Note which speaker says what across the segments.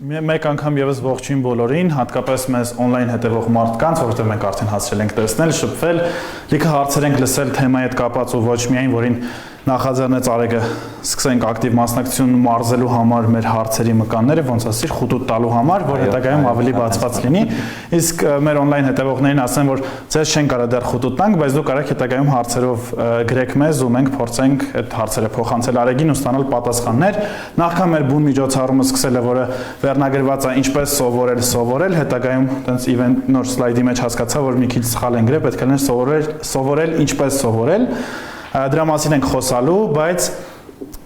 Speaker 1: Մեկ անգամ եւս ողջույն բոլորին, հատկապես մեզ on-line հետևող մարդկանց, որովհետեւ մենք արդեն հասցրել ենք տեսնել, շփվել, լիքը հարցեր ենք լսել թեմայի հետ կապված ու ոչ միայն, որին նախաձեռնեց Արեգը, սկսենք ակտիվ մասնակցություն մարզելու համար մեր հարցերի մկանները, ոնց ասիր, խուտուտ տալու համար, որ հետագայում ավելի բացված լինի, իսկ մեր on-line հետևողներին ասեմ, որ ձեզ չեն կարող դեռ խուտուտ տանք, բայց դուք կարաք հետագայում հարցերով գրեք մեզ ու մենք փորձենք այդ հարցերը փոխանցել Արեգին ու ստանալ պատասխաններ։ Նախքան մեր բուն միջոցառումը սկսել է, որը վերնագրված է ինչպես սովորել, հետագայում տենց event նոր սլայդի մեջ հասկացա, որ մի քիչ սխալ են գրել, պետք է լիներ սովորել ինչպես սովորել։ Դրա մասին ենք խոսալու, բայց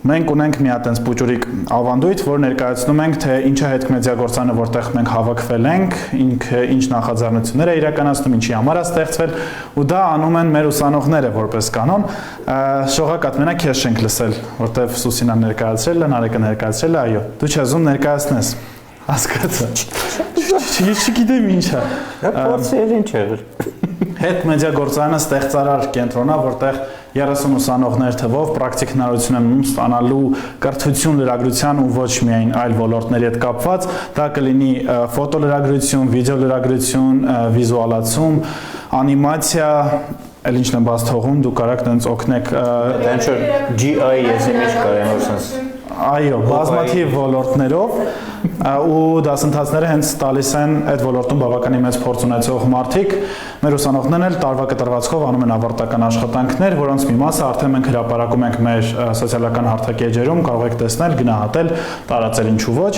Speaker 1: մենք ունենք մի հատ այնց պուճուրիկ ավանդույթ, որ ներկայացնում ենք, թե ինչ է հետմեդիագործանը, որտեղ մենք հավաքվել ենք, ինքը ինչ նախաձեռնություններ է իրականացնում, ինչի համար է ստեղծվել, ու դա անում են մեր ուսանողները որպես կանոն։ Շողակատ մենակ քեզ չենք լսել, որտեղ Սուսինան ներկայացրել է, Նարեկը ներկայացրել է, այո։ Դու չես ուզում ներկայացնես։ Հասկացա։ Ես չգիտեմ ինչ է։
Speaker 2: Փորձել ինչ եղել։
Speaker 1: Հետմեդիագործարանը ստեղծարար կենտրոն է, որտեղ 30 ուսանողներ թվով պրակտիկ հնարավորություն են ստանալու կրթություն լրագրության ու ոչ միայն այլ ոլորտների հետ կապված, դա կլինի ֆոտոլրագրություն, վիդեոլրագրություն, վիզուալացում, անիմացիա, այլ ինչն եմ բաց թողում, դուք կարաք տենց օգնեք
Speaker 2: Դա ինչ որ GI ես ինչ կարեմ որ sense
Speaker 1: այո, բազմաթիվ ոլորտներով ու դասընթացները հենց տալիս են այդ ոլորտում բավականին մեծ փորձ ունեցող մարդիկ, մեր ուսանողներն էլ տարվա կտրվածքով անում են ավարտական աշխատանքներ, որոնց մի մասը արդեն մենք հրապարակում ենք մեր սոցիալական հարթակեջերում, կարող եք տեսնել, գնահատել, տարածել ինչու ոչ։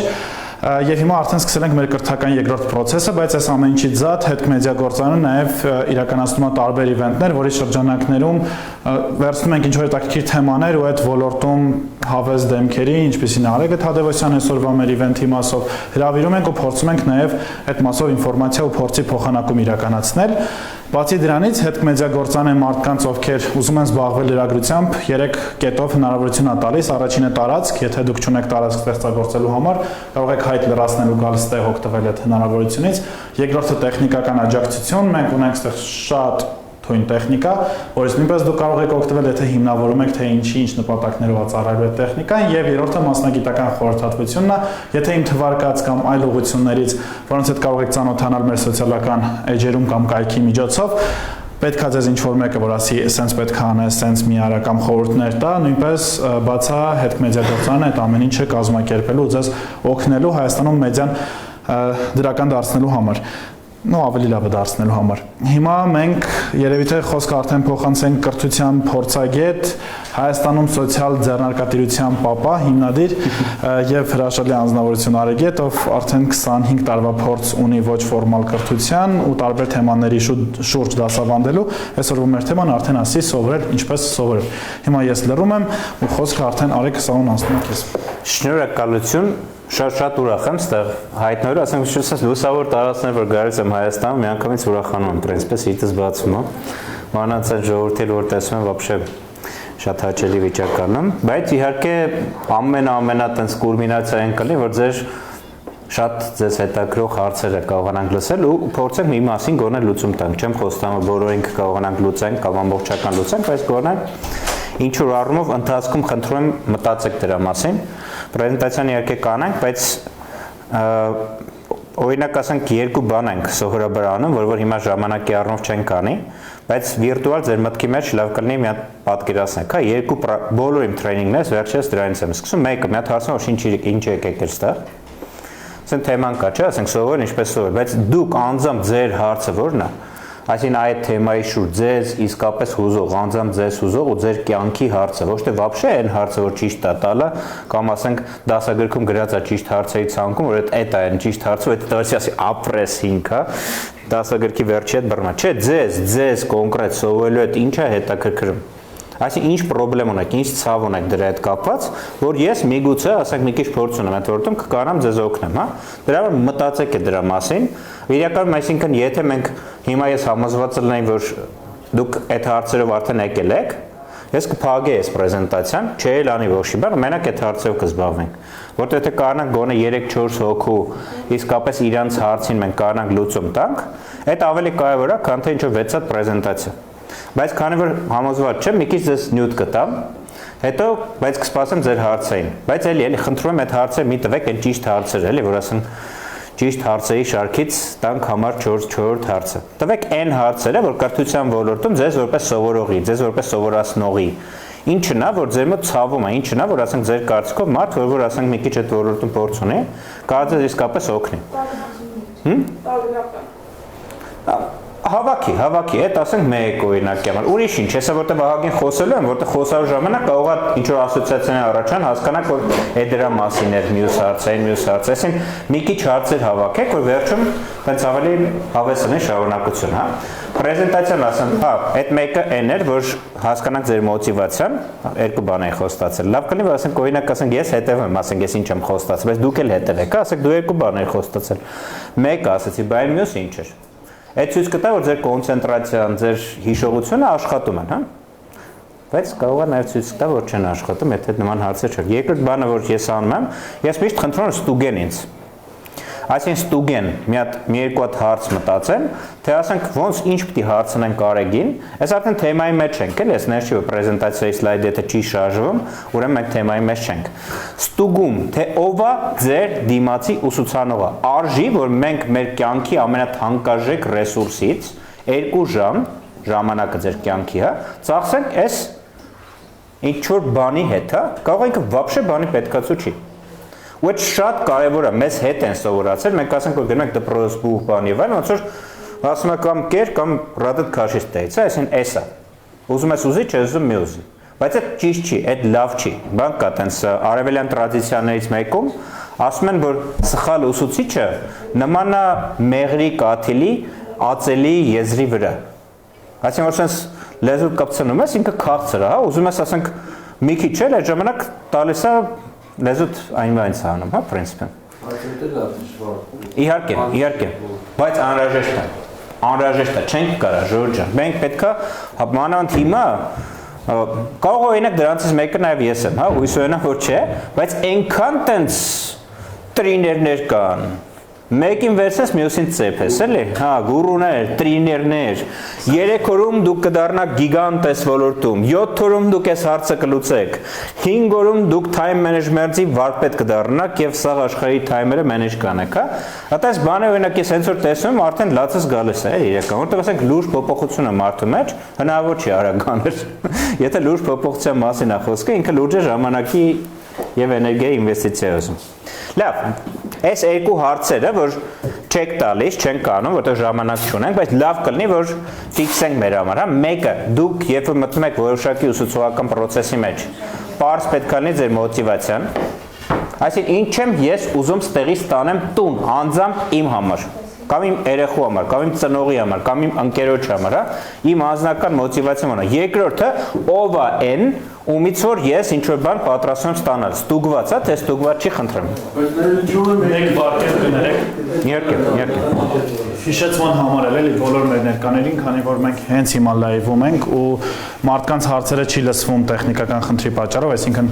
Speaker 1: Եվ հիմա արդեն սկսել ենք մեր կրթական երկրորդ process-ը, բայց այս ամեն ինչից զատ հետմեդիագործարանը նաև իրականացնում է տարբեր իվենտներ, որի շրջանակներում վերցնում ենք ինչ-որ հետաքրքիր թեմաներ ու այդ ոլորտում հավես դեմքերի, ինչպիսին Արեգը Թադևոսյան այսօրվա մեր իվենթի մասով հրավիրում ենք ու փորձում ենք նաև այդ մասով ինֆորմացիա ու փորձի փոխանակում իրականացնել։ Բացի դրանից հետմեդիագործան են մարդկանց, ովքեր ուզում են զբաղվել լրագրությամբ, 3 կետով հնարավորություն է տալիս, առաջինը տարածք, եթե դուք չունեք տարածք ստեղծագործելու համար, կարող եք հայտ լրացնելու գալիս տեղ օգտվել այդ հնարավորությունից, երկրորդը տեխնիկական աջակցություն, մենք ունենք այստեղ շատ թույն տեխնիկա, որից նույնպես դուք կարող եք օգտվել, եթե հիմնավորում եք, թե ինչ նպատակներով է ծառայելու այդ տեխնիկան, եւ երրորդը մասնագիտական խորհրդատվությունն է, եթե իմ թվարկած կամ այլ ուղղություններից, որոնց հետ կարող եք ծանոթանալ մեր սոցիալական էջերում կամ կայքի միջոցով, պետք է ձեզ ինչ-որ մեկը, որ ասի, սենց պետք է անես, սենց մի արա կամ խորհուրդներ տա, նույնպես բացա հետմեդիագործարանը այդ ամեն ինչը կազմակերպելու ու ձեզ օգնելու Հայաստանում մեդիան դրական դարձնելու համար։ Նո ավելի լավը դարձնելու համար։ Հիմա մենք երևի թե խոսքը արդեն փոխանցենք կրթության փորձագետ, Հայաստանում սոցիալ ձեռնարկատիրության պապա, հիմնադիր եւ հրաշալի անձնավորություն Արեգետ, ով արդեն 25 տարվա փորձ ունի ոչ ֆորմալ կրթության ու տարբեր թեմաների շուրջ դասավանդելու։ Այսօրվա մեր թեման արդեն ասի սովորել, ինչպես սովորել։ Հիմա ես լռում եմ ու խոսքը արդեն Արեգ սաուն անցնում է քեզ։
Speaker 2: Շնորհակալություն։ Շատ ուրախ եմ ստեղ հայտնվելու, ասենք շուտով լուսավոր տարածքներ, որ գալիս եմ Հայաստանում, միանգամից ուրախանում եմ, պրինցիպես իտս բացում եմ։ Մանած այն ժողովրդի որ տեսնում եմ, вообще շատ հաճելի վիճականում, բայց իհարկե ամենա տենց կուլմինացիան կլինի, որ ձեր շատ ձեզ հետաքրող հարցերը կարողանանք լսել ու փորձենք մի մասին գոնե լուծում տանք։ Չեմ խոստանում բոլորին կարողանանք լուծենք կամ ամբողջական լուծենք, բայց գոնե ինչ որ առումով ընթացքում խնդրում եմ մտածեք դրա մասին։ Պրեզենտացիան իհարկե կանենք, բայց օրինակ ասենք երկու բան ենք սովորաբար անում, որ հիմա ժամանակի առումով չենք անի, բայց վիրտուալ ձեր մտքի մեջ լավ կլինի մի հատ պատկերացնեք, հա, երկու բոլոր իմ տրեյնինգներս վերջերս դրանից եմ սկսում, մեկը մի հատ հարցնում որ ինչ եկեք այստեղ։ Ասենք թեման կա, չէ, ասենք սովորել ինչպես սովորել, բայց դուք անձամբ ձեր հարցը ո՞րն է։ Այսինքն այդ թեմայի շուրջ ձեզ իսկապես հուզող, անձամբ ձեզ հուզող ու ձեր կյանքի հարցը, ոչ թե вообще այն հարցը, որ ճիշտ է տալը, կամ ասենք դասագրքում գրած է ճիշտ հարցերի ցանկում, որ այդ է այն ճիշտ հարցը, այդ տվյալի ասի ապրես 5, հա, դասագրքի վերջի հետ բռնա։ Չէ, ձեզ կոնկրետ սովորելու այդ ինչ է հետաքրքրում։ Այսինքն ինչ խնդրեմ ունեք, ինչ ցավ ունեք դրա հետ կապված, որ ես միգուցե, ասենք մի քիչ փորձ ունեմ այդ ոլորտում, կկարամ ձեզ օգնեմ, հա։ Դրա համար մտածեք դրա մասին։ Իրականում, այսինքն, եթե մենք հիմա ես համոզված լինեի, որ դուք այդ հարցերով արդեն եկել եք, ես կփակեի այս պրեզենտացիան, չէի լանի ոչի բան, մենակ այդ հարցերով կզբաղվենք։ Որտեղ եթե կարողանանք գոնե 3-4 հոգու իսկապես իրանց հարցին մենք կարողանանք լուծում տանք, այդ ավելի կարևոր է, քան թե ինչ որ 6 հատ պրեզենտացիա։ Բայց քանի որ համոզված չեմ, մի քիչ ձեզ նյութ կտամ Հետո բայց կսպասեմ ձեր հարցերին։ Բայց էլի խնդրում եմ այդ հարցերը մի տվեք, այն ճիշտ հարցեր էլի, որ ասենք ճիշտ հարցերի շարքից տանք համար 4-4 հարցը։ Տվեք այն հարցերը, որ կրթության ոլորտում ձեզ որպես սովորողի, ձեզ որպես սովորացնողի ինչն է, որ ձեր մոտ ցավում է, ինչն է, որ ասենք ձեր կարծիքով մարդ, որ ասենք մի քիչ այդ ոլորտում փորձ ունի, կարծես իսկապես օգնի։ Հավաքի, այդ ասենք մեկ օրինակի համար։ Ուրիշ ինչ, հեսա որտեղ Վահագին խոսելու եմ, որտեղ խոսալու ժամանակ կարող է ինչ որ ասոցիացիաներ առաջան, հասկանաք, որ այդ դրա մասին էր մյուս հարցերին, այսինքն մի քիչ հարցեր հավաքեք, որ վերջում տենց ավելի հավեսն է շարունակություն, հա։ Պրեզենտացիան ասեմ, հա, այդ մեկը այն էր, որ հասկանանք ձեր մոտիվացիան, երկու բան են խոստացել։ Լավ կլինի, որ ասենք օրինակ ասենք ես հետևեմ, ասենք ես ինչ եմ խոստացել, բայց դուք էլ հետևեք, ասենք դու երկու բան եք խոստացել։ Մեկը ասեցի, բայց մյուսը ինչ էր։ Այդ ցույց կտա, որ ձեր կոնցենտրացիան, ձեր հիշողությունը աշխատում են, հա։ Բայց կարող է նաև ցույց տա, որ չեն աշխատում, եթե նման հարցեր չկա։ Երկրորդ բանը, որ ես անում եմ, ես միշտ խնդրում եմ ստուգեն ինձ։ Այսինքն ստուգեն մի երկու հատ հարց մտածեն, թե ասենք ոնց ինչ պիտի հարցնեն Կարեգին, այս արդեն թեմայի մեջ ենք, էլի, ես ներշի որ պրեզենտացիայի սլայդը եթե չի շարժվում, ուրեմն մենք թեմայի մեջ չենք։ Ստուգում, թե ով է ձեր դիմացի ուսուցանողը, արժի, որ մենք մեր կյանքի ամենաթանկարժեք ռեսուրսից 2 ժամ, ժամանակը ձեր կյանքի, հա, ծախսենք այս ինչ որ բանի հետ, հա, կարող ենք вообще բանի պետքացու չի։ Ու այդ շատ կարևոր է, մեզ հետ են սովորացել, մենք ասենք որ գնանք դպրոց բուխ բան եւ այլն, ոնց որ ասում եք կամ կեր կամ ռադդ քաշիստեից, այսինքն էսա։ Ուզում ես ուզի, չես ուզում մի ուզի։ Բայց այդ ճիշտ չի, այդ լավ չի։ Բան կա տենց արևելյան տրադիցիաներից մեկում, ասում են որ սխալ ուսուցիչը նման է մեղրի կաթիլի ածելի եզրի վրա։ Այսինքն որ sense լեզու կապցնում ես, ինքը քաղցր է, հա, ուզում ես ասենք մի քիչ էլ այդ ժամանակ տալիս է լեզուդ այնվայնց անում, հա, պրինցիպը։ Իհարկե, բայց անհրաժեշտ է, չենք կարա, Ժորժ ջան։ Մենք պետքա մանավանդ հիմա կարող օրինակ դրանցից մեկը նաև ես եմ, հա, հույս ունենամ որ չէ, բայց այնքան տենց տրիներներ կան։ Մեկին վերցես մյուսին ծեփես, էլի, հա, գուրուներ, տրիներներ, 3 օրում դուք կդառնաք գիգանտ այս ոլորտում, 7 օրում դուք այս հարցը կլուծեք, 5 օրում դուք time management-ի վարպետ կդառնաք եւ սաղ աշխարհի time-երը manage կանեք, հա։ Այդպես բանը օրինակ ես հենց որ տեսնում եմ արդեն լացս գալիս է, իրական, որտեղ ասենք լուրջ փոփոխություն է մարդու մեջ, հնարավոր չի արագ անել։ Եթե լուրջ փոփոխության մասին է խոսքը, ինքը լուրջ է ժամանակի եւ էներգիայի ինվեստիցիա ուզում։ Լավ, այս երկու հարցերը, որ չեք տալիս, չենք անում, որտեղ ժամանակ չունենք, բայց լավ կլինի, որ ֆիքսենք մեր համար, հա, մեկը դուք երբ որ մտնում եք որոշակի ուսուցողական process-ի մեջ, պարզ պետք է լինի ձեր մոտիվացիան, այսինքն ինչ եմ ես ուզում ստեղից տանեմ տուն, անձամբ իմ համար, կամ իմ երեխու համար, կամ իմ ծնողի համար, կամ իմ ընկերոջ համար, հա, իմ անձնական մոտիվացիան է։ Երկրորդը ով է այն, ումից որ ես ինչ որ բան պատրաստում եմ ստանալ, ստուգված է, թե ստուգված չի, խնդրեմ։
Speaker 1: Մեկ բարգետ կներեք։
Speaker 2: Իհարկե։
Speaker 1: Հիշեցման համար էլի բոլոր մեր ներկաներին, քանի որ մենք հենց հիմա լայվում ենք ու մարդկանց հարցերը չի լսվում տեխնիկական խնդրի պատճառով, այսինքն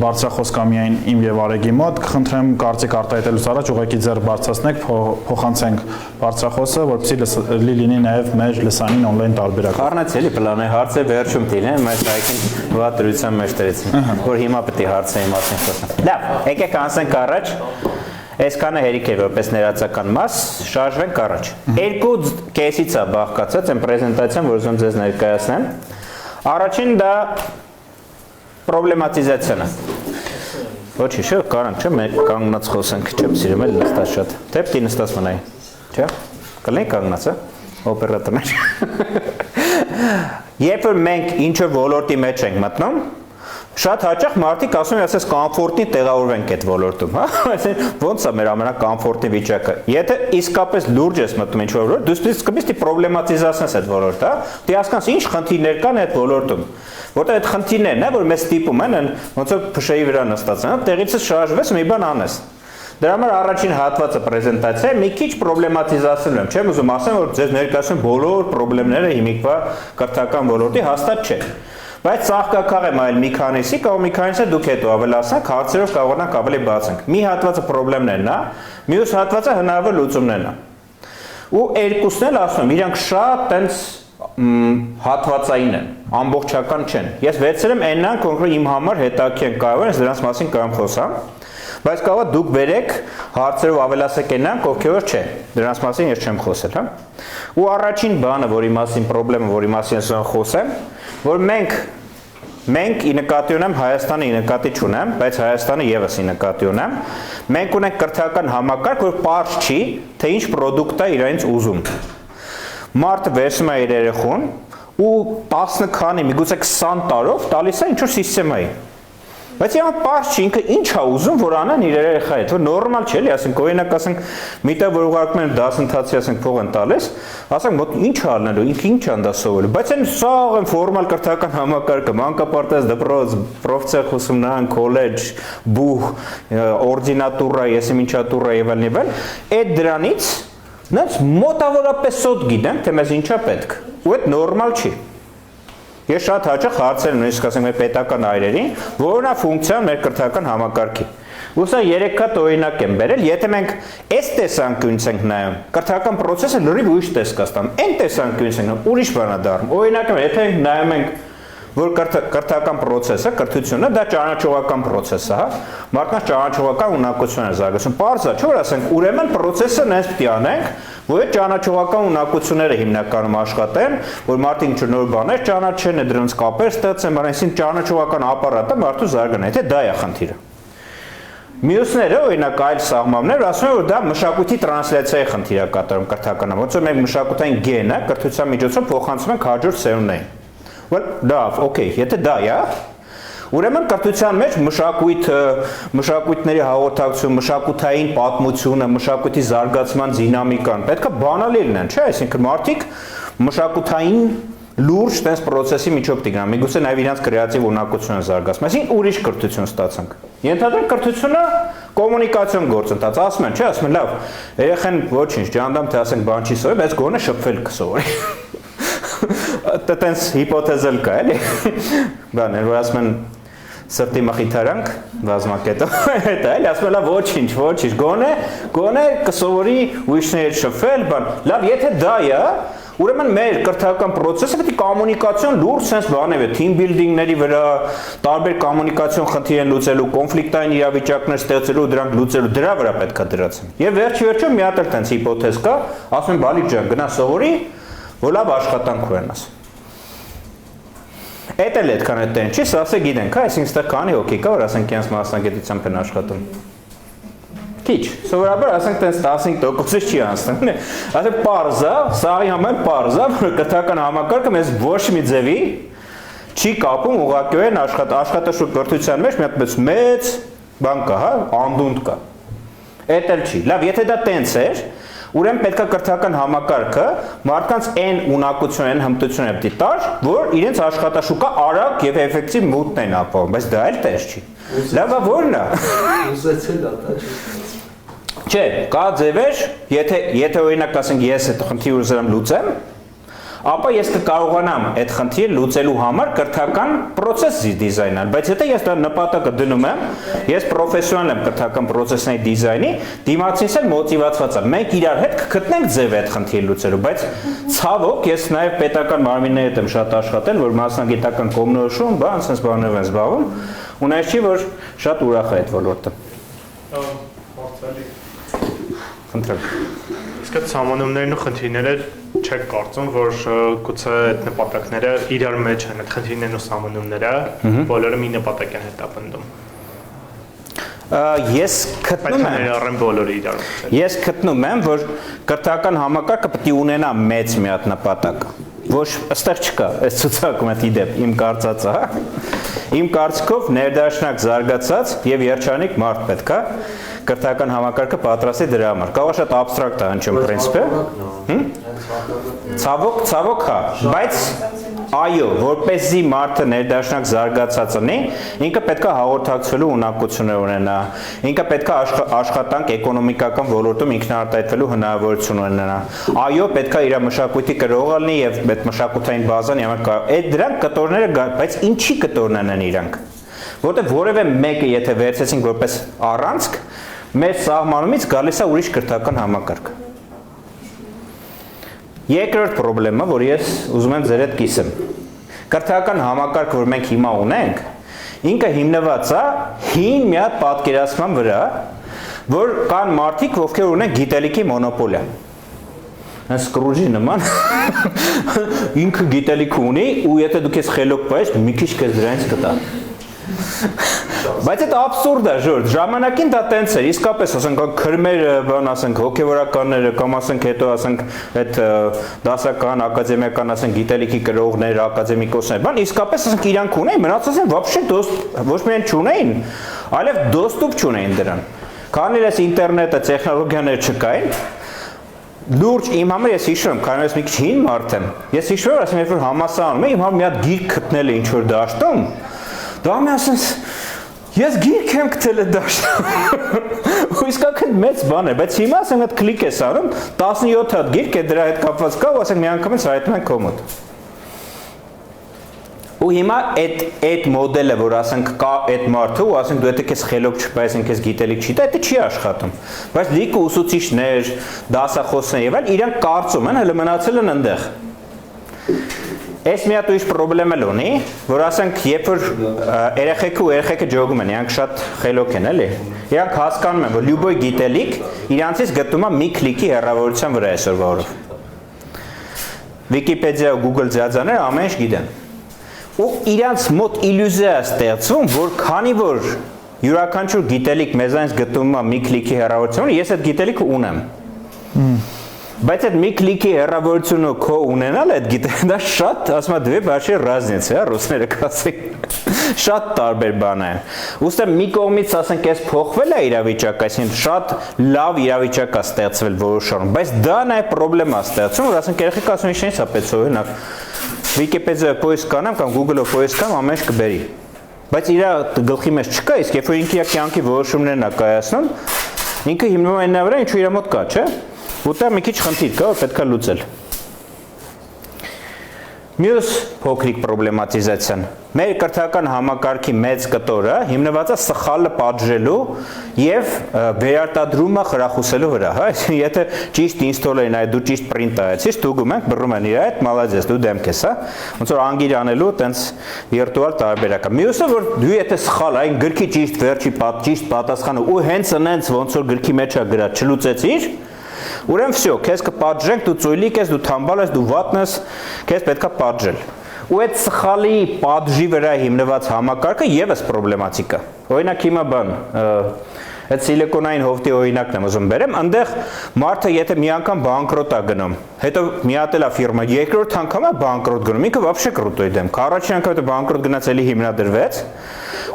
Speaker 1: բարձրախոս կա միայն իմ եւ Արեգի մոտ, կխնդրեմ կարծիք արտահայտելուց առաջ ուղղակի ձեռ բարձրացնեք, փոխանցենք բարձրախոսը, որպեսզի լինի նաեւ մեր լսանին on-line տարբերակ։
Speaker 2: Խառնած էլի պլանը հարցը վերջում տիրեն, այս այգին վատրության մեջ դրեցին, որ հիմա պետք է հարցերի մասին խոսենք։ Լավ, եկեք անցնենք առաջ։ Այսքանը հերիք է որպես ներածական մաս, շարժվենք առաջ։ Երկու կեսից է բաղկացած այն պրեզենտացիան, որ ուզում ձեզ ներկայացնեմ։ Առաջին դա պրոբլեմատիզացիան է։ Ոչինչ, չէ, կարանք, չէ, մենք կանգնած խոսենք, չեմ սիրում էլ նստած շատ։ Թե պիտի նստած մնայի։ Չէ՞։ Կլինի կանգնած, հա։ Օպերատորներ։ Երբ որ մենք ինչ-որ ոլորտի մեջ ենք մտնում, շատ հաճախ մարդիկ ասում են, ասես կոմֆորտի տեղավորվենք այդ ոլորտում, հա? Այսինքն ոնց է մեր ամենակոմֆորտի վիճակը։ Եթե իսկապես լուրջ ես մտնում ինչ-որ ոլորտ, դու սկսես պրոբլեմատիզացնես այդ ոլորտը, դու հասկանաս ինչ խնդիրներ կան այդ ոլորտում։ Որտեղ այդ խնդիրներն է, որ մեզ ստիպում են, ոնց որ փշեի վրա նստած են, տեղից շարժվես ու մի բան անես։ Դրա համար առաջին հատվածը պրեզենտացիա մի քիչ պրոբլեմատիզացնում եմ, չեմ ուզում ասեմ, որ ձեզ ներկայացնում բոլոր պրոբլեմները հիմիկվա կրթական ոլորտի հաստատ չէ։ Բայց ծաղկակաղ եմ այլ մի քանիսի, կամ մի քանիսը դուք հետո ավելացնեք, հարցերով կարողանանք ավելի բացենք։ Մի հատվածը պրոբլեմներն է, մյուս հատվածը հնարավոր լուծումներն է։ Ու երկուսն էլ ասում եմ, իրանք շատ տենց հատվածային են, ամբողջական չեն։ Ես վերցրել եմ այննան կոնկրետ իմ համար հետաքրքիր են կարող են դրանց մասին կարող խոսամ, բայց կարող է դուք բերեք հարցերով ավելացեք այննան, ովքեր չէ։ Դրանց մասին ես չեմ խոսել, հա։ Ու առաջին բանը, որի մասին խնդրեմը, որի մասին ես խոսեմ, որ մենք ի նկատի ունեմ Հայաստանը ի նկատի չունեմ, բայց Հայաստանը եւս ի նկատի ունեմ, մենք ունենք կրթական համակարգ, որ պարզ չի, թե ինչ պրոդուկտ է իրենց ուզում։ Մարդը վերցնում է իր երեխուն ու 10 քանի, միգուցե 20 տարով տալիս է ինչ-որ սիստեմայի։ Բայց իհարկե պարզ չի ինքը ինչ է ուզում, որ անեն իր երեխայի հետ, որ նորմալ չէ, էլի, ասենք, օրինակ, ասենք, միտեղ որ ուղարկում են դասընթացի, ասենք, փող են տալիս, ասենք, մոտ ինչ է ալնելու, ինքը ինչ է դա սովորելու, բայց այն սաղ են ֆորմալ կրթական համակարգը, մանկապարտեզ, դպրոց, պրոֆցիա ուսումնարան, քոլեջ, բուհ, օրդինատուրա, եսիմինչատուրա եւ այլն, այդ դրանից նենց մոտավորապես սոտ գիտենք, թե մեզ ինչա պետք, ու այդ նորմալ չի։ Ես շատ հաճախ հարցեր նույնիսկ ասենք մեր պետական այրերին, որն է ֆունկցիան մեր կրթական համակարգի։ Ու սա 3 հատ օրինակ եմ բերել, եթե մենք այս տեսանկյունից ենք նայում, կրթական process-ը լրիվ ուրիշ տեսք է ստանում։ Այն տեսանկյունից ենք ուրիշ բան է դառնում։ Օրինակ, եթե մենք նայում ենք որ կրթական process-ը, կրթությունը դա ճանաչողական process է, հա։ Մարդկանց ճանաչողական ունակություն է զարգացում։ Պարզ է, չէ՞ որ ասենք, ուրեմն process-ը նենց պիտի անենք, որ այդ ճանաչողական ունակությունները հիմնականում աշխատեն, որ մարդը ինչ-որ նոր բաներ ճանաչեն, դրանց կապեր ստեղծեն, այսինքն ճանաչողական ապարատը մարդու զարգանա, եթե դա է խնդիրը։ Մյուսները, օրինակ այլ սահմաններ, ասում են, որ դա մշակույթի տրանսլյացիայի խնդիր է կատարում կրթականը, ոնց որ մենք մշակութային գենը կրթության միջոցով փոխանցում ենք հաջորդ սերունդներին։ Լավ, օքեյ, եթե դա է, ուրեմն կրթության մեջ մշակույթը, մշակույթների հաղորդակցություն, մշակութային պատմությունը, մշակույթի զարգացման դինամիկան պետք է բանալի լինեն, չէ՞, այսինքն մարդիկ մշակութային լուրջ տես process-ի միջով տիգնան, միգուցե նաև իրենց կրեատիվ ունակությունը զարգացում, այսինքն ուրիշ կրթություն ստացանք։ Ենթադրենք կրթությունը կոմունիկացիոն գործընթաց, ասում են, չէ, ասում են, լավ, երեխան ոչինչ, ջանդամ թե ասենք բան չի սովորի, բայց գոնե շփվել կսովորի։ Տենց հիպոթեզել կա, էլի։ Բան, որ ասում են սրտի մխիթարանք, բազմակետով, հետո էլի ասում են, լավ, ոչինչ, գոնե կսովորի ուրիշների հետ շփվել, բան։ Լավ, եթե դա է, ուրեմն մեր կրթական process-ը պետք է կոմունիկացիոն լուրջ sense բաներ է, team building-ների վրա, տարբեր կոմունիկացիոն խնդիրներ լուծելու, կոնֆլիկտային իրավիճակներ ստեղծելու, դրանք լուծելու, դրա վրա պետք է դրացեն։ Եվ վերջի մի հատ էլ տենց հիպոթեզ կա, ասում են, բալիկ ջան, գնա սովորի, որ լավ աշխատանք ունենաս։ Էդ էլ այդքան է տեն չի, սա ասե գիտենք, այսինքն ստեղ քանի հոգի կա, որ ասենք իրենց մասնագիտությամբ են աշխատում։ Քիչ, սովորաբար ասենք տենց 15%-ից չի անցնում։ Ասենք պարզ է, սաղի համար պարզ է, որ կրթական համակարգը մեզ ոչ մի ձևի չի կապում ուղղակիորեն աշխատաշուկ կրթության մեջ մի հատ մեծ բան կա, հա, անդունդ կա։ Էդ էլ չի։ Լավ, եթե դա տենց էր, ուրեմն պետք է կրթական համակարգը մարդկանց այն ունակություն, այն հմտություն պետք է տար, որ իրենց աշխատաշուկա արագ եւ էֆեկտիվ մուտքն ապահովում, բայց դա էլ տես չի։ Լավ, որն է։
Speaker 3: Ուզեցել է դա
Speaker 2: Չէ, կա ձևեր, եթե օրինակ ասենք ես այդ խնդիրը ուզում լուծեմ, ապա ես կկարողանամ այդ խնդիրը լուծելու համար կրթական process դիզայնել, բայց եթե ես դա նպատակը դնում եմ, ես պրոֆեսիոնալ եմ կրթական process-ների դիզայնի, դիմացինս էլ մոտիվացված եմ։ Մենք իրար հետ կգտնենք ձև այդ խնդիրը լուծելու, բայց ցավոք ես նաև պետական մարմինների հետ եմ շատ աշխատել, որ մասնագիտական կողմնորոշում, բան, sense բաներով են զբաղվում, ու նայած չի, որ շատ ուրախ է այդ ոլորտը։ Խնդրեմ։
Speaker 4: Իսկ այդ սահմանումներն ու խնդիրները չեք կարծում, որ գուցե այդ նպատակները իրար մեջ են, այդ խնդիրներն ու սահմանումները բոլորը մի նպատակ են հետապնդում։
Speaker 2: Ես գտնում եմ, ես գտնում եմ, որ կրթական համակարգը պետք է ունենա մեծ մի հատ նպատակ։ Ոչ, այստեղ չկա, այս ցուցակում է դեպ իմ կարծածը, հա։ Իմ կարծիքով ներդաշնակ զարգացած եւ երջանիկ մարդ պետք է կրթական համակարգը պատրաստի դրա համար։ Կարող է շատ абստրակտ է հնչում պրինցիպը։ Ցավոք հա, բայց այո, որպեսզի մարդը ներդաշնակ զարգացած լինի, ինքը պետք է հաղորդակցվելու ունակություններ ունենա, ինքը պետք է աշխատանք էկոնոմիկական ոլորտում ինքնարտահայտվելու հնարավորություն ունենա։ Այո, պետք է իր մշակույթի կրողը լինի եւ այդ մշակութային բազան իհարկե այդ դրանք կտորները, բայց ինչի կտորներն են իրանք։ Որտեղ որևէ մեկը եթե վերցեցինք որպես առանցք, մեր սահմանումից գալիս է ուրիշ կրթական համակարգ։ Երկրորդ խնդրեմը, որ ես ուզում եմ ձեր հետ կիսեմ։ Կրթական համակարգ, որ մենք հիմա ունենք, ինքը հիմնված է հին մի հատ պատկերացման վրա, որ կան մարդիկ, ովքեր ունեն գիտելիքի մոնոպոլիա։ Սկրուջի նման ինքը գիտելիք ունի ու եթե դու քեզ խելոք պայես մի քիչ քեզ դրանից կտա։ Բայց դա աբսուրդ է, ժորդ, ժամանակին դա տենց էր, իսկապես ասենք քրմերը, բան ասենք հոգևորականները կամ ասենք հետո ասենք այդ դասական, ակադեմիական ասենք գիտելիքի կրողներ, ակադեմիկոսներ, բան իսկապես ասենք իրանք ունեին, մնացածին вообще ոչ միայն չունեին, այլև դոստուպ չունեին դրան։ Քանի որ ինտերնետը, տեխնոլոգիաները չկային, լուրջ իմ համար ես հիշում եմ, քանի որ մի քիչ հին մարդ եմ, ես հիշում եմ, ասեմ, երբ որ համասարանում եմ, իմ համար մի հատ գիրք գտնել է ինչ որ դաշտում, դա մի ասես, ես գիրք եմ գտել է դաշտում, ու իսկական մեծ բան է, բայց հիմա ասենք այդ կլիկ ես անում, 17 հատ գիրք է դրա հետ կապված կա, ու ասենք մի անգամից հայտնում են քո մոտ։ Ու հիմա այդ մոդելը, որ ասենք կա այդ մարդը, ու ասենք դու եթե քեզ խելոք չպայես, ինքես գիտելիք չի տա, դա չի աշխատում։ Բայց լիքը ուսուցիչներ, դասախոսներ եւ այլ իրանք կարծում են, հələ մնացել են այնտեղ։ Այս մի հատ ուրիշ խնդրեմ էլ ունի, որ ասենք երբ որ երեխեքը ջոգում են, իրանք շատ խելոք են, էլի։ Իրանք հասկանում են, որ լյուբոյ գիտելիք իրանցից գտնում է մի քլիկի հեռավորության վրա այսօրվա օրով։ Wikipedia ու Google ձյաձաները ամեն ինչ գիտեն։ Ու իրանց մոտ իլյուզիա է ստեղծվում, որ քանի որ յուրաքանչյուր գիտելիք մեզանից գտնում է մի քլիկի հեռավորությունը, ես այդ գիտելիքը ունեմ։ Բայց այդ մի քլիկի հեռավորությունը քո ունենալ այդ գիտելիքը, դա շատ, ասում եմ, դվե բաշի разница, ռուսները կասեն։ Շատ տարբեր բան է։ Ուստի մի կողմից ասենք էս փոխվել է իրավիճակը, այսինքն շատ լավ իրավիճակ է ստեղծվել որոշ առում, բայց դա նաև խնդրեմ է ստեղծում, որ ասենք երեխեք ասում են ինչի՞ց է պետք նա Wikipedia poisk կանեմ կամ Google-ով poisk կամ ամեն ինչ կբերի։ Բայց իր գլխի մեջ չկա, իսկ երբ որ ինքը իր կյանքի որոշումներն է կայացնում, ինքը հիմնում է նա վրա, ինչու իր մոտ կա, չէ՞։ Ուտա մի քիչ խնդիր կա, որ պետք է լուծել։ Մյուս փոքրիկ պրոբլեմատիզացիան։ Մեր կրթական համակարգի մեծ կտորը հիմնված է սխալը պատժելու եւ վերարտադրումը խրախուսելու վրա, հա, եթե ճիշտ ինստոլերին այ դու ճիշտ print արեցիր, ստուգում ենք, բռնում են իր այդ, մալադես, դու դեմք ես, հա, ոնց որ անգիր անելու տենց վիրտուալ տարբերակ է։ Մյուսը որ դու եթե սխալ այն գրքի ճիշտ վերջի ճիշտ պատասխանը ու հենց այնց ոնց որ գրքի մեջ է գրած չլուծեցիր, ուրեմն всё, քեզ կպատժենք, դու ծույլիկ ես, դու թամբալ ես, դու վատն ես, քեզ պետքա պատժել։ Ու այդ սխալի պատժի վրա հիմնված համակարգը եւս պրոբլեմատիկ է։ Օրինակ հիմա բան, այդ սիլիկոնային հովտի օրինակն եմ ուզում բերեմ, այնտեղ մարդը եթե մի անգամ բանկրոտ է գնում, հետո մի հատ էլ է ֆիրմա, երկրորդ անգամ է բանկրոտ գնում, ինքը вообще կրուտոյ դեմ։ Առաջին անգամ եթե բանկրոտ գնաց էլի հիմնադրվեց,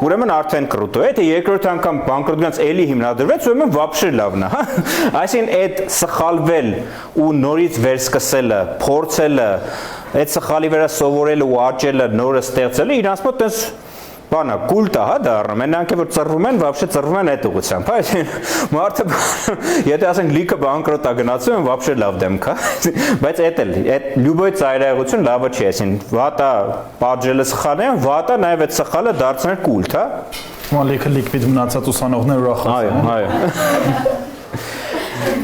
Speaker 2: ուրեմն արդեն կրուտո է, եթե երկրորդ անգամ բանկրոտ գնաց էլի հիմնադրվեց, ուրեմն вообще լավն է, հա։ Այսինքն այդ սխալվել ու նորից վերսկսելը, փորձելը, այդ սխալի վրա սովորելը ու աճելը, նորը ստեղծելը իրանց մոտ տես բանա կուլտ է, հա, դառնում։ Այնանք որ ծռվում են, вообще ծռվում են այդ ուղղությամբ, հա, այսինքն մարդը եթե ասենք լիքը բանկրոտ է գնացում են, вообще լավ դեմք, հա։ Բայց այդ լյուբոյ ծայրահեղություն լավը չի, այսինքն վատա պատժելը սխալն է, վատա նաև այդ սխալը դարձնել կուլտ, հա։
Speaker 1: Հիմա լիքը լիկվիդ մնացած ուսանողներ ուրախացան։
Speaker 2: Այո։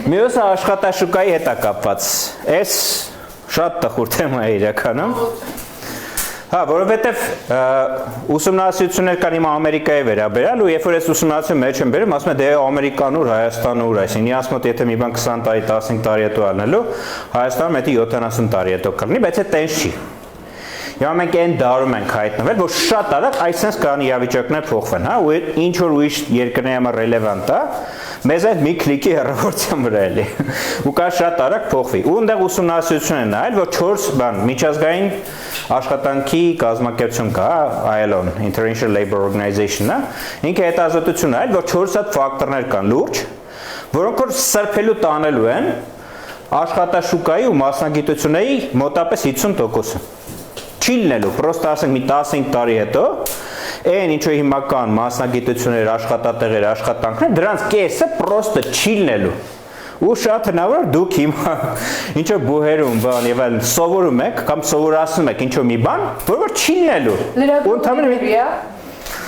Speaker 2: Մյուսը աշխատաշուկայի հետ է կապված։ Այս շատ տխուր թեմա է իրականում։ Հա, որովհետև ուսումնասիրություններ կան հիմա Ամերիկայի վերաբերյալ ու երբ որ այս ուսումնասիրությունը մեջ են բերում, ասում են դե Ամերիկան ուր, Հայաստան ուր, այսինքն իրանց մոտ եթե մի բան 20 տարի, 15 տարի հետո ալնելու, Հայաստանում դա 70 տարի հետո կլինի, բայց այդ տենց չի։ Հիմա մենք այն դարում ենք հայտնվել, որ շատ արագ այսպես կան իրավիճակներ փոխվեն, հա, ու ինչ որ ուրիշ երկրների համար ռելևանտ է, մեզ այդ մի քլիկի հեռավորության վրա էլի։ Ու կա շատ արագ փոխվի։ Ու այնտեղ ուսումնասիրություն են նայել, որ 4 բան միջազգային աշխատանքի կազմակերպություն կա, ILO-ն, International Labour Organization-ը, ինքը հետազոտություն այլ, որ 4 հատ ֆակտորներ կան լուրջ, որոնք որ սրբելու տանելու են աշխատաշուկայի ու մասնագիտությունների մոտապես 50%-ը։ Չի լինելու, պրոստը ասենք մի 15 տարի հետո, այն ինչ որ հիմա կան մասնագիտություններ, աշխատատեղեր, աշխատանքներ, դրանց կեսը պրոստը չի լինելու։ Ու շատ հնարավոր դուք հիմա ինչ որ բուհերում բան եւ այլն սովորում եք կամ սովորացնում եք ինչ որ մի բան, որ չի լինելու։ Ու ընդհանրապես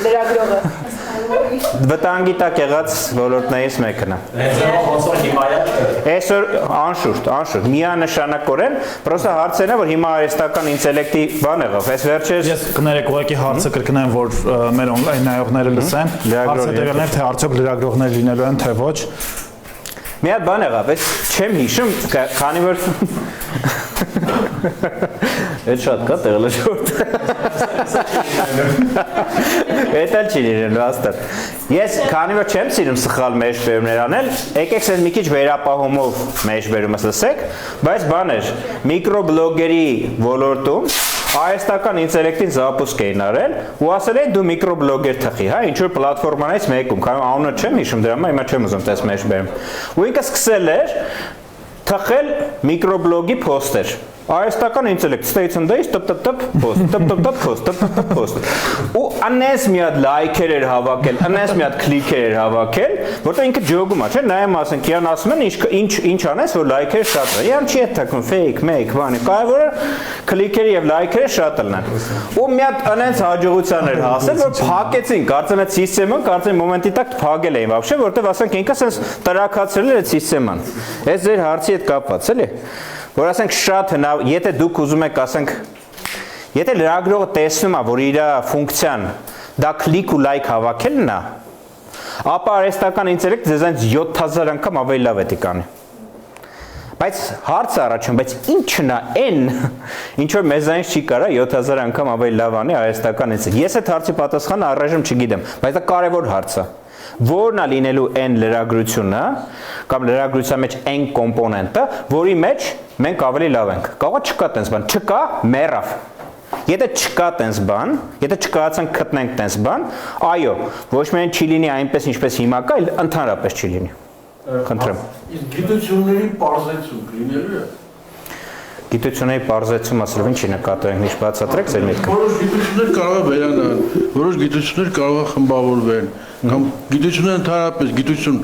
Speaker 5: Լրագրողը։
Speaker 2: Վտանգի տակ եղած ոլորտներից մեկն է։ Այսօր անշուշտ, միանշանակորեն, պրոստը հարցն է, որ հիմա արհեստական ինտելեկտի բան եղավ։ Այս վերջերս
Speaker 1: Ես կներեք ուղղակի հարցը կրկնեմ, որ մեր on-line նայողները լսեն։ Հարցը տեղել է, թե արդյոք լրագրողներ լինելու են, թե ոչ։
Speaker 2: Մի հատ բան եղավ, այս չեմ հիշում, քանի որ Այդ շատ կա տեղել է շորտ։ Այդ էլ չի լինելու աստր։ Ես քանի որ չեմ սիրում սխալ մեջբերումներ անել, եկեք ցես մի քիչ վերապահումով մեջբերումս լսեք, բայց բան էր, միկրոբլոգերի ոլորտում արհեստական ինտելեկտին զապուսկ էին արել ու ասել էին դու միկրոբլոգեր թխի, հա, ինչ որ պլատֆորմանից մեկում, քանի անունը չեմ հիշում դրա համար, հիմա չեմ ուզում տես մեջբերում։ Ու ինքը սկսել էր թխել միկրոբլոգի փոստեր։ Արհեստական ինտելեկտ ստեյց ընդեյս տպ post ու անես մի հատ լայքեր էր հավաքել, անես մի հատ քլիքեր էր հավաքել, որտեղ ինքը ջոգում է, չէ՞, նայեմ ասենք, իրան ասում են ինչ անես, որ լայքերը շատ է։ Իրան չի թքում fake, make, բանը, կարևորը քլիքերը եւ լայքերը շատ լինեն։ Ու մի հատ անենց հաջողության էր հասել, որ փակեցին, կարծեմ այդ սիստեմը, կարծեմ մոմենտի տակ փակել էին вообще, որտեղ ասենք ինքը sense տրակացրել էր այդ սիստեման։ Այս ձեր հարցի հետ կապված, էլի։ Որ ասենք շատ հնավ, եթե դուք ուզում եք ասենք, եթե լրագրողը տեսնում է, որ իր ֆունկցիան դա քլիկ ու լայք հավաքելն է, ապա արհեստական ինտելեկտը ձեզանից 7000 անգամ ավելի լավ է տիկանի։ Բայց հարցը առաջում, բայց ի՞նչն է այն, ինչ որ մեզանից չի կարա 7000 անգամ ավելի լավ անի արհեստական ինտելեկտը։ Ես այդ հարցի պատասխանը առայժմ չգիտեմ, բայց դա կարևոր հարց է։ Որն է լինելու այն լրագրությունը կամ լրագրության մեջ այն կոմպոնենտը, որի մեջ մենք ավելի լավ ենք։ Կարող է չկա տենց բան, չկա, մեռավ։ Եթե չկա տենց բան, եթե չկարողացանք գտնենք տենց բան, այո, ոչ միայն չի լինի այնպես ինչպես հիմա կա, այլ ընդհանրապես չի լինի։ Խնդրեմ։
Speaker 3: Իսկ գիտությունների պարզեցում լինելու է։
Speaker 2: Գիտությունների պարզեցում ասելով ինչի նկատում եք, բացատրեք ձեր միտքը։
Speaker 3: Որոշ գիտություններ կարող է վերանալ, որոշ գիտություններ կարող է խմբավորվեն, կամ գիտությունը ընդհանրապես գիտություն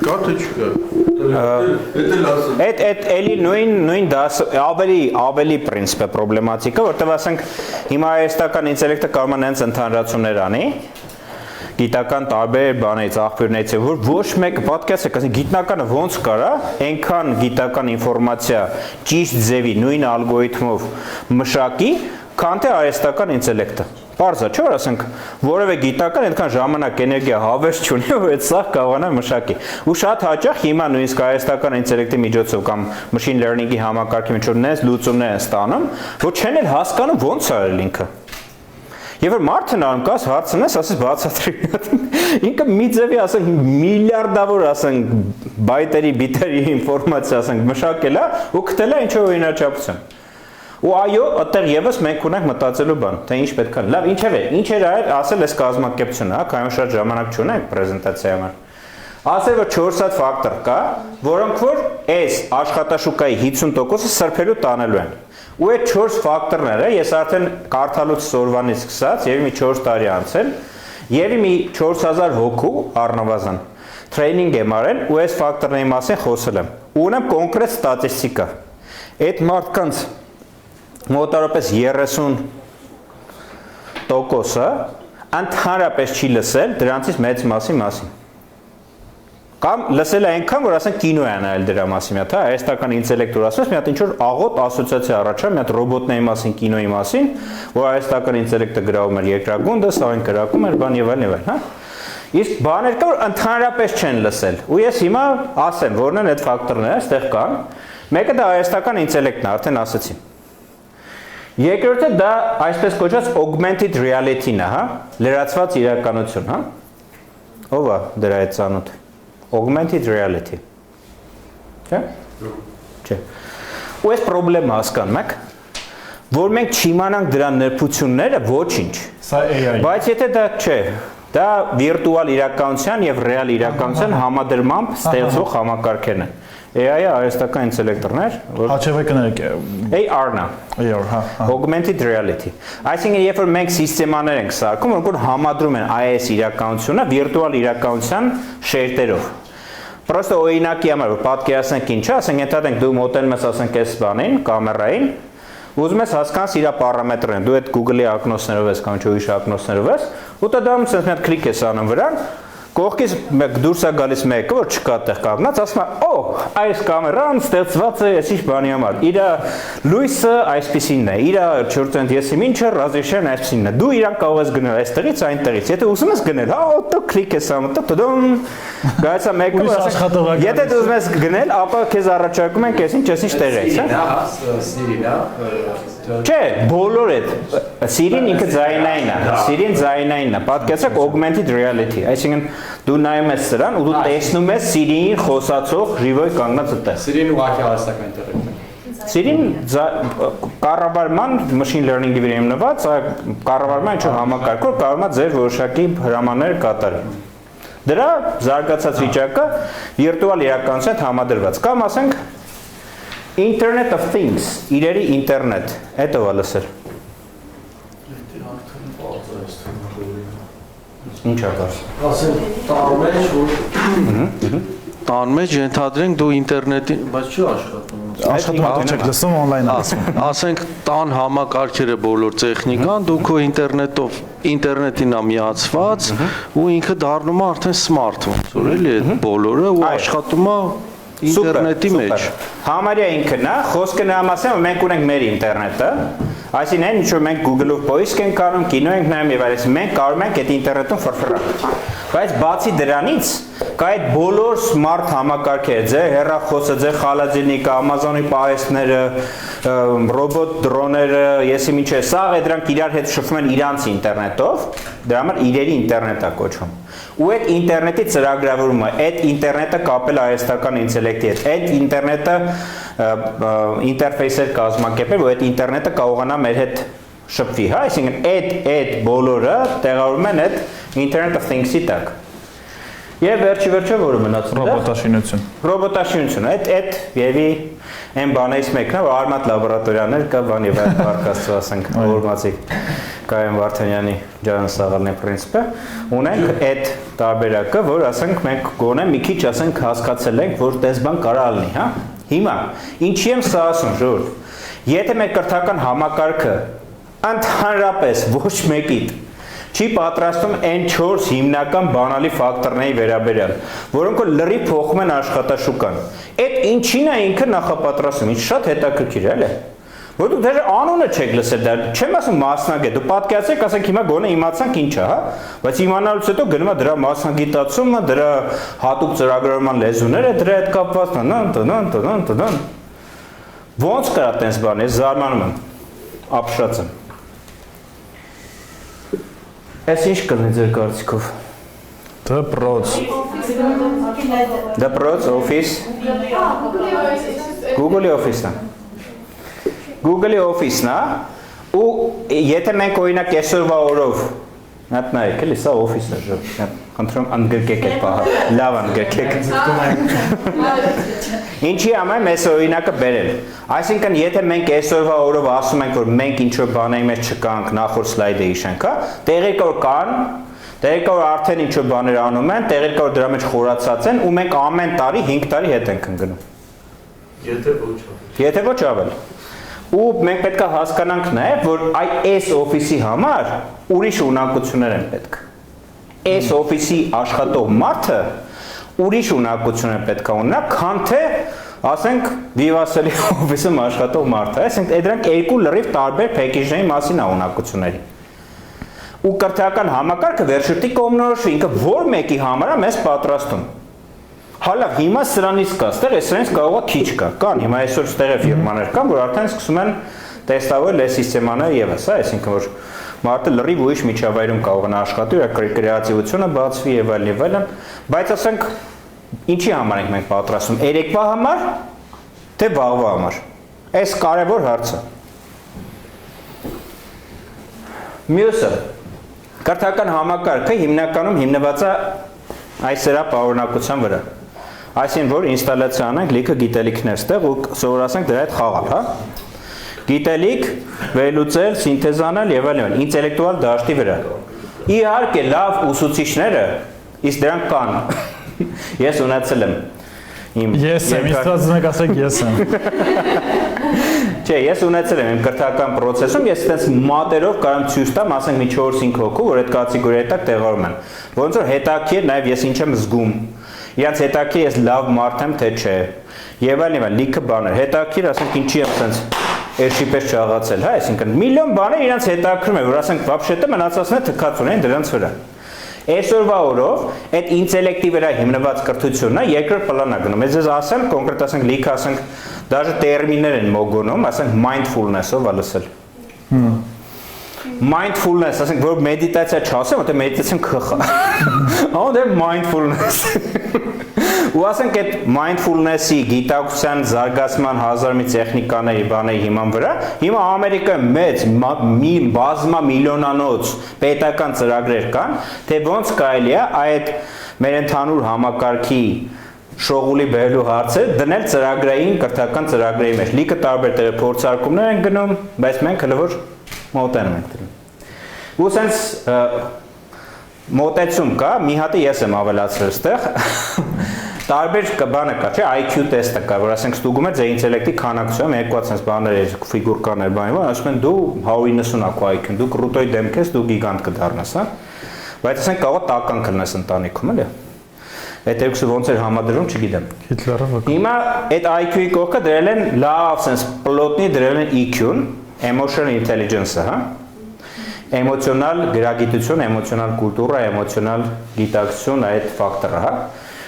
Speaker 3: կա թե չկա։
Speaker 2: Այդ էլի նույն դաս ավելի պրինցիպը պրոբլեմատիկա, որտեղ ասենք հիմա արհեստական ինտելեկտը կարող է նենց ընդհանրացումներ անի, գիտական տարբեր բաներից աղբյուրներից որ ոչ մեկը պատկերացրեք, ասենք գիտնականը ոնց կարա այնքան գիտական ինֆորմացիա ճիշտ ձևի նույն ալգորիթմով մշակի, քան թե արհեստական ինտելեկտը։ Պարզ է, չէ՞ որ ասենք որևէ գիտական այդքան ժամանակ, էներգիա հավես չունի, որ այդ սաղ կարողանա մշակի։ Ու շատ հաճախ հիմա նույնիսկ արհեստական ինտելեկտի միջոցով կամ machine learning-ի համակարգի միջոցով նենց լուծումներ են ստանում, որ չեն էլ հասկանում ոնց է արել ինքը։ Եվ որ մարդն անկաս հարցն ես, ասես բացատրի։ Ինքը մի ձևի ասենք միլիարդավոր ասենք բայտերի, բիտերի ինֆորմացիա ասենք մշակել է ու գտել է ինչ-որ օրինաչափություն։ Ու այո, այդտեղ եւս մենք ունենք մտածելու բան, թե ինչ պետք է։ Լավ, ինչև է, ինչ էր ասել այս կազմակերպությունը, հա, քանի շատ ժամանակ չունենք պրեզենտացիայի համար։ Ասել որ 4 հատ ֆակտոր կա, որոնք որ այս աշխատաշուկայի 50%-ը սրբելու տանելու են։ Ու այդ 4 ֆակտորները ես արդեն կարդալուց սորվանից սկսած, եւ մի 4 տարի անցել, եւ մի 4000 հոգու առնվազն տրեյնինգ եմ արել ու այս ֆակտորների մասին խոսել եմ։ Ու ունեմ կոնկրետ ստատիստիկա։ Այդ մարդկանց մոտավորապես 30%-ը ընդհանրապես չի լսել դրանցից մեծ մասին։ Կամ լսել է այնքան, որ ասենք կինո է նայել դրա մասին, մի հատ, հա, արհեստական ինտելեկտ որ ասես, մի հատ ինչ-որ աղոտ ասոցիացիա առաջա, մի հատ ռոբոտների մասին, կինոյի մասին, որ արհեստական ինտելեկտը գրավում էր երկրագունդը, սա այն կրակում էր, բան եւ այլն, հա։ Իսկ բաներ կա, որ ընդհանրապես չեն լսել։ Ու ես հիմա ասեմ, որն են այդ ֆակտորները, այստեղ կան։ Մեկը դա արհեստական ինտելեկտն է, արդեն ասացի։ Երկրորդը դա այսպես կոչված augmented reality-ն է, հա, լրացված իրականություն, հա։ Ո՞վ է դրա այդ ծանոթ։ Augmented reality։ Չէ՞։ Չէ։ Ու այս խնդրեմը հասկանում եք, որ մենք չիմանանք դրա նրբությունները, ոչինչ։
Speaker 1: Սա AI։
Speaker 2: Բայց եթե դա չէ, դա վիրտուալ իրականության եւ ռեալ իրականության համադրմամբ ստեղծվող համակարգերն են։ AI-ը արհեստական ինտելեկտներ, որ
Speaker 1: Հաճևի կներեք։
Speaker 2: AR-ն է։
Speaker 1: AR, հա։
Speaker 2: Augmented reality։ Այսինքն երբ որ մենք սիստեմաներ ենք սարքում, որ համադրում են այս իրականությունը վիրտուալ իրականության շերտերով։ Պրոստը օրինակի համար որ պատկերացնենք ինչա, ասենք ենթադրենք դու մոտենում ես ասենք այս բանին, կամերային, ուզում ես հասկանաս իր պարամետրերն, դու այդ Google-ի ակնոցներով ես կամ ինչ ուրիշ ակնոցներով ես, Ու դա դառնում sense մի հատ քլիկ ես անում վրան, կողքից մեկ դուրս է գալիս մեկը, որ չկա տեղ կանգնած, ասում է, «Օ, այս կամերան ստեղծված է այսիշ բանի համար։ Իր լույսը այսպիսինն է, իր 4 եսիմինչը ռազիշեն այսպիսինն է։ Դու իրան կարող ես գնել այստեղից, այնտեղից։ Եթե ուզում ես գնել, հա, օտո քլիկ ես անում, տոդոմ, գայց է մեկը, եթե դու ուզում ես գնել, ապա քեզ առաջարկում են քեզ ինչ տեղից, հա։
Speaker 5: Սիրին, հա։
Speaker 2: Չէ, բոլոր այդ Siri-ն ինքը ձայնային է, Siri-ն ձայնային է, պատկերացրեք augmented reality, այսինքն դու նայում ես սրան ու դու տեսնում ես Siri-ին խոսացող ժիվոյ կանգնած այդտեղ։
Speaker 5: Սիրին ուղղակի հարստական ինտերնետ։
Speaker 2: Siri-ն կառավարման machine learning-ի վրա հիմնված, կառավարման ինչ-որ համակարգով կարող է ձեր որոշակի հրամաններ կատարել։ Դրա զարգացած վիճակը վիրտուալ իրականության հետ համադրված, կամ ասենք Internet of Things, իրերի ինտերնետ, այդ ով է լսել։ Ինչ է կարս։
Speaker 3: Ասեն տան մեջ ենթադրենք դու ինտերնետի, բայց չի աշխատում։
Speaker 1: Աշխատում չեք լսում on-line ասում։
Speaker 3: Ասենք տան համակարգերը բոլոր տեխնիկան դու քո ինտերնետին է միացված ու ինքը դառնում է արդեն սմարթֆոն, որ էլի այդ բոլորը ու աշխատում է ինտերնետի մեջ։
Speaker 2: Համարյա ինքն է, խոսքը նա մասին, որ մենք ունենք մեր ինտերնետը, այսինքն այն ինչ որ մենք Google-ով post ենք անում, կինո ենք նայում եւ այլն, մենք կարող ենք այդ ինտերնետում ֆրֆրանալ։ Բայց բացի դրանից կա այդ բոլոր smart համակարգերը, ձեր հեռախոսը, ձեր խալադильնիկը, Amazon-ի պահեստները, ռոբոտ դրոները, եսի ինչ է, սա դրանք իրար հետ շփվում են իրանց ինտերնետով, դրա համար իրերի ինտերնետ է կոչվում։ Ու այդ ինտերնետի ծրագրավորումը, այդ ինտերնետը կապել արհեստական ինտելեկտի հետ, այդ ինտերնետը ինտերֆեյսեր կազմակերպել, որ այդ ինտերնետը կարողանա մեր հետ շփվի, հա, այսինքն այդ բոլորը տեղավորվում են այդ Internet of Things-ի տակ։ Եվ վերջը որը մնացել է
Speaker 1: Ռոբոտաշինություն։
Speaker 2: Ռոբոտաշինություն, այդ եւի այն բանից մեկն է, որ արմատ լաբորատորիաներ կա, բան եւ այդ բարգաստու ասենք, օրմացի Կայեն Վարդանյանի ջանսաղալնի պրինցիպը, ունենք այդ տարբերակը, որ ասենք մենք գոնե մի քիչ ասենք հասկացել ենք, որ տես բան կարա լինի, հա։ Հիմա ինչի եմ սա ասում, ժողովուրդ։ Եթե մեր կրթական համակարգը ընդհանրապես ոչ մեկիդ չի պատրաստում այն 4 հիմնական բանալի ֆակտորների վերաբերյալ, որոնք լրիվ փոխում են աշխատաշուկան։ Այդ ինչին է ինքը նախապատրաստում, ինչ շատ հետաքրքիր է, էլի։ Որ դու դեռ անունը չեք լսել դա, չեմ ասում մասնագետ, դու պատկերացրեք, ասենք հիմա գոնե իմացանք ինչ է, հա, բայց իմանալուց հետո գնում է դրա մասնագիտացումը, դրա հատուկ ծրագրավորման լեզուները, դրա հետ կապված, տնան։ Ոնց կրա տենց բան, ես զարմանում եմ, ապշած եմ։ Այս ինչ կլինի ձեր կարծիքով։
Speaker 1: Դպրոց։
Speaker 2: Դպրոց, օֆիս։ Google-ի օֆիսն է։ Google-ի օֆիսն է, ու եթե մենք օրինակ այսօրվա օրով, նայեք նայեք, էլի սա օֆիսն է, խնդրում ընդգրկեք այդ պահը, լավ ընդգրկեք։ Ինչի համար մեզ օրինակը բերել։ Այսինքն եթե մենք այսօրվա օրով ասում ենք, որ մենք ինչ-որ բաների մեջ չկանք, նախորդ սլայդը հիշենք, հա, տեղի կոր կան, տեղի կոր արդեն ինչ-որ բաներ անում են, տեղի կոր դրա մեջ խորացած են, ու մենք ամեն տարի 5 տարի հետ ենք ընկնում։ Եթե ոչ ավել։ Ու մենք պետք է հասկանանք նաև, որ այս օֆիսի համար ուրիշ ունակություններ են պետք։ Այս օֆիսի աշխատող մարդը ուրիշ ունակություններ պետք է ունենա, քան թե ասենք Vivace-ի օֆիսում աշխատող մարդը, այսինքն դրանք երկու լրիվ տարբեր փեքեջների մասին է ունակությունների։ Ու կրթական համակարգը վերջերտի կողմնորոշվի, ինքը որ մեկի համար է մեզ պատրաստում։ Հալավ, հիմա սրանից կա, ստեղ սրանից կարող է քիչ կա, կան, հիմա այսօր ստեղ է ֆիրմաներ կան, որ արդեն սկսում են տեստավորել այս սիստեմաները եւս, հա, այսինքն որ մարդը լրիվ ուրիշ միջավայրում կարող է աշխատի, իր կրեատիվությունը բացվի եւ այլն, բայց ասենք ինչի համար ենք մենք պատրաստում, երեկվա համար, թե վաղվա համար։ Այս կարևոր հարցը։ Մյուսը, կրթական համակարգը հիմնականում հիմնված է այս սրա պարունակության վրա։ Այսինքն որ ինստալացիա անենք լիքը գիտելիքներ ստեղ ու սովորացնենք դրա հետ խաղալ, հա։ Գիտելիք, վերլուծել, սինթեզանել եւ այլն, ինտելեկտուալ դաշտի վրա։ Իհարկե լավ ուսուցիչները, իսկ դրանք կան։ Ես ունեցել եմ։
Speaker 1: Ես եմ, իսկ ասեք ես եմ։
Speaker 2: Չէ, ես ունեցել եմ իմ կրթական process-ում, ես այդպես մատերով կարամ ցույց տամ, ասենք մի 4-5 հոգու, որ այդ կատեգորիայի տակ տեղավորում են։ Ոնց որ հետաքրքիր նաև ես ինչ եմ զգում։ Իրանց հետաքրքիր ես լավ մարդ եմ, թե չէ։ Եվ այլն, լիքը բաներ։ Հետաքրքիր, ասենք ինչի եմ sense էրշի պես չաղացել, հա, այսինքն միլիոն բաներ իրանց հետաքրքրում է, որ ասենք вообще-то մնացածները թքած ունեն դրանց վրա։ Այսօրվա օրով այդ ինտելեկտի վրա հիմնված կրթությունն է երկրորդ պլանա գնում։ Ես ասեմ, կոնկրետ ասենք լիքը ասենք даже տերմիններ են մոգոնում, ասենք mindfulness-ով ալսել։ Mindfulness, ասենք որ մեդիտացիա չասեմ, որտեղ մեդիտացիան քխ է։ Ահա mindfulness։ Ու ասենք այդ mindfulness-ի գիտակցության զարգացման հազար մի տեխնիկաների բաների հիման վրա հիմա Ամերիկայում մեծ բազմա միլիոնանոց պետական ծրագրեր կան, թե ոնց կարելի է այդ մեր ընդհանուր համակարգի շողուլի բերելու հարցը դնել ծրագրային կրթական ծրագրերի մեջ։ Լիքը տարբեր տեղի փորձարկումներ են գնում, բայց մենք հələ որ մոտենում ենք դրան։ Ու սենց մոտեցում կա, մի հատը ես եմ ավելացրել այստեղ։ Տարբեր բանը կա, չէ, IQ տեստը կա, որ ասենք ստուգում է ձեր ինտելեկտի քանակությունը, երկու sense բաներ, ֆիգուրկաներ, բանի, ասում են դու 190 ակու IQ-ն, դու կրուտոյ դեմք ես, դու գիգանտ կդառնաս, հա։ Բայց ասենք կարող տական կլնես ընտանիքում, էլի։ Այդ երկուսը ոնց էր համադրվում, չգիտեմ։
Speaker 1: Հիտլերը
Speaker 2: Հիմա այդ IQ-ի կողքը դրել են լավ sense պլոտնի դրել են EQ-ն, emotional intelligence-ը, հա։ Էմոցիոնալ գրագիտություն, էմոցիոնալ կուլտուրա, էմոցիոնալ գիտակցություն այդ ֆակտորը, հա։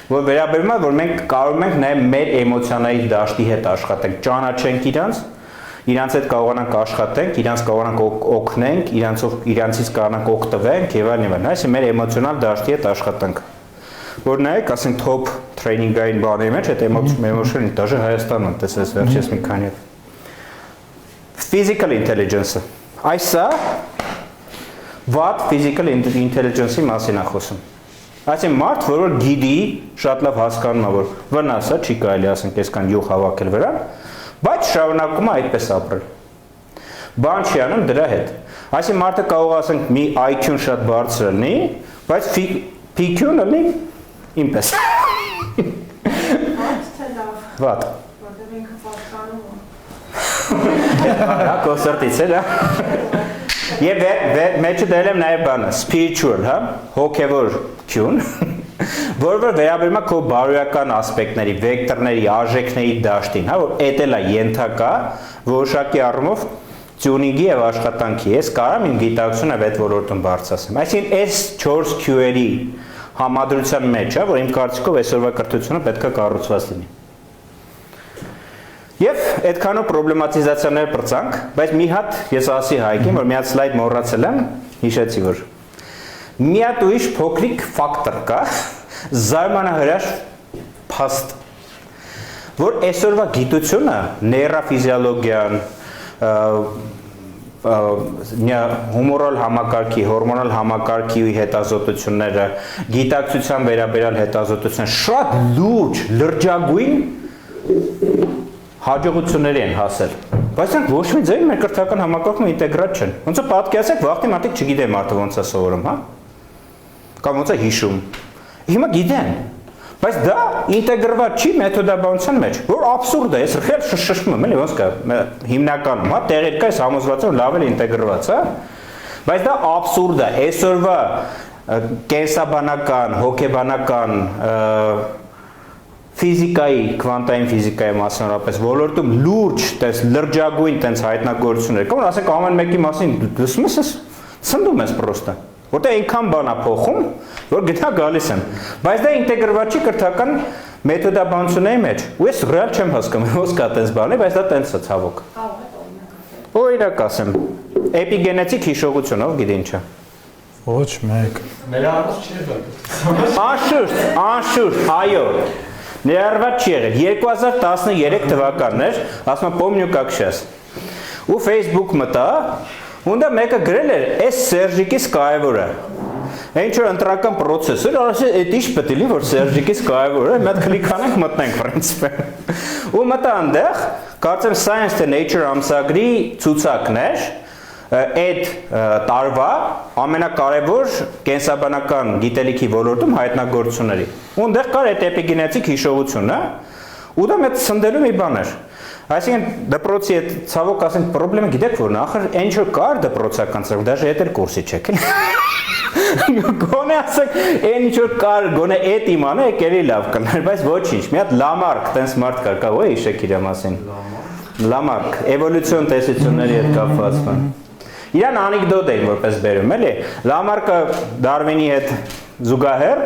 Speaker 2: Որ վերաբերում է, որ մենք կարող ենք նաև մեր էմոցիոնայի դաշտի հետ աշխատենք, ճանաչենք իրանց հետ կարողանանք աշխատենք, իրանց կարողանանք օգնենք, իրանցից կարողանանք օգտվենք եւ այլն, այսինքն մեր էմոցիոնալ դաշտի հետ աշխատենք։ Որ նայեք, ասենք top training-ային բաների մեջ այդ emotional դաշտը Հայաստանում տեսես վերջից մի քանի հետ։ Physical intelligence-ը։ Այսա what physical intelligence-ի մասին է խոսում։ Այսինքն մարդ, որ գիտի, շատ լավ հասկանում է, որ վնասը չի կարելի ասենք այսքան յուղ հավաքել վրան, բայց շարունակում է այդպես ապրել։ Բան չի անում դրա հետ։ Այսինքն մարդը կարող ասենք մի IQ-ն շատ բարձր լինի, բայց PQ-ն լինի ինպես։ What?
Speaker 6: Որտեղ ինքը պատկանում է։
Speaker 2: Հա, կոնսերտից է, հա։ Եվ մեջը դրել եմ նաև բանը, spiritual, հա, հոգևոր Q-ն, որ վերաբերում է քո բարոյական ասպեկտների, վեկտորների, արժեքների դաշտին, հա, որ էդ էլ է ենթակա որոշակի առումով tuning-ի եւ աշխատանքի։ Ես կարամ իմ գիտակցությունը այդ ոլորտում բարձրացնեմ։ Այսինքն այս 4 Q-երի համադրության մեջ, հա, որ իմ կարծիքով այսօրվա կրթությունը պետք է կառուցված լինի։ Եվ այդքանով պրոբլեմատիզացիաներ բրցանք, բայց մի հատ ես ասի Հայկին, որ մի հատ սլայդ մոռացել եմ, հիշեցի, որ մի հատ ուրիշ փոքրիկ ֆակտոր կա, զարմանահրաշ փաստ, որ այսօրվա գիտությունը, նեյրոֆիզիոլոգիան, հումորալ համակարգի, հորմոնալ համակարգի հետազոտությունները, գիտակցության վերաբերյալ հետազոտության շատ լուրջ, լրջագույն հաջողությունների են հասել, բայց նրանք ոչ մի ձևի մեր կրթական համակարգում ինտեգրատ չեն։ Ոնց է պատկերացեք, վաղտի մարդիկ չգիտեն մարդը ոնց է սովորում, հա։ Կամ ոնց է հիշում։ Հիմա գիտեն, բայց դա ինտեգրված չի մեթոդաբանության մեջ, որ աբսուրդ է, ես ռխել շշշում եմ, էլի ոնց կա, հիմնականում, հա, տեղեր կա, այս համոզվածով լավ էլ ինտեգրված, հա։ Բայց դա աբսուրդ է, այսօրվա կենսաբանական, հոգեբանական ֆիզիկայի, քվանտային ֆիզիկայի մասնավորապես ոլորտում լուրջ, տես լրջագույն տենց հայտնագործություններ կան, որ ասենք ամեն մեկի մասին դասում ես, ցնդում ես պրոստը, որտեղ այնքան բան է փոխում, որ գտա գալիս են, բայց դա ինտեգրված չի կրթական մեթոդաբանությունների մեջ, ու ես ռեալ չեմ հասկանում, ոնց կա տենց բանի, բայց դա տենց է ցավոք։ Օրինակ ասեմ, էպիգենետիկ հիշողությունով գիտի ինչա։
Speaker 1: Ոչ մեկ։
Speaker 5: Ներառված չէ։
Speaker 2: Անշուշտ, այո։ Ներառված չի եղել 2013 թվականներ, ասում եմ помню как сейчас։ Ու Facebook մտա, ոնდა մեկը գրել էր, «Էս Սերժիկիս կարևորը»։ Ինչ որ ընտրական process էր, ասել այդ ինչ պետք է լինի, որ Սերժիկիս կարևորը, մի հատ կլիկ անենք, մտնենք principe։ Ու մտա այնտեղ, կարծեմ Science to Nature ամսագրի ցուցակն էր, այդ տարվա ամենակարևոր կենսաբանական գիտելիքի ոլորտում հայտնագործությունների։ Ունդեղ կար այդ էպիգենետիկ հիշողությունը, Ու դա մեծ սնդելու մի բան էր։ Այսինքն դպրոցի այդ ցավոք ասենք խնդրեմը գիտեք որն է, ախր այն ինչ որ կար դպրոցական ծրագիր, դաժե այդ էլ կուրսի չեք էլի։ Գոնե ասեք, այն ինչ որ կար, գոնե այդ իմանը եկելի լավ կներ, բայց ոչինչ։ Մի հատ լամարկ տենց մարդ կար, կա ոյ հիշեք իր մասին։ Լամարկ, էվոլյուցիոն տեսությունների հետ կապված բան։ Իրան անեկդոտ էին որպես բերում, էլի։ Լամարկը Դարվինի հետ զուգահեռ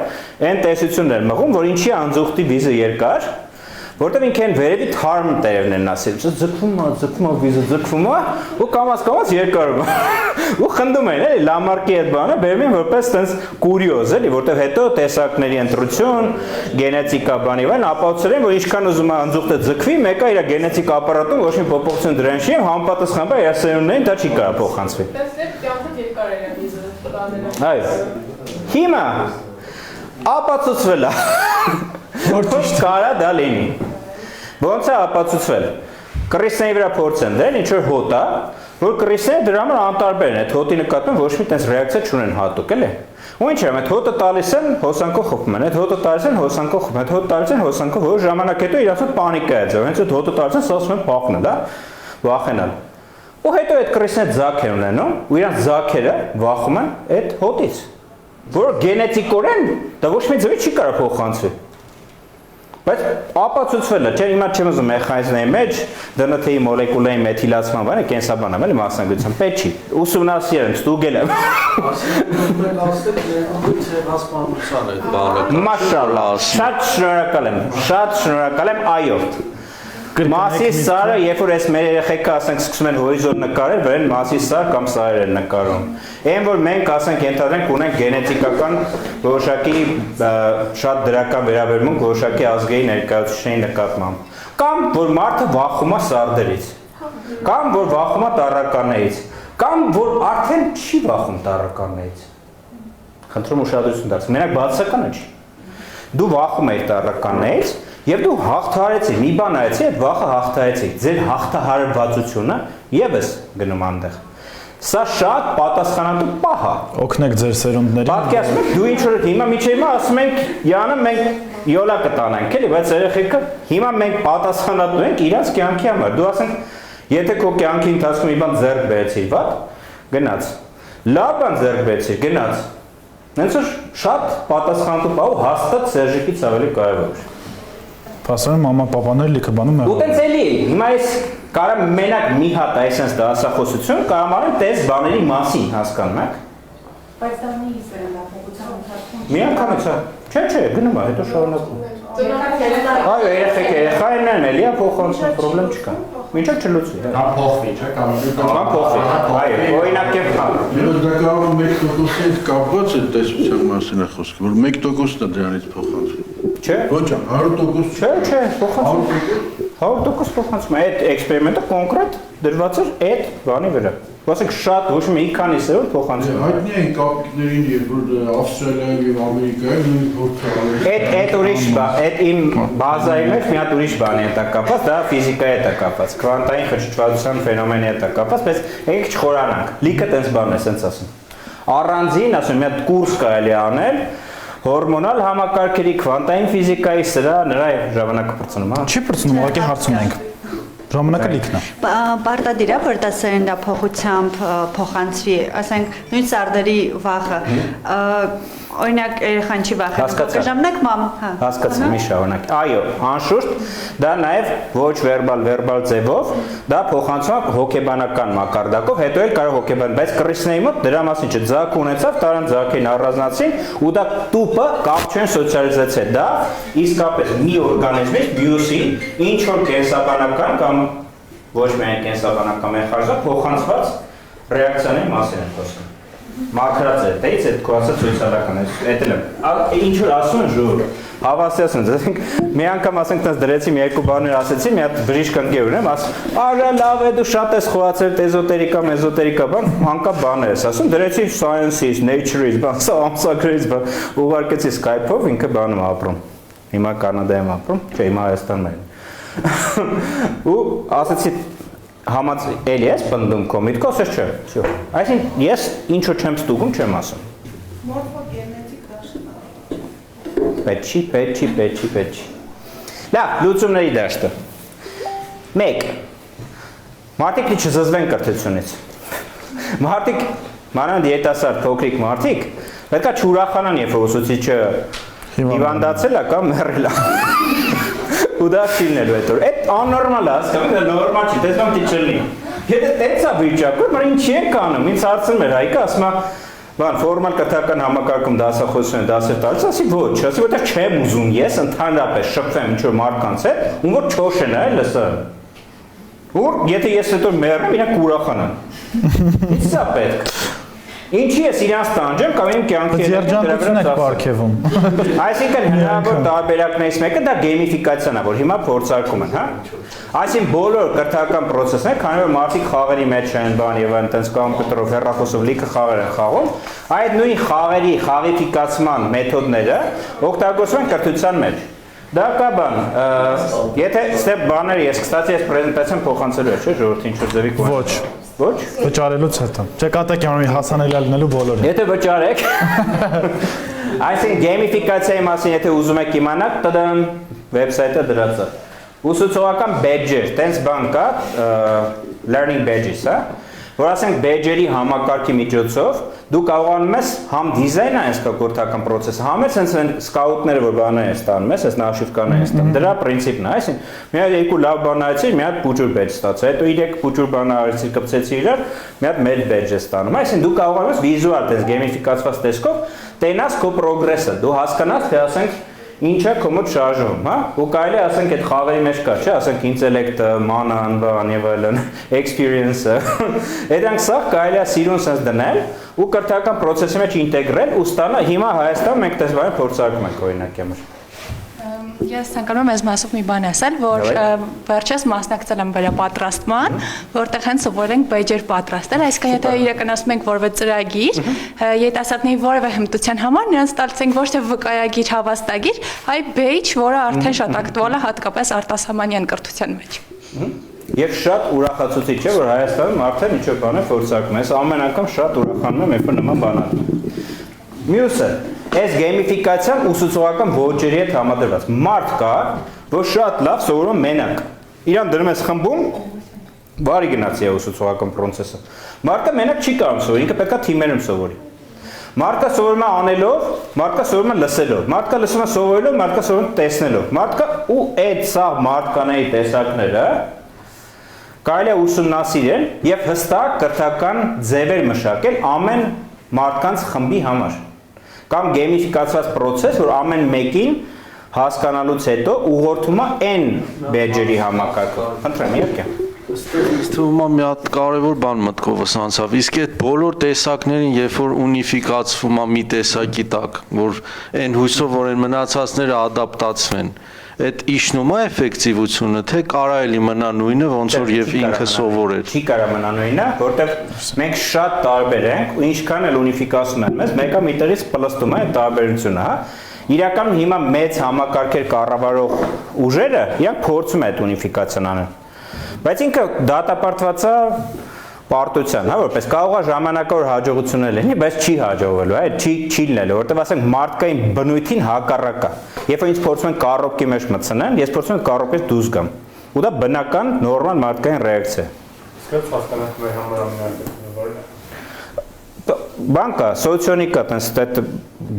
Speaker 2: այն տեսությունն էր մղում, որ ինչի անձուղթի վիզը երկար, որտեղ ինքը այն վերևի թարմ տերևն են ասել, ձգվում է վիզը, ձգվում է, ու կամաց երկարում է։ Ու խնդում են, էլի, լամարկի այդ բանը բերում են որպես տենց կուրիոզ, էլի, որտեղ հետո տեսակների ընտրություն, գենետիկա բանի վան ապացուցել են, որ ինչքան ուզում է անձուղթը ձգվի, մեկը իր գենետիկ ապարատում ոչ մի փոփոխություն դրան չի, համապատասխանաբար իր սերունդներին դա չի կարող փոխանցվի։ Այո։ Հիմա ապացուցվել է, որ ճիշտ կարա դա լինի։ Ոնց է ապացուցվել։ Կրիսների վրա փորձ են դրել, ինչ որ հոտ է, որ կրիսները դրա համար անտարբեր են, այդ հոտի նկատմամբ ոչ մի տես ռեակցիա չունեն հատուկ, էլի։ Ու ինչ է, այդ հոտը տալիս են, հոսանքով խփում են, այդ հոտը տալիս են, հոսանքով խփում են, այդ հոտը տալիս են, հոսանքով, որ ժամանակ հետո իրացու պանիկա է ձև, հենց այդ հոտը տալիս են, սասում են փախնել, հա, վախենալ։ Ու հետո այդ կրիսները ձակ են ունենում, ու իրանց ձակերը վախում են այդ հոտից, որ գենետիկորեն դա ոչ մի ձևի չի կարող փոխանցվի։ Բայց ապացուցվել է, չէ, հիմա չեմ ուզում մեխանիզմների մեջ ԴՆԹ-ի մոլեկուլային մեթիլացման բանը կենսաբանամ, էլի մասնագիտությամբ, պետք չի։ Ուսումնասիրել եմ, ստուգել եմ։ Մաշալլա, շատ շնորհակալ եմ, այո։ Մասի սարը, երբ որ այս մեր երեխեքը ասենք սկսում են հորիզոն նկարել, բերեն մասի սար կամ սարեր են նկարում։ Այն որ մենք ասենք ենթադրենք ունենք գենետիկական որոշակի շատ դրական վերաբերմունք որոշակի ազգերի ներկայացուցիչների նկատմամբ, կամ որ մարդը վախում է սարդերից, կամ որ վախում է տառականներից, կամ որ արդեն չի վախում տառականներից։ Խնդրում ուշադրություն դարձ։ Մենակ բացականը չի։ Դու վախում ես տառականներից Եվ դու հաղթահարեցի, մի բան այեցի, այդ վախը հաղթահարեցի, ձեր հաղթահարվածությունը եւս գնում այնտեղ։ Սա շատ պատասխանատու պահ է։
Speaker 1: Օգնեք ձեր սերունդներին։
Speaker 2: Պատկերացնում եք, դու ինչ որ հիմա միջի հիմա ասում ենք, Յանը մենք յոլա կտանենք, էլի, բայց երեխեքը հիմա մենք պատասխանատու ենք իրաց կյանքի համար։ Դու ասենք, եթե քո կյանքի ընթացքում մի բան ձեռք բերեցիր, վատ, գնաց։ Լավ բան ձեռք բերեցիր, գնաց։ Հենց որ շատ պատասխանատու պահ ու հաստատ Սերժիկից ավելի կարևոր է։
Speaker 1: Փաստորեն մամա պապաները լիքը բանում են։
Speaker 2: Ու տենց էլի, հիմա ես կարամ մենակ մի հատ այսպես դասախոսություն կարամ արել տես բաների մասին, հասկանում եք։
Speaker 6: Բայց դա մի հիսերանդափոխության ընթացքում։
Speaker 2: Մի անգամից է։ Չէ, գնում է, հետո շարունակում։ Այո, երեխաներն են էլի, փոխանցում, խնդրեմ չկա։ Մինչև չլուծվի։
Speaker 5: Դա փոխվի, չէ՞,
Speaker 2: Դա փոխվի։ Այո, օրինակ եւ բան։
Speaker 7: Դրական 1%-ի հետ կապված է տեսության մասին է խոսքը, որ 1%-ն է դրանից փոխանցվում։
Speaker 2: Չէ։
Speaker 7: Ոչ, 100%։
Speaker 2: Չէ, փոխանցում։ 100% փոխանցում է։ Այդ էքսպերիմենտը կոնկրետ դրված էր այդ բանի վրա։ Ասենք շատ ոչ մի քանի սերունդ փոխանցում։
Speaker 7: Հայտնի են կապիկներին, երբ որ Ավստրալիայում եւ Ամերիկայում նույն փորձը արել։
Speaker 2: Այդ ուրիշ բան, այդ իմ բազայի մեջ մի հատ ուրիշ բան է դա կապված, դա ֆիզիկայի հետ է կապված, քվանտային խճճվածության ֆենոմենի հետ է կապված, բայց եկեք չխորանանք։ Լիքը տես բան է, ասենց ասում։ Առանձին, ասում, մի հատ կուրս կարելի անել հորմոնալ համակարգերի քվանտային ֆիզիկայի սրա նրա ժամանակը բրցնում, հա։
Speaker 1: Չի բրցնում, ուղղակի հարց ունենք։ Ժամանակը լիքն է։
Speaker 8: Պարտադիր է, որ դա սերնդափոխությամբ փոխանցվի, ասենք նույն սարդերի վախը, օրինակ երեխան չի վախենում, փոքր ժամանակ մամ, հա։
Speaker 2: Հասկացա, մի շարունակ։ Այո, անշուշտ, դա նաև ոչ վերբալ ձևով, դա փոխանցում է հոգեբանական մակարդակով, հետո էլ կարող հոգեբան, բայց կռիսների մոտ դրա մասին չէ, ձակ ունեցավ, տարան ձակին առանձնացին, ու դա տուպը կապ չեն սոցիալիզացիա, դա իսկապես մի օրգանիզմի բիոսի ինչ որ կենսաբանական կամ ոչ միայն կենսաբանական մեխանիզմ փոխանցված ռեակցիաների մասին են խոսում։ Մակրած է, դից այդ քո ասած սոցիալական է, էդել եմ։ Ինչ որ ասում են ժողովուրդ, հավաստիացնում, ասենք մի անգամ ասենք տես դրեցի մի երկու բաներ ասեցի, մի հատ բժիշկ ընկեր ունեմ, ասում, «Արա լավ է, դու շատ ես խոհացել էզոտերիկա, մեզոտերիկա բան, անկապ բաներ ես ասում, դրեցի science-ից, nature-ից, բան, սա ամսագրից բան, ուղարկեցի Skype-ով, ինքը բանում ապրում։ Հիմա Կանադայում ապրում, չէ, հիմա Հայաստանում եմ։ Ու ասեցի համաց էլի ես պնդում քո միտքը, ասես չէ, всё։ Այսինքն ես ինչ որ չեմ ստուգում, չեմ ասում։
Speaker 6: Մորֆոգենետիկ դաշնա։
Speaker 2: Պետք չի։ Լավ, լուծումների դաշտը։ 1. Մարդիկ չզզվեն կրթությունից։ Մարդիկ, մանավանդ երիտասարդ փոքրիկ մարդիկ, պետք է չուրախանան, երբ որ ուսուցիչը հիվանդացել է կամ մեռել է։ Ու դա չի լինելու այդ օր։ Այդ աննորմալ է, հասկանում եք, դա նորմալ չի, տեսնում թիչերնի։ Եթե տենց է վիճակը, որ ինչի եք անում, ինձ հարցնում էր Հայկը, ասում է, բան, ֆորմալ կրթական համակարգում դասախոսություն է դասեր տալիս, ասի ոչ, ասի որտեղ չեմ ուզում ես ընդհանրապես շփվեմ ինչ-որ մարդկանց հետ, ում որ չոշեն է, լսը։ Որ եթե ես հետո մեռնեմ, իրանք կուրախանան։ Ինչ է պետք։ Ինչի ես իրանց տանջեմ կամ իմ կյանքի հետ
Speaker 1: երջանկություն եք պարգևում։
Speaker 2: Այսինքն հնարավոր տարբերակներից մեկը դա գեյմիֆիկացիան է, որ հիմա փորձարկում են, հա։ Այսինքն բոլոր կրթական process-ները, քանի որ մարդիկ խաղերի մեջ են, բան եւ այնտենց կոմպյուտերով հեռախոսով լիքը խաղեր են խաղում, այդ նույն խաղերի խաղիֆիկացման մեթոդները օգտագործվում են կրթության մեջ։ Դա կա բան, եթե ստեպ բաները ես, կստացի ես պրեզենտացիան փոխանցելու եմ, չէ՞, ժողովրդին ինչ-որ ձևի կոն։
Speaker 1: Ոչ։
Speaker 2: Ոչ։
Speaker 1: Վճարելուց հետո։ Չկատեք անում հասանելի լինելու բոլորին։
Speaker 2: Եթե վճարեք։ Այսինքն գեյմիֆիկացիայի մասին եթե ուզում եք իմանալ, տդն վեբսայթը դրած է։ Ուսուցողական badge-եր, տենց բան կա, learning badges, հա, որ ասենք badge-երի համակարգի միջոցով դու կարողանում ես համ դիզայնը այս կորթական process-ը, համ էլ sense սկաուտները որ բաներ են ստանում, ես նաշիվկաներ են ստանում։ Դրա պրինցիպն է, այսինքն մի հատ երկու լավ բան արեցի, մի հատ փուջուր badge ստացա, հետո 3 փուջուր բան արեցի, կպցեցի իրար, մի հատ մեծ badge է ստանում։ Այսինքն դու կարողանում ես վիզուալ տես գեյմիֆիկացված տեսքով տենաս քո պրոգրեսը, դու հասկանաս, թե ասենք ինչա քո մոտ շարժում, հա, ու կարելի ասենք այդ խաղերի մեջ կա, չէ, ասենք ինտելեկտը, մանան, բան եւ այլն, experience-ը։ Այդանք սա կարելի է սիրուն sense դնել ու կրթական process-ի մեջ ինտեգրել ու ստանալ հիմա Հայաստանում մենք դες բանը փորձարկում ենք օրինակ համար։
Speaker 9: Ես ցանկանում եմ այս մասով մի բան ասել, որ վերջերս մասնակցել եմ վերապատրաստման, որտեղ հենց սովորել ենք բեյջեր պատրաստել, այսինքն եթե իրականացնում ենք որևէ ծրագիր, երիտասարդների որևէ հմտության համար նրանց տալիս ենք ոչ թե վկայագիր, հավաստագիր, այլ բեյջ, որը արդեն շատ ակտուալ է հատկապես արտասահմանյան կրթության մեջ։
Speaker 2: Եվ շատ ուրախացուցիչ է, որ Հայաստանում արդեն ինչ-որ բան է փորձարկում, ես ամեն անգամ շատ ուրախանում եմ, երբ նման բան անում։ Մյուսը այս գեյմիֆիկացիան ուսուցողական ոճերի հետ համադրված։ Մարդ կա, որ շատ լավ սովորում մենակ։ Իրան դնում ես խմբում, բարի գնացի է ուսուցողական process-ը։ Մարդը մենակ չի կարող սովորի, ինքը պետք է թիմերում սովորի։ Մարդը սովորում է անելով, մարդը սովորում է լսելով, մարդը լսում է սովորելով, մարդը սովորում է տեսնելով։ Մարդը ու այդ սա մարդկաների տեսակները կարելի է ուսումնասիրել եւ հստակ կրթական ձևեր մշակել ամեն մարդկանց խմբի համար։ Կամ գեյմիֆիկացված process, որ ամեն մեկին հասկանալուց հետո ուղղորդում է n badge-երի համակարգով։ Խնդրեմ, իհարկե։
Speaker 3: Ինձ թվում է մի հատ կարևոր բան մտքովս անցավ։ Իսկ այդ բոլոր տեսակներին, երբ որ ունիֆիկացվում է մի տեսակի տակ, որ այն հույսով, որ այն մնացածները ադապտացվեն, այդ իշնում է էֆեկտիվությունը, թե կարա էլի մնա նույնը, ոնց որ եւ ինքը սովորել։
Speaker 2: Չի կարա մնա նույնը, որտեղ մենք շատ տարբեր ենք ու ինչքան էլ ունիֆիկացում են մեզ, մեկը միտերից պլստում է այդ տարբերությունը, հա։ Իրականում հիմա մեծ համակարգեր կառավարող ուժերը իրանք փորձում են այդ ունիֆիկացիան անել։ Բայց ինքը դատապարտված է պարտության, հա, որպես կարող է ժամանակավոր հաջողություններ լինի, բայց չի հաջողվելու, հա, չի լինելու, որտեղ ասենք մարդկային բնույթին հակառակ է։ Երբ որ ինձ փորձում են կառոպկի մեջ մտցնեն, ես փորձում եմ կառոպկից դուրս գամ։ Ու դա բնական նորմալ մարդկային ռեակցիա է։
Speaker 4: Իսկ հասկանանք մեր համար ամենաարդյունավետը։
Speaker 2: Բան կա, սոցիոնիկա, տենց այդ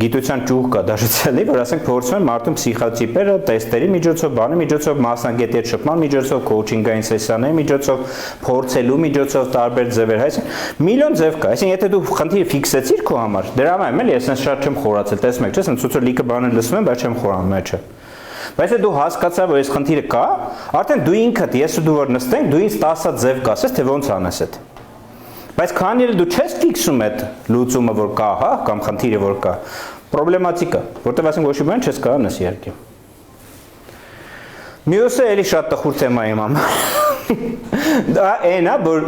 Speaker 2: գիտության ճյուղ կա դաշեցելի, որ ասենք փորձում են մարդու փսիխոտիպերը տեստերի միջոցով, բանի միջոցով, մասնագետի հետ շփման միջոցով, քոուչինգային սեսիաների միջոցով, փորձելու միջոցով տարբեր ձևեր, այսինքն միլիոն ձև կա։ Այսինքն եթե դու խնդիրը ֆիքսեցիր քո համար, դրա համար էլ ես շատ չեմ խորացել, տեսնում եք, չէ՞, ասենք ցույցը լիքը բաներ լսում եմ, բայց չեմ խորանում մեջը։ Բայց եթե դու հասկացա, որ այս խնդիրը կա, արդեն դու ինքդ, ես ու դու որ նստենք, դու ինձ 10 ձև կասես, թե ոնց անես այդ։ Բայց քանի էլ դու չես ֆիքսում այդ լուծումը, որ կա, հա, կամ խնդիրը որ կա, պրոբլեմատիկ է, որտեղ ասենք ոչ մի բան չես կարողանաս իհարկե։ Մյուսը էլի շատ տխուր թեմա է իմ համար։ Դա այն է, որ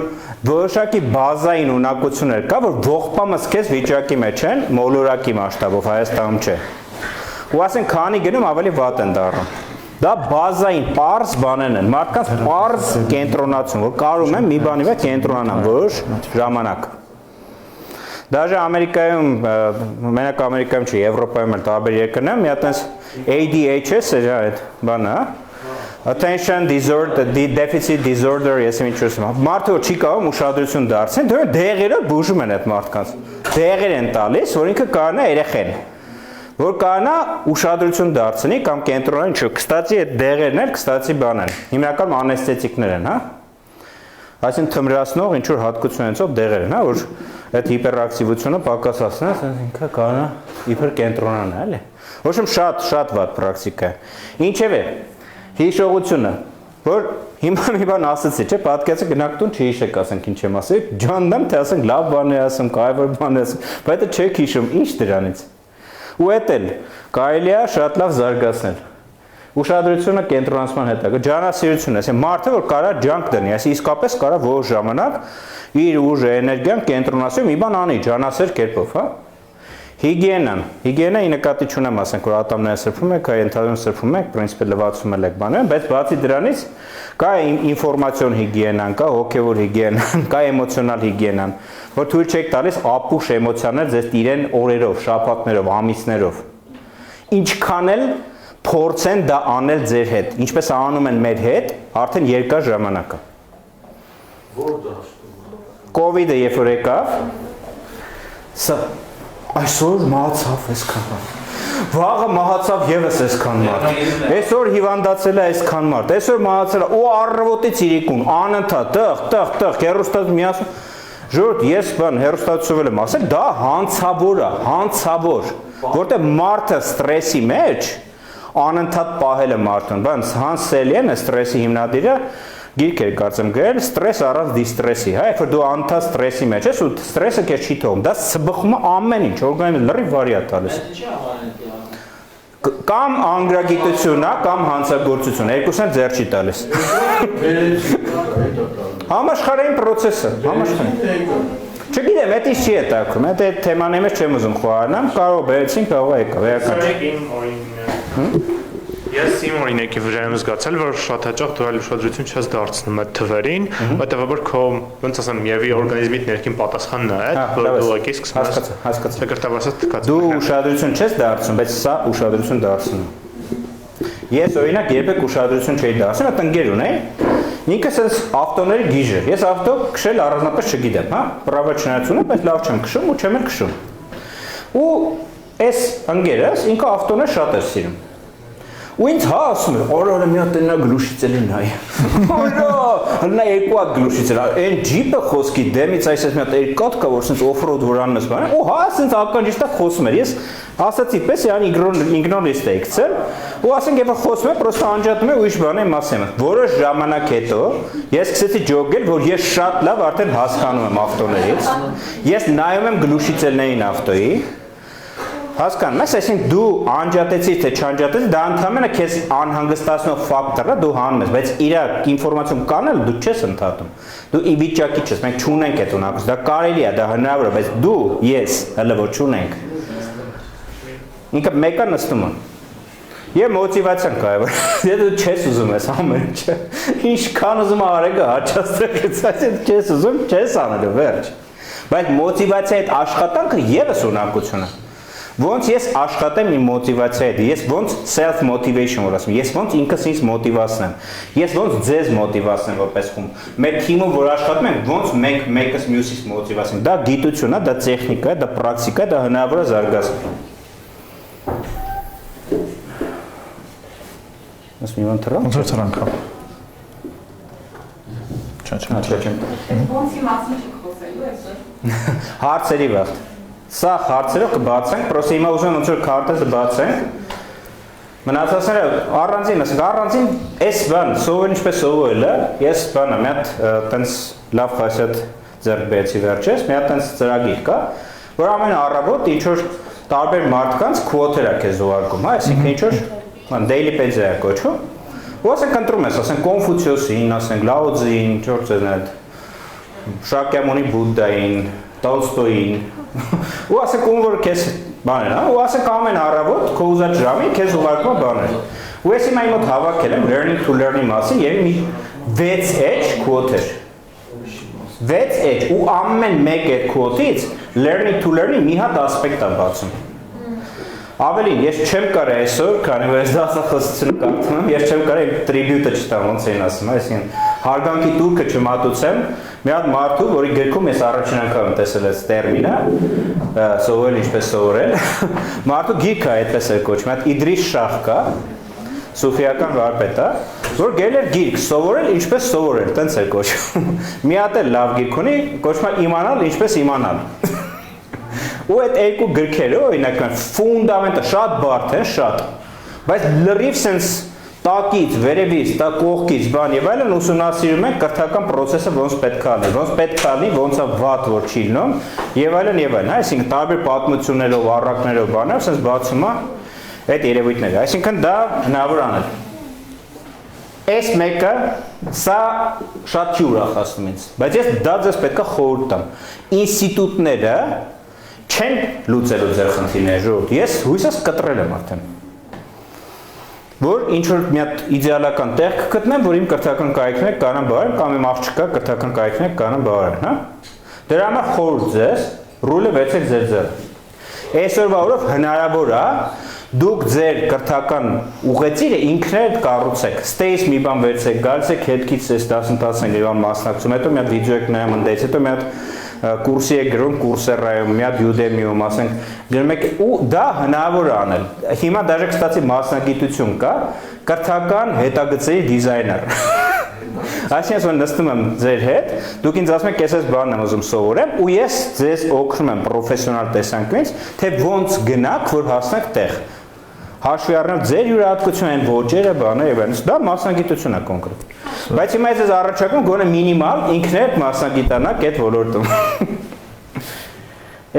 Speaker 2: որոշակի բազային ունակություններ կա, որ ողբամս քեզ վիճակի մեջ են, մոլորակի մասշտաբով Հայաստանում չէ։ Ու ասենք քանի գնում ավելի վատ են դառնում։ Դա բազային պարզ բաներ են, մարդկանց պարզ կենտրոնացում, որ կարում են մի բանի վրա կենտրոնանան որոշ ժամանակ։ Դաժե Ամերիկայում, մենակ Ամերիկայում չի, Եվրոպայում էլ տարբեր երկրներում մի հատ ADHS է այդ բանը, Attention disorder, deficit disorder, ես ինչ ասում եմ։ Մարդը չի կարող ուշադրություն դարձնել, դեռ դեղերը բուժում են այդ մարդկանց։ Դեղեր են տալիս, որ ինքը կանա երեխեն։ Որ կանա ուշադրություն դարձնի կամ կենտրոնային չէ։ Կստացի այդ դեղերն էլ, կստացի բան են։ Հիմնականում անեստետիկներ են, հա։ Այսինքն թմրացնող ինչ որ հատկություն ունեցող դեղեր են, հա, որ այդ հիպերակտիվությունը պակասացնի, ինքը կանա իբր կենտրոնանա, էլի։ Ոչ եմ շատ վատ պրակտիկա է։ Ինչևէ, հիշողությունը, որ հիմա մի բան ասեցի, չէ, պատկերացի գնանք տուն չհիշեք, ասենք ինչ եմ ասել, ջանդամ թե ասենք լավ բան է ասում, կարևոր բան է ասում, բայց դա չեք հիշում, ինչ դրանից։ Ու էդ էլ կարելի է շատ լավ զարգացնել։ Ուշադրությունը կենտրոնացման հետ է, ջանասիրությունը, այսինքն մարդը որ կարա ջանք դնի, այսինքն իսկապես կարա որոշ ժամանակ իր ուժը, էներգիան կենտրոնացի մի բան անի, ջանասեր կերպով, հա։ Հիգիենայի նկատի չունեմ, ասենք որ ատամները սրբում եք, ենթալում սրբում եք, պրինցիպը լվացում եք բաներ, բայց բացի դրանից կա ինֆորմացիոն հիգիենան, կա հոգևոր հիգիենան, կա էմոցիոնալ հիգիենան, որ թույլ չեք տալիս ապուշ էմոցիաներ ձեզ տիրեն օրերով, շաբաթներով, ամիսներով։ Ինչքան էլ փորձեն դա անել ձեր հետ, ինչպես անում են մեր հետ, արդեն երկար ժամանակ է։ Կովիդը երբ որ եկավ, սա այսօր մահացավ այսքան մարդ, վաղը մահացավ եւս այսքան մարդ, այսօր հիվանդացել է այսքան մարդ, այսօր մահացել է, ու առավոտից իրիկուն, անընդհատ, տեղ, հեռուստացում միասին, ժողովուրդ, ես բան հեռուստացուվել եմ ասել, դա հանցավոր, որտեղ մարդը ստրեսի մեջ, անընդհատ պահել է մարդուն, բան Հանս Սելիենը ստրեսի հիմնադիրը գիրք էր կարծեմ գրել, ստրես առանց դիստրեսի, հա, երբ որ դու անընդհատ ստրեսի մեջ ես ու ստրեսը քեզ չի թողում, դա սբխում է ամեն ինչ, օրգանիզմը լրիվ վարի է տալիս։ Կամ անգրագիտություն է, կամ հանցագործություն, երկուսն էլ ձեռ չի տալիս։ Համաշխարհային process է, համաշխարհային։ Չգիտեմ, դա չի հետաքրքրում, դա թեմաների մեջ չեմ ուզում խորանալ, կարող բերեցին, կարող է եկավ, էական։
Speaker 4: Ես իմ օրինակի վրա եմ զգացել, որ շատ հաճախ դու այլ ուշադրություն չես դարձնում այդ թվերին, որտեղ որ քո, ոնց ասեմ, միևի օրգանիզմիդ ներքին պատասխանն է, որ դու եկես սկսում ես հասկացա։
Speaker 2: Դու ուշադրություն չես դարձնում, բայց սա ուշադրություն դարձնում։ Ես օրինակ երբեք ուշադրություն չէի դարձնում, այդ ընկեր ունեի, ինքը sense ավտոների գիժ է։ Ես ավտո քշել առանձնապես չգիտեմ, հա, պրավա չնայածում, բայց լավ չեմ քշում ու չեմ քշում։ Ու այս ընկերս ինքը ավտոներ շատ էր սիրում։ Ու ինձ հա ասում էր, օրը մի հատ նա գլուշից էլի նայ։ Օրը, նա երկու հատ գլուշից էր, այն ջիպը խոսքի դեմից այս մի հատ երկաթ կա, որ sense off-road վրանն ես բան։ Ու հա, sense ականջից խոսում էր։ Ես ասացի, պես յան իգնորիստ է եկցել, ու ասենք երբ խոսում է, պրոստը անջատում է ու իշ բան եմ ասեմ։ Որոշ ժամանակ հետո ես սկսեցի ջոգել, որ ես շատ լավ արդեն հասկանում եմ ավտոներից։ Ես նայում եմ գլուշիցելներին ավտոյի։ Հասկանում ես, այսինքն դու անջատեցի թե չանջատեցի, դա ընդհանրապես քեզ անհանգստացնող ֆակտոր է, դու հանում ես, բայց իր ինֆորմացիոն կանալ դու չես ընդհատում։ Դու ի վիճակի չես, մենք չունենք այդ ունակություն, դա կարելի է, դա հնարավոր է, բայց դու, ես, հələ որ չունենք։ Ինքը մեկը նստում է։ Եվ մոտիվացիան կարևոր։ Եթե դու չես ուզում ես ամեն ինչը, ինչքան ուզում արեք հաճաստեղից, այսինքն չես ուզում, չես անելու, վերջ։ Բայց մոտիվացիայի հետ աշխատանքը եւս ունակություն է։ Ոնց ես աշխատեմ իմ մոտիվացիայի հետ, ես ոնց self motivation որ ասում, ես ոնց ինքս ինձ մոտիվացնեմ, ես ոնց ձեզ մոտիվացնեմ որպես խումբ, մեր թիմում որ աշխատում ենք, ոնց մենք մեկս մյուսից մոտիվացնենք, դա գիտություն է, դա տեխնիկա է, դա պրակտիկա է, դա հնարավոր է զարգացնել։ Ոնց մի բան թռա։
Speaker 1: Ոնց որ թռանք։ Չէ։
Speaker 6: Ոնցի մասին չեք խոսելու այսօր։
Speaker 2: Հարցերի վաղ։ Սա հարցերով կբացենք, պրոստը հիմա ուզում եմ ոնց որ քարտեզը բացենք։ Մնացածները առանձին, ասենք առանձին այս բան, սովորել ինչպես սովորել է, ես բանը մի հատ տենց լավ խասյատ ձեռք բերեցի վերջերս, մի հատ տենց ծրագիր կա, որ ամեն առավոտ ինչ որ տարբեր մարդկանց քվոտեր է քեզ ուղարկում, հա, այսինքն ինչ որ daily page-ը է կոչվում։ Ու ասենք ընտրում ես, ասենք Կոնֆուցիոսին, ասենք Լաոձին, ինչ որ ցեզն այդ Շակյամունի Բուդդային, Տոլստոյին, ու ասենք ում որ քեզ բան է, հա, ու ասենք ամեն առավոտ քո ուզած ժամին քեզ ուղարկում է բաներ։ Ու ես հիմա իմ մոտ հավաքել եմ learning to learn-ի մասին եւ մի 6 edge quote-եր։ 6 edge ու ամեն մեկ այդ quote-ից learning to learn-ի մի հատ ասպեկտ է բացում։ Ավելին, ես չեմ կարող այսօր, քանի որ ես դասախոսությունը կարդում եմ, ես չեմ կարող տրիբյուտը չտամ, ոնց են ասում, այսինքն հարգանքի տուրքը չմատուցեմ, մի հատ մարդու, որի գրքում ես առաջին անգամ եմ տեսել այս տերմինը, սովորել ինչպես սովորել, մարդու գիրքը այդպես է կոչվում, մի հատ Իդրիս Շահ կա, սուֆիական վարպետ է, որ գրել էր գիրք սովորել ինչպես սովորել, տենց է կոչվում։ Մի հատ էլ լավ գիրք ունի, կոչվում է իմանալ ինչպես իմանալ։ Ու այդ երկու գրքերը, օրինակ, ֆունդամենտը շատ բարդ են, շատ, բայց լրիվ sense տակից, վերևից, տա կողքից, բան եւ այլն ուսումնասիրում են կրթական process-ը ոնց պետք է լինի, ոնց պետք է լինի, ոնց է վատ որ չի լինում եւ այլն եւ այլն, այսինքն տարբեր պատմություններով, առակներով, բաներով sense բացում է այդ երևույթները, այսինքն դա հնարավոր անել։ Այս մեկը սա շատ չի ուրախացնում ինձ, բայց ես դա ձեզ պետք է խորհուրդ տամ։ Ինստիտուտները չեն լուծելու ձեր խնդիրները, ժողովուրդ։ Ես հույսս կտրել եմ արդեն։ Որ ինչ որ մի հատ իդեալական տեղ կգտնեմ, որ իմ կրթական կարիքները կանան բավարարեն, կամ իմ աղջկա կրթական կարիքները կանան բավարարեն, հա։ Դրա համար խորհուրդ ձեզ, ռուլը վեցեք ձեր ձեռ։ Այսօրվա օրով հնարավոր է դուք ձեր կրթական ուղեցիրը ինքներդ կառուցեք։ Ստեյս մի բան վերցեք, գալիս եք հետքից այս դասընթացն երևան մասնակցում, հետո մի հատ վիդեո եք նայում ընդից, հետո մի հատ կուրսի եք գրում Coursera-ում, մի հատ Udemy-ում, ասենք, գրում եք ու դա հնարավոր է անել։ Հիմա դաժե կստացի մասնագիտություն կա, կրթական հետագծերի դիզայներ։ Այսինքն որ նստում եմ ձեր հետ, դուք ինձ ասում եք, ես այս բանն եմ ուզում սովորեմ, ու ես ձեզ օգնում եմ պրոֆեսիոնալ տեսանկյունից, թե ոնց գնաք, որ հասնեք տեղ։ Հաշվի առնելով ձեր յուրահատկությունը, այն ոճերը, բաները եւ այլն, դա մասնագիտություն է կոնկրետ։ Բայց հիմա ես առաջարկում գոնե մինիմալ ինքներդ մասնագիտանաք այդ ոլորտում։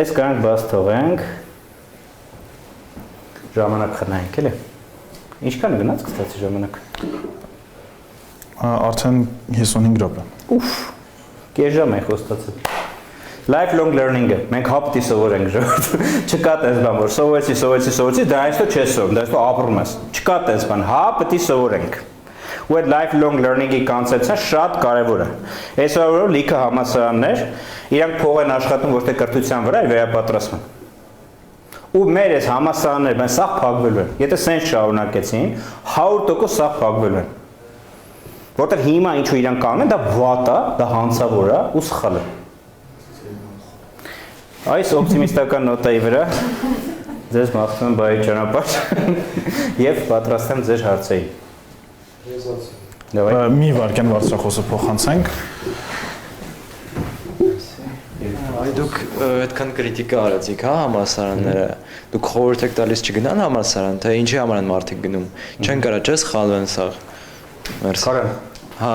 Speaker 2: Այս կանք բաց թողենք։ Ժամանակ խնայենք, էլի։ Ինչքան գնաց կստացի ժամանակ։
Speaker 1: Արդեն 55 րոպե։
Speaker 2: Ուֆ։ Կես ժամ է խոստացել։ Lifelong learning-ը, մենք հապտի սովորենք ժողովուրդ։ Չկա տես բան, որ սովորեցի, դա այսօր չես սովորում, դա այսօր ապրում ես։ Չկա տես բան, հա պետք է սովորենք։ Ու այդ lifelong learning-ի կոնցեպցիան շատ կարևոր է։ Այսօր լիքը համալսարաններ, իրանք փող են աշխատում ոչ թե կրթության վրա, այլ վերապատրաստման։ Ու մեր այս համալսարանները, բան սաղ փակվելու են։ Եթե սենց շարունակեցին, 100% սաղ փակվելու են։ Որտեղ հիմա ինչու իրանք անում են, դա վատ է, դա հանցավոր է ու սխալ է։ Այս օպտիմիստական նոտայի վրա ձեզ մաղթում եմ բարի ճանապարհ եւ պատրաստ եմ ձեր հարցերին։
Speaker 1: Մի վարքյան բարձրախոսը փոխանցենք։
Speaker 10: Այ դուք այդքան կրիտիկա արեցիք, հա, համալսարանները։ Դուք խորհուրդ եք տալիս չգնան համալսարան, թե ինչի համար են մարդիկ գնում։ Չեն կարա չէ՞ սխալվեն սա։ Մերսի։
Speaker 2: Կարան։
Speaker 10: Հա,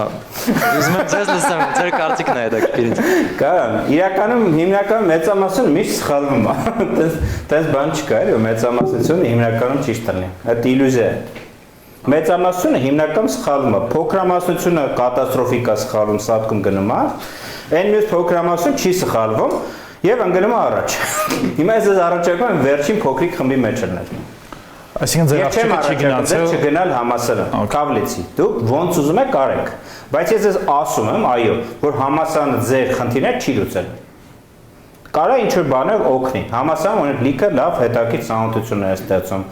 Speaker 10: ուզում եմ ձեզ լսեմ, ձեր կարծիքն է հետաքրքիր։
Speaker 2: Կարան, իրականում հիմնականում մեծամասնությունը միշտ սխալվում է։ Տես բան չկա, էլի, մեծամասնությունը հիմնականում ճիշտ լինի։ Այդ իլյուզիա է։ Մեծամասնությունը հիմնականում սխալվում է։ Փոքրամասնությունը կատաստրոֆիկ է սխալվում, սատկում գնում է։ Այն մյուս փոքրամասնությունը չի սխալվում եւ ընկնում է առաջ։ Հիմա ես առաջարկում եմ վերջին փոքրիկ խմբի մեջ լինել։
Speaker 1: Այսինքն ձեր աղջիկը չի գնացել
Speaker 2: չգնալ համալսարան, կավլեցի, դուք ոնց ուզում եք արեք, բայց ես ձեզ ասում եմ, այո, որ համալսարանը ձեր խնդիրները չի լուծել։ Կարա ինչ-որ բաներ օգնի, համալսարանը ունի լիքը լավ հետաքրքիր ծանոթություններ է ստեղծում,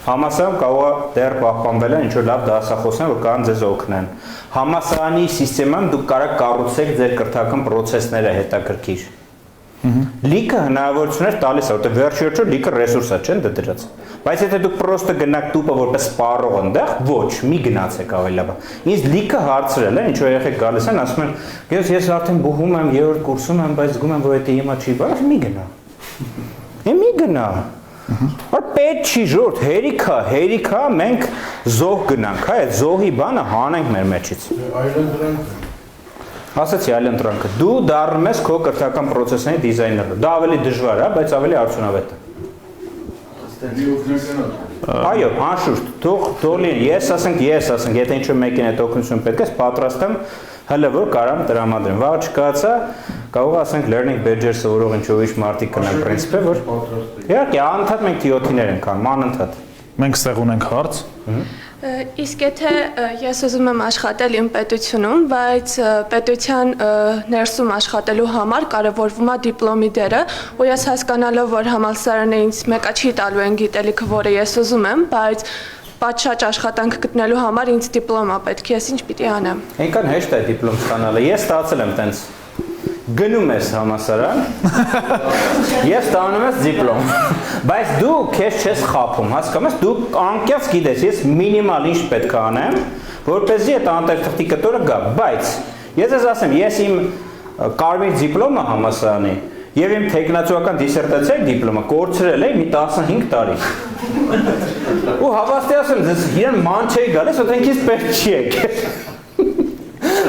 Speaker 2: համալսարանում կարող է դեռ պահպանվել են ինչ-որ լավ դասախոսներ, որ կարող ձեզ օգնեն։ Համալսարանի համակարգում դուք կարող կառուցեք ձեր կրթական process-ները հետաքրքիր։ Լիքը հնարավորություններ տալիս է, որտեղ վերջիորդ լիքը ռեսուրս է, չեն դրած։ Բայց եթե դուք պրոստը գնաք տուպը որպես սպառող այնտեղ, ոչ, մի գնացեք ավելի լավ։ Ինձ լիքը հարցրել են, ինչ որ երեխեք գալիս են, ասում են, ես արդեն բուհում եմ, երրորդ կուրսում եմ, բայց զգում եմ, որ դա հիմա չի, բայց մի գնա։ Մի գնա։ Որ պետք չի ժողովուրդ, հերիքա, մենք զոհ գնանք, հա, այդ զոհի բանը հանենք մեր մեջից։ Ասացի այլ ընտրանքը, դու դառնում ես քո կրթական process-ների դիզայները։ Դա ավելի դժվար է, բայց ավելի արդյունավետ է։ Այո, անշուշտ, թող լինի, ես ասենք, եթե ինչ-որ մեկին այդ օգնություն պետք է, պատրաստ եմ հələ որ կարամ տրամադրեմ։ Վաղ չկացա, կարող ասենք learning badger սովորող ինչ-որ ուրիշ մարդիկ կնան պրինցիպը, որ իհարկե անընդհատ մենք TOT-ներ ենք անում, անընդհատ։
Speaker 1: Մենք ստեղ ունենք հարց։
Speaker 9: Իսկ եթե ես ուզում եմ աշխատել իմ պետությունում, բայց պետության ներսում աշխատելու համար կարևորվում է դիպլոմի դերը, ու ես հասկանալով, որ համալսարանը ինձ մեկը չի տալու այն գիտելիքը, որը ես ուզում եմ, բայց պատշաճ աշխատանք գտնելու համար ինձ դիպլոմ է պետք, ես ինչ պիտի անեմ։
Speaker 2: Այնքան հեշտ է դիպլոմ ստանալը։ Ես ստացել եմ տենց գնում ես համալսարան, ես ստանում ես դիպլոմ, բայց դու քեզ չես խաբում, հասկանում ես, դու անկեղծ գիտես, ես մինիմալ ինչ պետք է անեմ, որպեսզի այդ անտեր թղթի կտորը գա, բայց ես ես ասեմ, ես իմ կարմիր դիպլոմը համալսարանի եւ իմ տեխնացուական դիսերտացիայի դիպլոմը կորցրել եմ մի 15 տարի։ Ու հավաստի ասեմ, իրեն ման չէի գալիս, որ ինքից պետք չի եկել։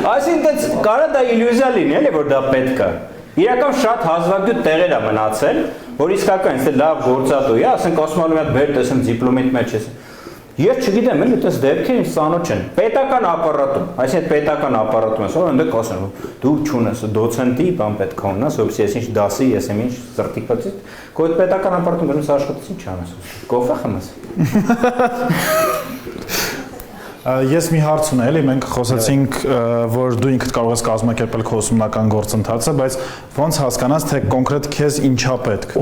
Speaker 2: Այսինքն կարա դա իլյուզիա լինի, էլի որ դա պետք է։ Իրական շատ հազվագյուտ տեղեր է մնացել, որ իսկական ինձ լավ գործատու է, ասենք ասում եմ բեր տեսեմ դիպլոմիդ մեջ ես։ Ես չգիտեմ, էլի այդպես դեպքեր ինձ ծանոթ չեն։ Պետական ապարատում, այսինքն պետական ապարատում ես, որ այնտեղ ասեն, դու չունես դոցենտի բան պետք է ունենաս, որպեսզի ես ինչ դասի, ես եմ ինչ սերտիֆիկացի, քո այդ պետական ապարատում գնաս աշխատես ինչ անես։ Կոֆե խմես։
Speaker 1: Ես մի հարց ունեմ, էլի մենք խոսեցինք, որ դու ինքդ կարող ես կազմակերպել քո ուսումնական գործընթացը, բայց ոնց հասկանաս, թե կոնկրետ քեզ ինչա պետք։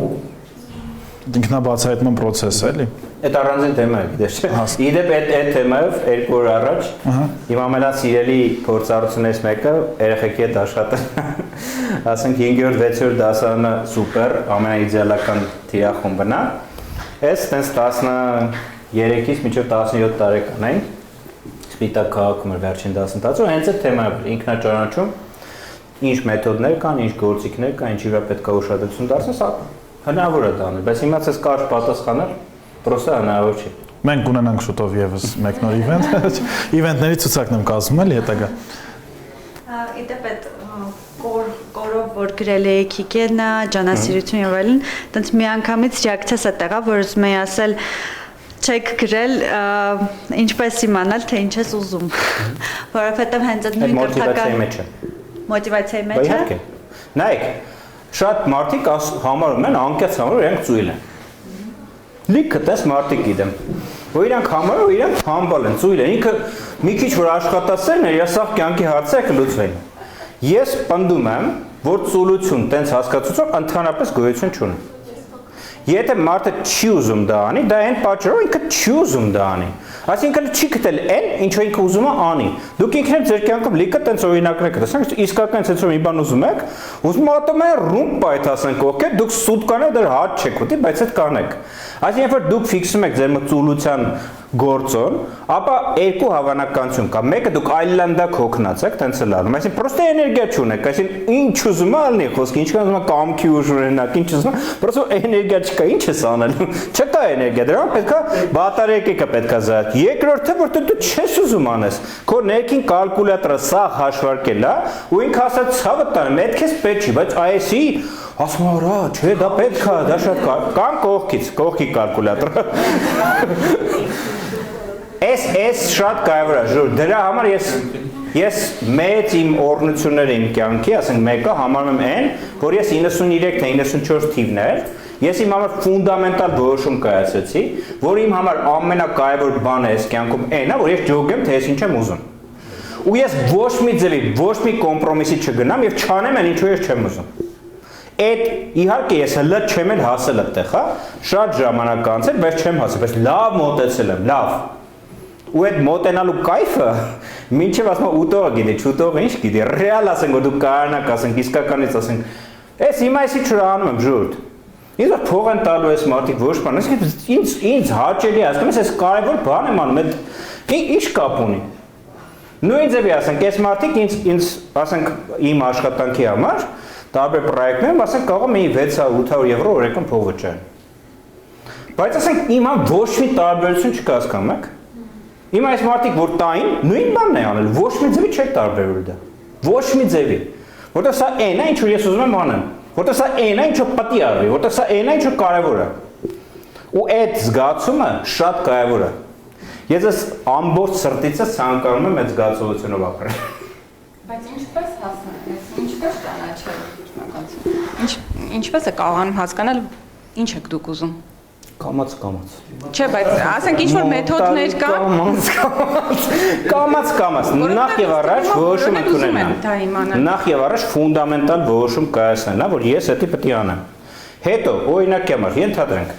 Speaker 1: Ինքնաբացահայտման process-ը, էլի։
Speaker 2: Այդ առանձին թեմա է, գիտես չէ։ Իդեպ այդ թեմայով 2 օր առաջ իմ ամենասիրելի փորձառություններից մեկը երեխեքի հետ աշխատել։ Ասենք 5-րդ, 6-րդ դասարանը սուպեր, ամենաիդեալական թիրախումբն է։ Ես տենց 13-ից մինչև 17 տարեկան եմ։ Սպիտակ քաղաքում էր վերջին դասընթացը, հենց այդ թեմայով ինքնաճանաչում, ինչ մեթոդներ կան, ինչ գործիքներ կան, ինչի վրա պետք է ուշադրություն դարձնել, հնարավոր է դա անել, բայց իմացած կարճ պատասխանել պրոստը հնարավոր չի։
Speaker 1: Մենք ունենանք շուտով եւս մեկ նոր իվենտ, իվենտների ցուցակն եմ կազմում էլի հետագա։
Speaker 8: Իդեպ այդ կորով որ գրել էի Քիկենա, ջանասիրություն եւ այլն, տենց մի անգամից ռեակցիաս է տեղա, որ ուզում եի ասել չեք գրել ինչպես իմանալ թե ինչ ես ուզում, որովհետեւ հենց այդ նույն կրթական մոտիվացիայի մեջ է։
Speaker 2: Իհարկե։ Նայեք, շատ մարդիկ համարում են անկեղծ համարում իրենք ծույլ են։ Լիքը տես մարդիկ գիտեմ, որ իրանք համարում են իրանք համբալ են, ծույլ են, ինքը մի քիչ որ աշխատասերն է, երասախ կյանքի հարցերը կլուծվեն։ Ես պնդում եմ, որ ծուլություն տենց հասկացությամբ ընդհանրապես գոյություն չունի։ Եթե մարդը չի ուզում դա անի, դա այն պատճառով ինքը չի ուզում դա անի։ Այսինքն չի գտել այն, ինչ որ ինքը ուզում է անի։ Դուք ինքներդ ձեր կյանքում լիքը տենց օրինակներ կտեսնեք, իսկական ցեցով մի բան ուզում եք, ուզում ատում են ռումպա այդ ասենք, օքեյ, դուք սուտկաներ դեռ հաճ չեք ուտի, բայց այդ կանեք։ Այսինքն որ դուք ֆիքսում եք ձեր մծուլության գործոն, ապա երկու հավանականություն կա։ Մեկը դուք այլանդակ հոգնած եք, տենց էլ անում։ Այսինքն պրոստը էներգիա չունեք, այսինքն ինչ ուզում ալնի խոսքը, ինչքան ուզում կամքի ուժ ունենաք, ինչ ուզում, պրոստը էներգիա չկա, ինչ ես անելու։ Չկա էներգիա, դրա պետք է բատարեկը պետք է զարգ։ Երկրորդը, որտեղ դու չես ուզում անես, քո ներքին կալկուլյատորը սա հաշվարկել է, ու ինքը ասած ցավը տան, մեծ քեզ պետք չի, բայց այսի ասում արա, չէ, դա պետք է, դա շատ կան կողքի կալկուլյատորը։ Այս շատ կարևոր է, ժուր, դրա համար ես մեծ իմ օրհնությունները իմ կյանքի, ասենք մեկը համարում եմ այն, որ ես 93 թե 94 թիվներ, ես իմ համար ֆունդամենտալ որոշում կայացրեցի, որ իմ համար ամենակարևոր բանը այս կյանքում այն է, որ ես ջոգեմ, թե ես ինչ եմ ուզում։ Ու ես ոչ մի ձևի, ոչ մի կոմպրոմիսի չգնամ եւ չանեմ այն ինչու ես չեմ ուզում։ Այդ իհարկե ես հələ չեմ էլ հասել այդտեղ, հա, շատ ժամանակ անցել, բայց չեմ հասել, բայց լավ մոտեցել եմ, լավ։ Ու այդ մոտենալու կայֆը, մինչև ասում եմ ուտողը գիտի, չուտողը ինչ գիտի, ռեալ ասենք, որ դու կարանակ ասենք, իսկականից ասենք, ես հիմա այսի չրանում եմ, ժուրդ։ Ինձ որ փող են տալու ես մարդիկ ոչ բան, ինձ հաճելի հասկանում ես, ես կարևոր բան եմ անում, ինչ կապ ունի։ Նույն ձևի ասենք, այս մարդիկ ինձ ասենք իմ աշխատանքի համար տարբեր պրոյեկտներում ասենք կարող եմ 600-800 եվրո օրական փող վճարել։ Բայց ասենք իմ ոչ մի տարբերություն չկա, հասկանում եք։ Իմ այս մարդիկ որ տային, նույն բանն է անել, ոչ մի ձևի չէր տարբերվել դա։ Ոչ մի ձևի։ Որտեղ սա այն է, ինչ որ ես ուզում եմ անեմ։ Որտեղ սա այն է, ինչ որ պետք է արվի, որտեղ սա այն է, ինչ որ կարևոր է։ Ու այդ զգացումը շատ կարևոր է։ Ես այս ամբողջ սրտից ցանկանում եմ այդ զգացողությունով ապրել։
Speaker 6: Բայց ինչպես հասնել, ինչպես ճանաչել։
Speaker 9: Ինչպես է կարողանում հասկանալ ինչ եք դուք ուզում։
Speaker 2: Կամաց։
Speaker 6: Չէ, բայց ասենք ինչ որ մեթոդներ կան։
Speaker 2: Կամաց։ Նախ եւ առաջ որոշում եք ունենալ։ Նախ եւ առաջ ֆունդամենտալ որոշում կայացնելն է, որ ես դա պետք է անեմ։ Հետո օրինակ համար ենթադրենք։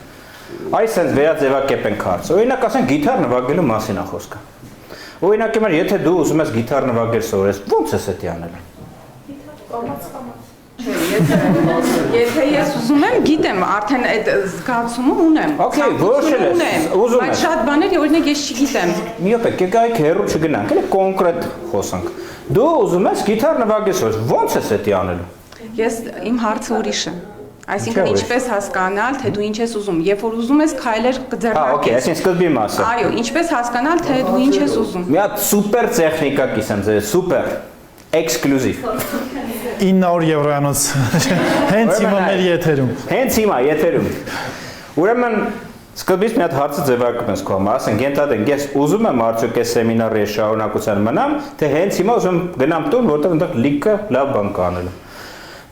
Speaker 2: Այս sense վերաձևակերպենք հարցը։ Օրինակ ասենք գիտար նվագելու մասին է խոսքը։ Օրինակ համար եթե դու ուզում ես գիտար նվագել սովորես, ո՞նց ես դա անել։
Speaker 6: Եթե ես ուզում եմ, գիտեմ, արդեն այդ զգացումը ունեմ։
Speaker 2: Okay, որոշել ես, ուզում ես։
Speaker 6: Բայց շատ բաներ օրինակ ես չգիտեմ։
Speaker 2: Մի օպեկ, եկայք հերո չգնանք, էլի կոնկրետ խոսանք։ Դու ուզում ես գիտար նվագես, ո՞նց ես դա անելու։
Speaker 6: Ես իմ հարցը ուրիշ է։ Այսինքն ինչպես հասկանալ, թե դու ինչ ես ուզում։ Երբ որ ուզում ես քայլեր կձեռնարկես։
Speaker 2: Okay, այսինքն սկզբի մասը։
Speaker 6: Այո, ինչպես հասկանալ, թե դու ինչ ես ուզում։
Speaker 2: Մի հատ սուպեր տեխնիկա կիսեմ ձեզ, սուպեր, էքսկլյուզիվ։
Speaker 1: 900 եվրոյանոց հենց հիմա մեր եթերում։
Speaker 2: Հենց հիմա եթերում։ Ուրեմն սկզբից մի հատ հարցը ձևակերպենք քո համար, ասենք ենթադրենք ես ուզում եմ արդյոք այս սեմինարի շարունակության մնամ, թե հենց հիմա ուզում եմ գնամ տուն, որտեղ այնտեղ լիքը լավ բան կա անելու։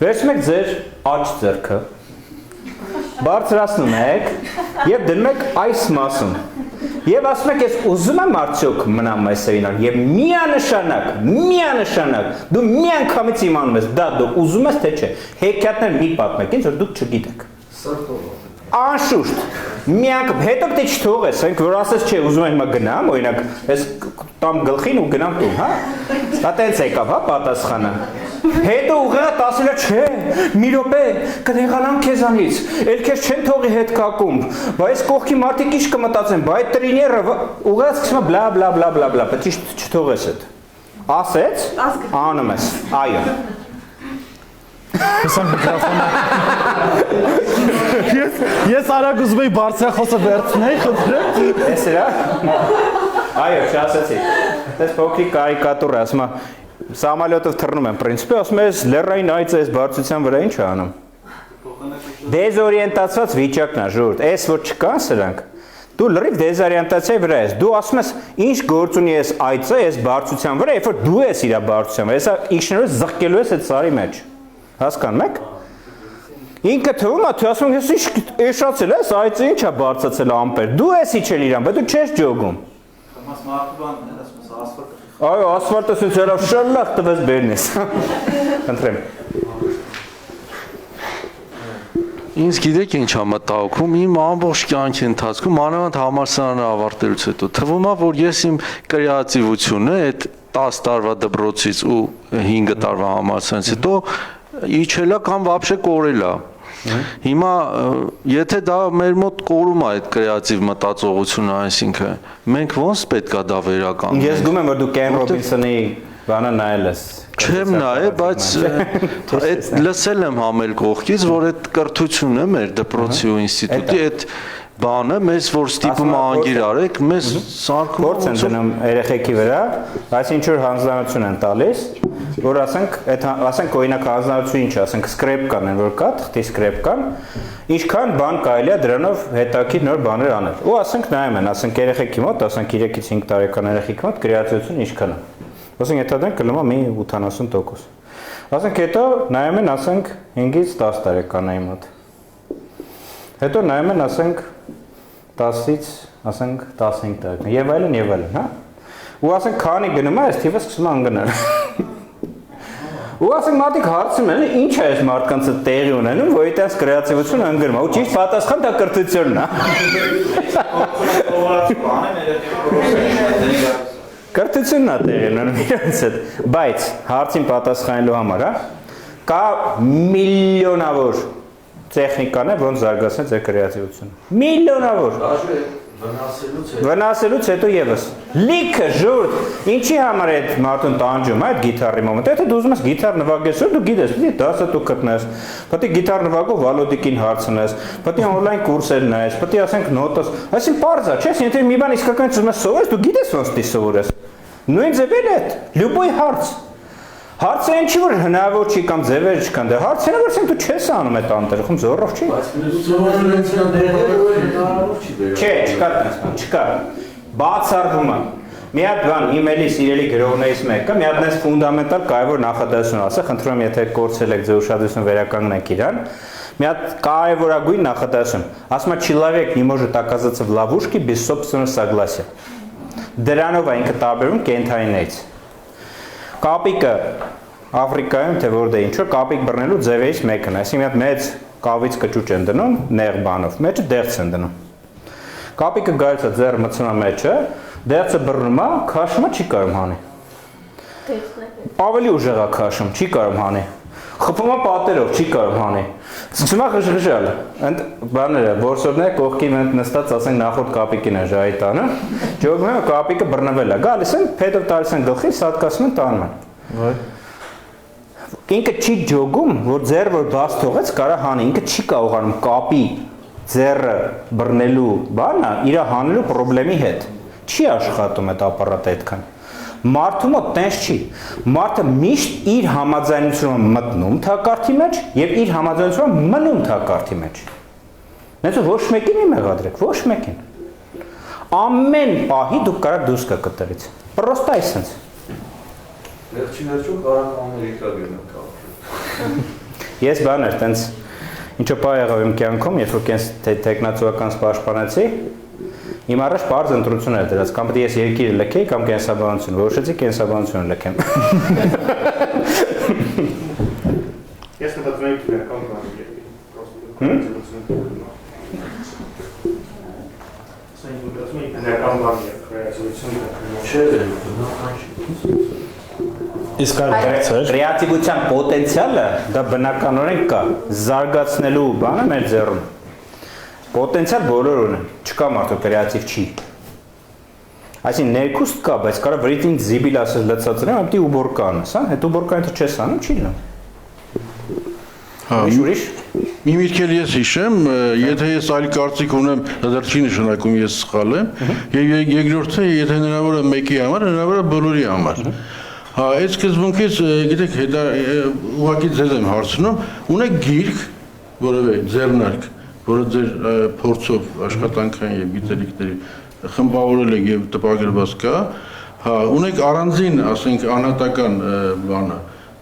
Speaker 2: Վերցնում եք ձեր աջ ձեռքը, բարձրացնում եք եւ դնում եք այս մասում։ Եվ ասում եք ես ուզում եմ արդյոք մնամ այս սեմինար եւ միանշանակ դու միանգամից իմանում ես դա դու ուզում ես թե չէ հեքիաթներ մի պատմեք ինձ որ դուք չգիտեք անշուշտ միանգամ հետո դե չթողես այնք որ ասես չէ ուզում եմ հիմա գնամ օրինակ ես տամ գլխին ու գնամ տուն հա դա տենց եկավ հա պատասխանը հետո ուղղակի ասելա չէ մի րոպե կնեղանամ քեզանից էլ քեզ չեն թողի հետ կակում բայց կողքի մարդիկ ինչ կմտածեն բայց տրիները ուղղակի սկսում բլա բլա բլա բլա բլա պետք է չթողես այդ ասեց անում ես այո
Speaker 1: Հեսան միկրոֆոնը Ես արագ ուզում եի բարձրախոսը վերցնեի խնդրեմ
Speaker 2: Ես էրա Այո չասեցի Դες փոքրիկ կարիկատուր է ասում Սամալյոտով թռնում եմ պրինցիպի ասում ես լեռային այծը այս բարձրության վրա ինչ է անում Դեզօրիենտացված վիճակն է ժողովուրդ այս որ չկան սրանք Դու լրիվ դեզօրիենտացիայի վրա ես դու ասում ես ինչ գործ ունի այս այծը այս բարձրության վրա երբ որ դու ես իր բարձրության վրա հեսա իջնելով զղկելու ես այդ սարի մեջ Հասկանում եք Ինքը թվում է, թե ասում ես ինչ էշացել ես, այծը ինչ է բարձրացել ամպեր։ Դու ես իջել իրան, բայց դու չես ջոգում։
Speaker 5: Mas մարդու բան, ասում ասֆալտը։
Speaker 2: Այո, ասֆալտը ասես երավ շալլախ տվես բերնես։ Խնդրեմ։
Speaker 3: Ինձ գիտեք ինչ է մտահոգում, իմ ամբողջ կյանքի ընթացքում մանավանդ համալսարանը ավարտելուց հետո թվում է, որ ես իմ կրեատիվությունը այդ 10 տարվա դպրոցից ու 5 տարվա համալսարանից հետո իջելա կամ вообще կորելա։ Հիմա եթե դա մեր մոտ կորում է այդ կրեատիվ մտածողությունը, այսինքն մենք ոնց պետքա դա վերականգնենք։
Speaker 2: Ես զգում եմ որ դու Կեն Ռոբինսոնի բանը նայել ես։
Speaker 3: Չեմ նայել, բայց այդ լսել եմ համել կողքից, որ այդ կրթությունը մեր դպրոցի ու ինստիտուտի այդ բանը մեզ որ ստիպում անգիր արեք, մեզ սարքում
Speaker 2: գործ են դնում երեխեքի վրա, այս ինչ որ հանձնարարություն են տալիս, որ ասենք, ասենք օրինակ հանձնարարություն ինչ, ասենք սկրեպկան են որ կա, թղթի սկրեպկան, ինչքան բան կարելի է դրանով հետաքրքիր նոր բաներ անել։ Ու ասենք նայում են, ասենք երեխեքի մոտ, ասենք 3-ից 5 տարեկան երեխեքի մոտ կրեատիվությունը ինչքան է։ Ասենք եթե դրանք կլինի մի 80%։ Ասենք հետո նայում են, ասենք 5-ից 10 տարեկանայի մոտ։ Հետո նայում են, ասենք 10-ից, ասենք 15 տարեկան, եւ այլն, հա։ Ու ասենք քանի գնում է, այս թիվը սկսում է ընկնել։ Ու ասենք մարդիկ հարցում են, ինչ է այս մարդկանց տեղի ունենում, որ այդպես կրեատիվությունը ընկնում է, ու ճիշտ պատասխան դա կրթությունն է։ Կրթությունն է տեղի ունենում իրենց հետ, բայց հարցին պատասխանելու համար, հա, կա միլիոնավոր տեխնիկաներ, ոնց զարգացնել ձեր կրեատիվությունը։ Միլիոնավոր։ Վնասելուց հետո եւս։ Լիքը ժողովուրդ, ինչի համար է այդ մարդուն տանջում, այդ գիտարի մոմենտ։ Եթե դու ուզում ես գիտար նվագես, դու գիտես, պետք է դասը դու գտնես։ Պետք է գիտար նվագող Վալոդիկին հարցնես, պետք է on-line կուրսեր նայես, պետք է ասենք նոտս։ Այսինքն պարզ է, չէ՞, եթե մի բան իսկական ուզում ես սովորես, դու գիտես ոնց դի սովորես։ Նույն ձևն է, լյուբոյ հարց։ Հարցը ինչի որ հնարավոր չի կամ ձևերը չկան, դե հարցը որ ասենք դու չես անում այդ անտերքում զորով չի։ Չէ, չկա դες, չկա։ Բացառվում է։ Մի հատ բան իմեյլի սիրելի գրողներից մեկը, մի հատ նես ֆունդամենտալ կարևոր նախադասություն ասա, խնդրում եմ եթե կորցրել եք ձեր ուշադրությունը վերականգնեք իրան։ Մի հատ կարևորագույն նախադասություն։ Ասում է человек не может оказаться в ловушке без собственного согласия։ Դրանով է ինքը տարբերում կենդանիներից։ Կապիկը Աֆրիկայում թե որտեղ ինչ որ կապիկ բռնելու ձևերից մեկն է, այսինքն մի հատ մեծ կավից կճուճ են դնում, նեղ բանով, մեջը դեղց են դնում։ Կապիկը գալիս է ձեռը մտցնում է մեջը, դեղցը բռնում է, քաշում է, չի կարող հանի։ Ավելի ուժեղ է քաշում, չի կարող հանի։ Խփում է պատերով, չի կարող հանի։ Սկսում է խժխժալ։ Ընդ բաները, որսորդները կողքին են նստած, ասենք նախորդ կապիկին է ժայի տանը։ Ջոգում է կապիկը բռնվել է։ Գալիս են, փետով տալիս են գլխի, սատկացում են տանում են։ Ինքը չի ջոգում, որ ձեռը որ բաց թողեց, կարա հանի, ինքը չի կարողանում կապի ձեռը բռնելու բանը իր հանելու խնդրի հետ։ Չի աշխատում այդ ապարատը այդքան։ Մարդու մոտ տենց չի։ Մարդը միշտ իր համաձայնությունը մտնում թակարդի մեջ եւ իր համաձայնությունը մնում թակարդի մեջ։ Նայած ոչ մեկին մի մեղադրեք, ոչ մեկին։ Ամեն պահի դուք կարող դուրս գաք կտրից։ Պրոստա այսպես։
Speaker 5: Վերջին կարող ամերիկագերն կապել։
Speaker 2: Ես բաներ տենց ինչո պա եղավ իմ կյանքում, երբ որ կենս տեխնացուական պաշտպանեցի, իմ առաջ բարձ ընտրություն էր դրած, կամ պետք է ես երկիրը լքեի, կամ կենսաբանություն, որոշեցի կենսաբանությունը լքեմ։
Speaker 4: Ես մտածում եմ քրեական բան երկիր,
Speaker 1: Իսկ այլ
Speaker 2: կրեատիվության պոտենցիալը դա բնականորեն կա, զարգացնելու բանը մեր ձեռում։ Պոտենցիալ բոլոր ունեն, չկա մարդը կրեատիվ չի։ Այսինքն ներքուստ կա, բայց կարող վրիթին զիբիլ ասես լծածրեմ, ապետի ուբորկանս, հա, այդ ուբորկանը չես անում, չի լինում։ Ուրիշ։
Speaker 7: Մի միտքել ես հիշեմ, եթե ես այլ կարծիք ունեմ, դա դեռ չի նշանակում ես սխալ եմ, եւ երկրորդը, եթե հնարավոր է մեկի համար, հնարավոր է բոլորի համար։ Հա, այս սկզբունքից, գիտեք, հետա ուղղակի ձեզ եմ հարցնում, ունեք գիրք, որևէ ձեռնարկ, որը ձեր փորձով աշխատանքային եւ գիտելիքների խմբավորել եք եւ տպագրված կա, հա, ունեք առանձին, ասենք, անհատական բանը,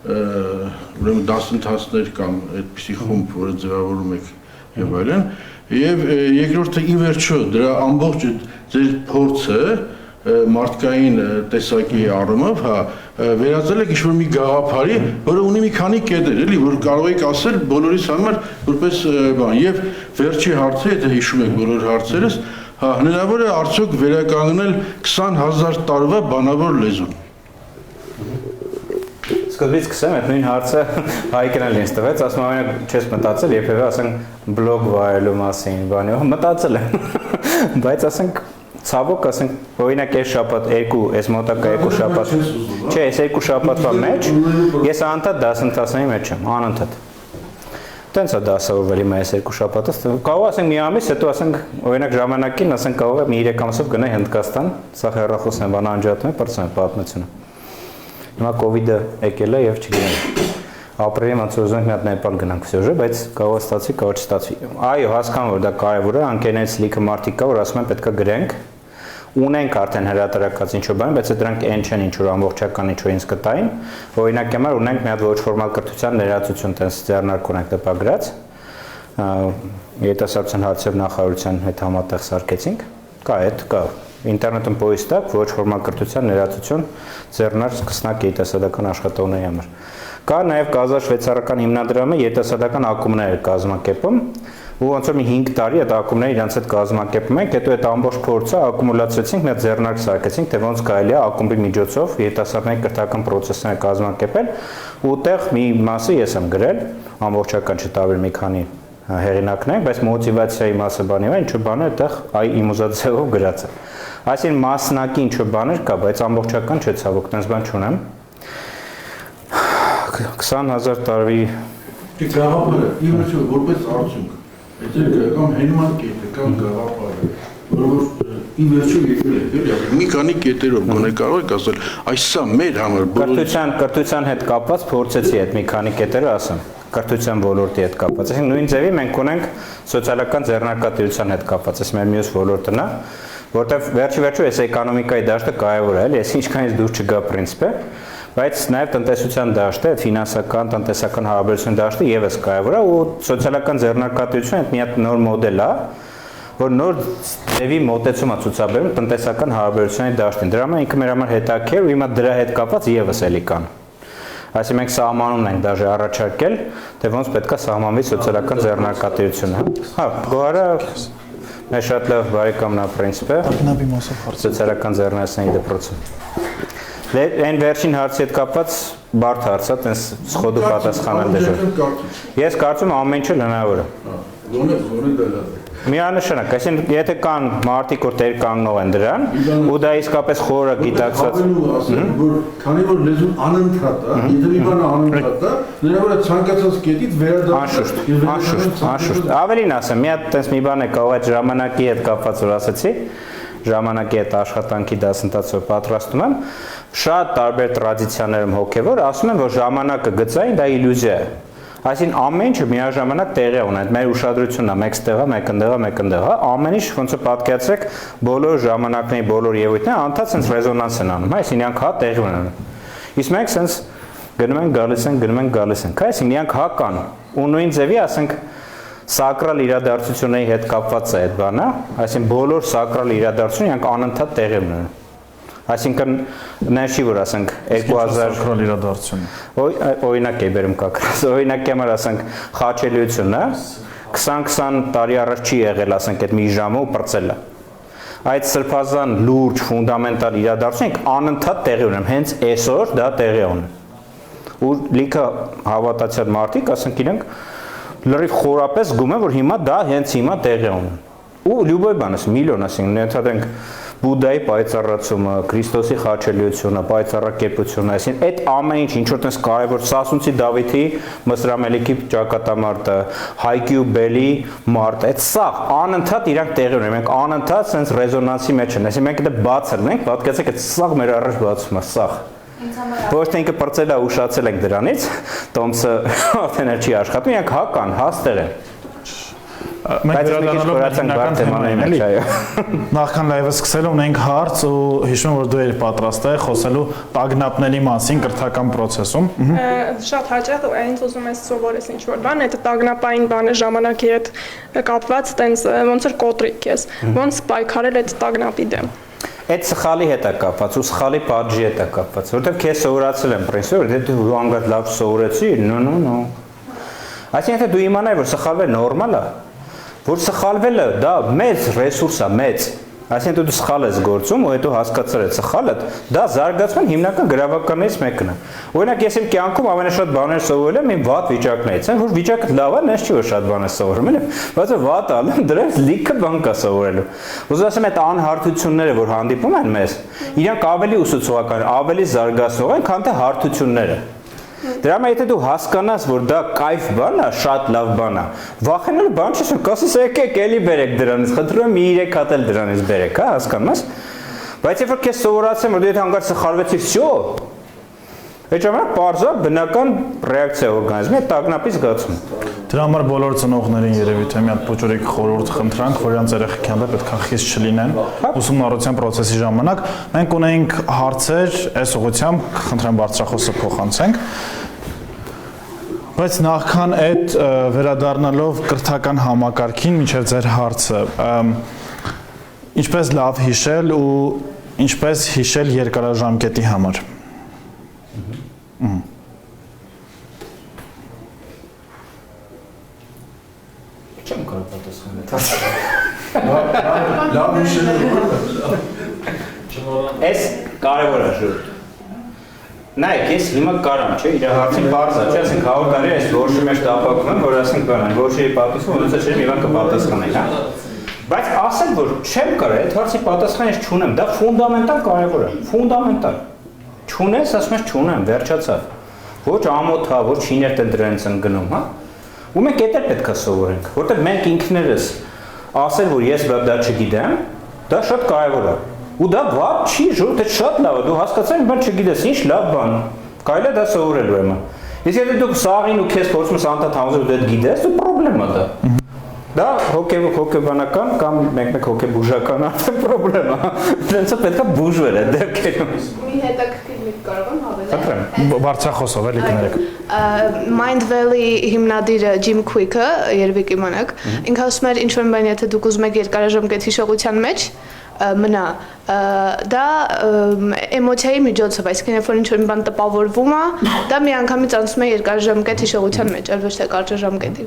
Speaker 7: ուրեմն դասընթացներ կամ այդպիսի խումբ, որը ձևավորում եք եւ այլն, եւ երկրորդը ի վերջո դրա ամբողջ ձեր փորձը մարդկային տեսակի առումով, հա, վերածել եք ինչ-որ մի գաղափարի, որը ունի մի քանի կետեր, էլի, որ կարող եք ասել բոլորիս համար որպես բան, եւ վերջի հարցը, եթե հիշում եք բոլոր հարցերս, հա, հնարավոր է արդյոք վերականգնել 20,000 տարվա բանավոր լեզուն։
Speaker 2: Սկզբից սկսեմ, այդ նույն հարցը Հայկն էլ ինձ տվեց, ասում ամենակ չես մտածել, երբևէ ասենք բլոգ վայելու մասին, բանի, մտածել եմ, բայց ասենք ցավոք, ասենք օրինակ այս շաբաթ այս մոտակա 2 շաբաթ, չէ, այս 2 շաբաթվա մեջ ես անընդհատ դասընթացների մեջ եմ, անընդհատ։ Տենց է դասավորվել իմ այս 2 շաբաթը, կարող ասենք մի ամիս, հետո ասենք օրինակ ժամանակին, ասենք կարող է մի 3 ամսով գնա Հնդկաստան, սա հեռախոսն է, բան անջատում է, բարձրացնում է պատմությունը։ Հիմա կովիդը եկել է եւ չգիտեմ։ Ապրիլի ոնց որ ուզենք մի հատ Նեպալ գնանք վсё, բայց կարող ստացվի, կարող չստացվի։ Այո, հասկանում որ դա կարևոր է, անկենից լիքը մարդիկ կա, որ ասում են պետքա գրենք։ Ունենք արդեն հրատարակած ինչ-որ բան, բայց դրանք այն չեն ինչ որ ամբողջական ինչ որ ինձ կտային։ Օրինակ համար ունենք մի հատ ոչ ֆորմալ կրթության ներածություն, տես ձեռնարկ ունենք տպագրած։ Երիտասարդության հարցեր նախարարության հետ համատեղ սարքեցինք։ Կա այդ, կա։ Ինտերնետում պոյստակ ոչ ֆորմալ կրթության ներածություն ձեռնարկ սկսնակ երիտասարդական աշխատողների համար։ Կա նաև Կազա շվեյցարական հիմնադրամը երիտասարդական ակումբներ կազմակերպում, ու ոնց որ մի 5 տարի այդ ակումբները իրancs հետ կազմակերպում ենք, հետո այդ ամբողջ փորձը ակումուլացրեցինք, մի ձեռնարկ սարքեցինք, թե ոնց կարելի է ակումբի միջոցով երիտասարդների կրթական process-ները կազմակերպել, ու այդտեղ մի մասը ես եմ գրել, ամբողջական չտավեր մի քանի հեղինակներ, բայց մոտիվացիայի մասը բանի է, ինչ-որ բաներ այդտեղ այ իմ ուզած ձևով գրած է։ Այսինքն մասնակի ինչ-որ բաներ կա, բայց ամբողջական չէ ցավոք, տենց բան չունեմ։ 20,000 տարվի
Speaker 7: գաղափարը, ի վերջո որպես արդյունք, այդ կամ հենման կետը, կամ գաղափարը, որ ի վերջո եկել է, էլի, մի քանի կետերով գոնե կարող եք ասել, այս սա մեր համար
Speaker 2: կրթության հետ կապված փորձեցի այդ մի քանի կետերը ասեմ, կրթության ոլորտի հետ կապված, այսինքն նույն ձևի մենք ունենք սոցիալական ձեռնարկատիրության հետ կապված, այս մեր մյուս ոլորտն է, որտեղ վերջի վերջո այս էկոնոմիկայի դաշտը կարևոր է, էլի, այս ինչքանից դուրս չգա պրինցիպը, Բայց նաև տնտեսության դաշտը, այդ ֆինանսական, տնտեսական հարաբերության դաշտը եւս կարևոր է ու սոցիալական ձեռնարկատվությունը այդ մի հատ նոր մոդել է, որ նոր ձևի մոտեցում է ցուցաբերում տնտեսական հարաբերությունների դաշտին։ Դրա համար ինքը մեր համար հետաքրքիր ու հիմա դրա հետ կապված եւս էլի կան։ Այսինքն մենք սահմանումն ենք դաժե առաջարկել, թե ոնց պետք է սահմանվի սոցիալական ձեռնարկատվությունը։ Հա, Գոհարը մեր շատ լավ բարեկամն է պրինցիպը։ Սոցիալական ձեռնարկատվության դպրոցում։ Այն վերջին հարցի հետ կապված բարդ հարց է, տես սխոդու պատասխանել դժվար։ Ես կարծում եմ ամեն ինչ հնարավոր է։ Միանշանակ, այսինքն եթե կան մարդիկ, որ տեր կանգնող են դրան, ու դա իսկապես խորը գիտակցված,
Speaker 7: որ քանի որ լեզուն անընդհատ է, եթե մի բանը անընդհատ է, նրա վրա ցանկացած կետից վերադառնում։
Speaker 2: Անշուշտ։ Ավելին ասեմ, մի հատ տես մի բան է կարող այդ ժամանակի հետ կապված որ ասացի, ժամանակի հետ աշխատանքի դասընթացով պատրաստում եմ, շատ տարբեր տրադիցիաներում հոգևոր ասում են, որ ժամանակը գծային դա իլյուզիա է։ Այսինքն ամեն ինչը միաժամանակ տեղի ունի, այդ մեր ուշադրությունն է, մեկ ստեղա, մեկ ընդեղա, ամեն ինչ ոնց է պատկերացրեք, բոլոր ժամանակների, բոլոր երևույթները անդադ sense ռեզոնանս են անում, այսինքն իրանք հա տեղի ունեն։ Իսկ մենք sense գնում ենք, գալիս ենք, այսինքն իրանք հա կան, ու նույն ձևի ասենք սակրալ իրադարձությունների հետ կապված է այդ բանը, այսինքն բոլոր սակրալ իրադարձությունները իրանք անընդհատ տեղի ունեն։ Այսինքն նշի որ ասենք 2000
Speaker 1: սակրալ իրադարձություն։
Speaker 2: Օրինակ է բերում կակրած։ Օրինակի համար ասենք խաչելիությունը 20-20 տարի առաջ չի եղել ասենք այդ մի ժամը ու պրծել է։ Այդ սրբազան լուրջ ֆունդամենտալ իրադարձությունները անընդհատ տեղի ունեն, հենց այսօր դա տեղի ունի։ Ու լիքը հավատացյալ մարդիկ ասենք իրենք լրիվ խորապես զգում են որ հիմա դա հենց հիմա տեղի ունի։ Ու լյուբոյ բանս միլիոն ասենք ներթադենք Բուդդայի պայծառացումը, Քրիստոսի խաչելիությունը, պայծառակերպությունը, այսինքն այդ ամեն ինչ ինչ որ տես կարևոր Սասունցի Դավիթի Մսրամելիքի ճակատամարտը, Հայկյու Բելի մարտը, այդ սաղ անընդհատ իրանք տեղի ունեն, մենք անընդհատ sense ռեզոնանսի մեջ են, այսինքն մենք դա բացել ենք, պատկերացեք այդ սաղ մեր առաջ բացում է, սաղ։ Ոչ թե ինքը պրծել է ուշացել ենք դրանից, Տոմսը արդեն չի աշխատում, իրանք հա կան, հաստեղ են։
Speaker 1: Մենք վերադառնալով թեմաներին էլի։ Նախքան լայվը սկսելու ունենք հարց ու հիշում որ դու եք պատրաստ խոսելու տագնապների մասին կրթական process-ում։
Speaker 11: Շատ հաճախ այնց ուզում ես սովորես ինչ որ բան, այդ տագնապային բանը ժամանակի հետ կապված տենց ոնց որ կոտրիկ ես, ոնց պայքարել այդ տագնապի դեմ։
Speaker 2: Այդ սխալի հետ է կապված ու սխալի պատժի հետ է կապված, որովհետև քեզ սովորացել եմ պրինցիպը, որ դու անգամ լավ սովորեցի, նո։ Այսինքն դու իմանայ որ սխալվել նորմալ է, որ սխալվելը դա մեծ ռեսուրս է, մեծ։ Այսինքն դու սխալ ես գործում ու հետո հասկացել ես սխալդ, դա զարգացման հիմնական գրավականներից մեկն է։ Օրինակ ես իմ կյանքում ամենաշատ բաներ սովորել եմ իմ վատ վիճակներից, որ վիճակը լավ է, նես չի որ շատ բան ես սովորում, էլի, բայց վատ ալում դրանց լիքը բան կա սովորելու։ Ուզում ասեմ այդ անհարթությունները, որ հանդիպում են մեզ, իրանք ավելի ուսուցողական, ավելի զարգացնող են, քան թե հարթությունները։ Դրա համար եթե դու հասկանաս, որ դա կայֆ բան է, շատ լավ բան է, վախենալու բան չի, կասես եկեք էլի բերեք դրանից, խնդրում եմ 3 հատ էլ դրանից բերեք, հա, հասկանում ես։ Բայց երբ որ քեզ սովորացեմ, որ դու եթե հանգարց սխալվեցիր, всё, այդ ժամանակ բարձա բնական ռեակցիա օրգանիզմի տագնապի զգացում։
Speaker 1: Դրա համար բոլոր ծնողներին երևի թե մի հատ փոճորիկ խորհուրդ խնդրանք, որ իրանց երեխեքի հանդեպ պետք է խիստ չլինեն ուսումնառության process-ի ժամանակ։ Մենք ունենք հարցեր, այս ուղղությամբ խնդրեմ բարձրախոսը փոխանցենք։ Բայց նախքան այդ վերադառնալով կրթական համակարգին մինչև ձեր հարցը, ինչպես լավ հիշել ու ինչպես հիշել երկարաժամկետի համար։
Speaker 2: Չեմ կարող պատասխանել։
Speaker 7: Լավ հիշել
Speaker 2: Էս կարևոր է շուտ։ Նայեք, ես հիմա կարամ, չէ, իր հարցին բարձ է, չէ, ասենք 100 տարի այս որոշի մեջ տապակում եմ, որ ասենք բանան, որոշի պատասխան, ոնց է չէ, մի բան կպատասխանենք, հա։ Բայց ասել, որ չեմ կարող, այդ հարցի պատասխանը ես չունեմ, դա ֆունդամենտալ կարևոր է, ֆունդամենտալ։ Չունես, ասում ես չունեմ, վերջացավ։ Ոչ ամոթ հա, ոչ շիներտ են դրանից են գնում, հա։ Ու մենք դա պետք է սովորենք, որտեղ մենք ինքներս ասել, որ ես դա չգիտեմ, դա շատ կարևոր է։ Ու դա վատ չի, ժողովուրդ, դա շատ լավ է, դու հասկացար, բան չգիտես, ինչ լավ բան։ Կարելի է դա սովորել ուրեմն։ Իսկ եթե դու սաղին ու քեզ փորձում ես անդադ համոզել, որ դա գիտես, դու խնդրեմ է դա։ Դա հոգեբանական կամ մեկ-մեկ հոգեբուժական արդեն խնդրեմ է։ Դրանց պետք է բուժվել այդ դեպքերում։
Speaker 11: Մի հետաքրքիր մի կարող եմ հավելել
Speaker 2: Խնդրեմ։
Speaker 1: Բարձրախոսով էլի կներեք։
Speaker 12: Mindvalley հիմնադիրը Jim Quick-ը, երևի կիմանաք, ինքը ասում էր ինչ-որ բան, եթե դուք ուզում եք երկարաժամկետ հիշողության մեջ մնա, դա էմոցիայի միջոցով, այսինքն երբ որ ինչ-որ բան տպավորվում է, դա միանգամից անցնում է երկարաժամկետ հիշողության մեջ, այլ ոչ թե կարճաժամկետի։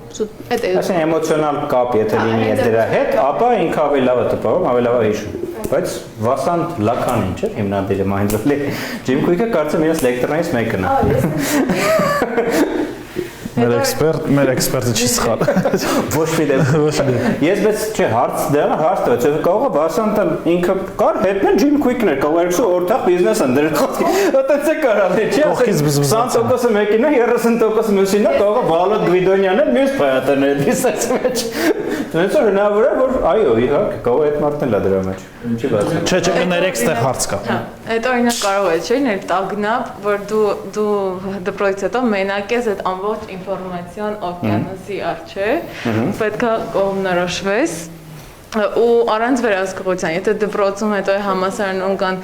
Speaker 2: Այսինքն էմոցիոնալ կապ եթե լինի դրա հետ, ապա ինքը ավելի լավ է տպավորում, ավելի լավ է հիշում։ Բայց Վասանտ Լականին չէ՞ հիմնադիրը Mindvalley։ Jim Quick-ը կարծեմ իրենց լեկտորներից մեկն է։
Speaker 1: Մեր էքսպերտը չի սխալ։
Speaker 2: Ոչ մի դեպքում։ Ես բայց չէ, հարց դեռ հարց տվեց, եթե կարող է Վասանտը ինքը կար հետն Jim Quick-ն էր, կարող է երկու օրտեղ բիզնես են դրել խոսքի։ Այդպես է կարալ, չէ՞։ 20% մեկին է, 30% մյուսին է, կարող է Վալոդ Գվիդոնյանն է, մյուս փայատերն է բիզնեսի մեջ։ Դրանից հնարավոր է, որ այո, իհարկե, կարող է այդ մարդն լա դրա մեջ։ Ինչի՞ բաց։
Speaker 1: Չէ, կներեք, ստեղ հարց կա։
Speaker 13: Այդ օրինակ կարող է, չէ՞, ներ տագնապ, որ դու դպրոցից հետո մենակ ես այդ ամբողջ ինֆորմացիոն օվկիանոսի առջև, պետք է կողմնորոշվես ու առանց վերահսկողության, եթե դպրոցում հետո համալսարանում կան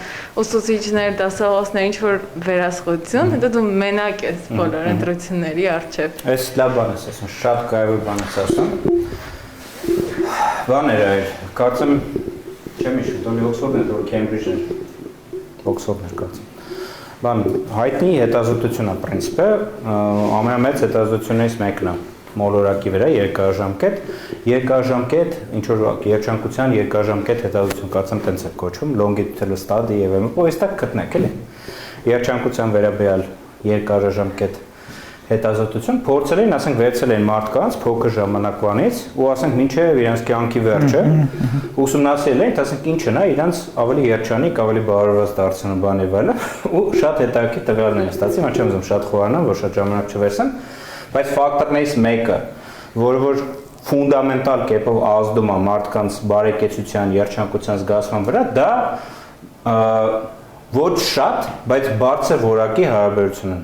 Speaker 13: ուսուցիչներ, դասախոսներ, ինչ-որ վերահսկողություն, հետո դու մենակ ես բոլոր ընտրությունների առջև։
Speaker 2: Այս լավ բան ես ասում, շատ կարևոր բան ես ասում։ Բաներ այլ, կարծեմ չեմ հիշում, դոլի Օքսֆորդն է, որ Քեմբրիջն է, Օքսֆորդն էր կարծեմ։ Բան հայտնի հետազոտություն է պրինցիպը, ամենամեծ հետազոտություններից մեկն է մոլորակի վրա երկարաժամկետ, ինչ որ երջանկության երկարաժամկետ հետազոտություն, կարծեմ տենց է կոչվում, longitudinal study եւ այլն, ոստակ գտնեք էլի։ Երջանկության վերաբերյալ երկարաժամկետ հետազոտություն փորձել են, ասենք վերցել են մարդկանց փոքր ժամանակվանից ու ասենք մինչև իրենց կյանքի վերջը ուսումնասիրել են, ասենք ինչն է իրանց ավելի երջանիկ, ավելի բարոյված դարձնում բան եւ այլն ու շատ հետաքրքիր տվյալներ են ստացի, mən չեմ ուզում շատ խորանամ, որ շատ ժամանակ չվերցեմ, բայց ֆակտորներից մեկը, որ ֆունդամենտալ կերպով ազդում է մարդկանց բարեկեցության, երջանկության զգացման վրա, դա ոչ շատ, բայց բարձր որակի հարաբերությունն է։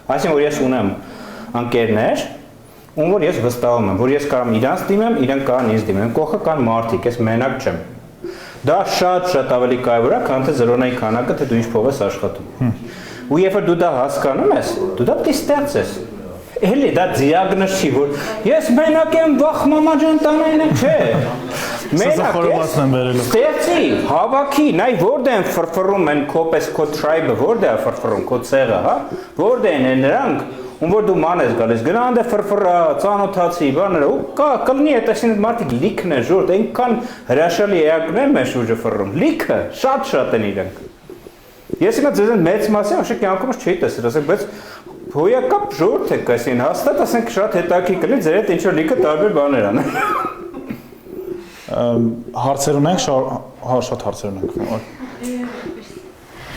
Speaker 2: Այսինքն որ ես ունեմ ընկերներ, ում որ ես վստահում եմ, որ ես կարող եմ իրանց դիմեմ, իրենք կարող են ինձ դիմեն, կողքը կան մարդիկ, ես մենակ չեմ։ Դա շատ ավելի կարևոր է, քան թե զրոնայի քանակը, թե դու ինչ փող ես աշխատում։ Ու երբ որ դու դա հասկանում ես, դու դա պետք է ստեղծես։ Էլի դա դիագնոզ չի, որ ես մենակ եմ, վախ մամա ջան տանայինը, չէ։ Մենակ ես ստեղծի, հավաքի, նայ որտե են ֆրֆռում են քո պես քո tribe-ը, որտե է ֆրֆռում քո ցեղը, հա։ Որտե են նրանք, ում որ դու ման ես գալիս, գնանդ է ֆրֆռա, ծանոթացի, բաները, ու կլինի այդտեսին մարդիկ լիքն է ժորտ, այնքան հրաշալի էակներ մեր շուրջը ֆռռում, լիքը, շատ են իրենք։ Ես ինքս ձեզ մեծ մասի ոչ կյանքումս չի տեսել, ասենք, բայց հոյակապ ժորտ եք այսին հաստատ, ասենք շատ հետաքրքիր կլինի ձեր հետ ինչ-որ լիքը տարբեր բաներ անեն։
Speaker 1: Հարցեր ունենք, շատ հարցեր ունենք։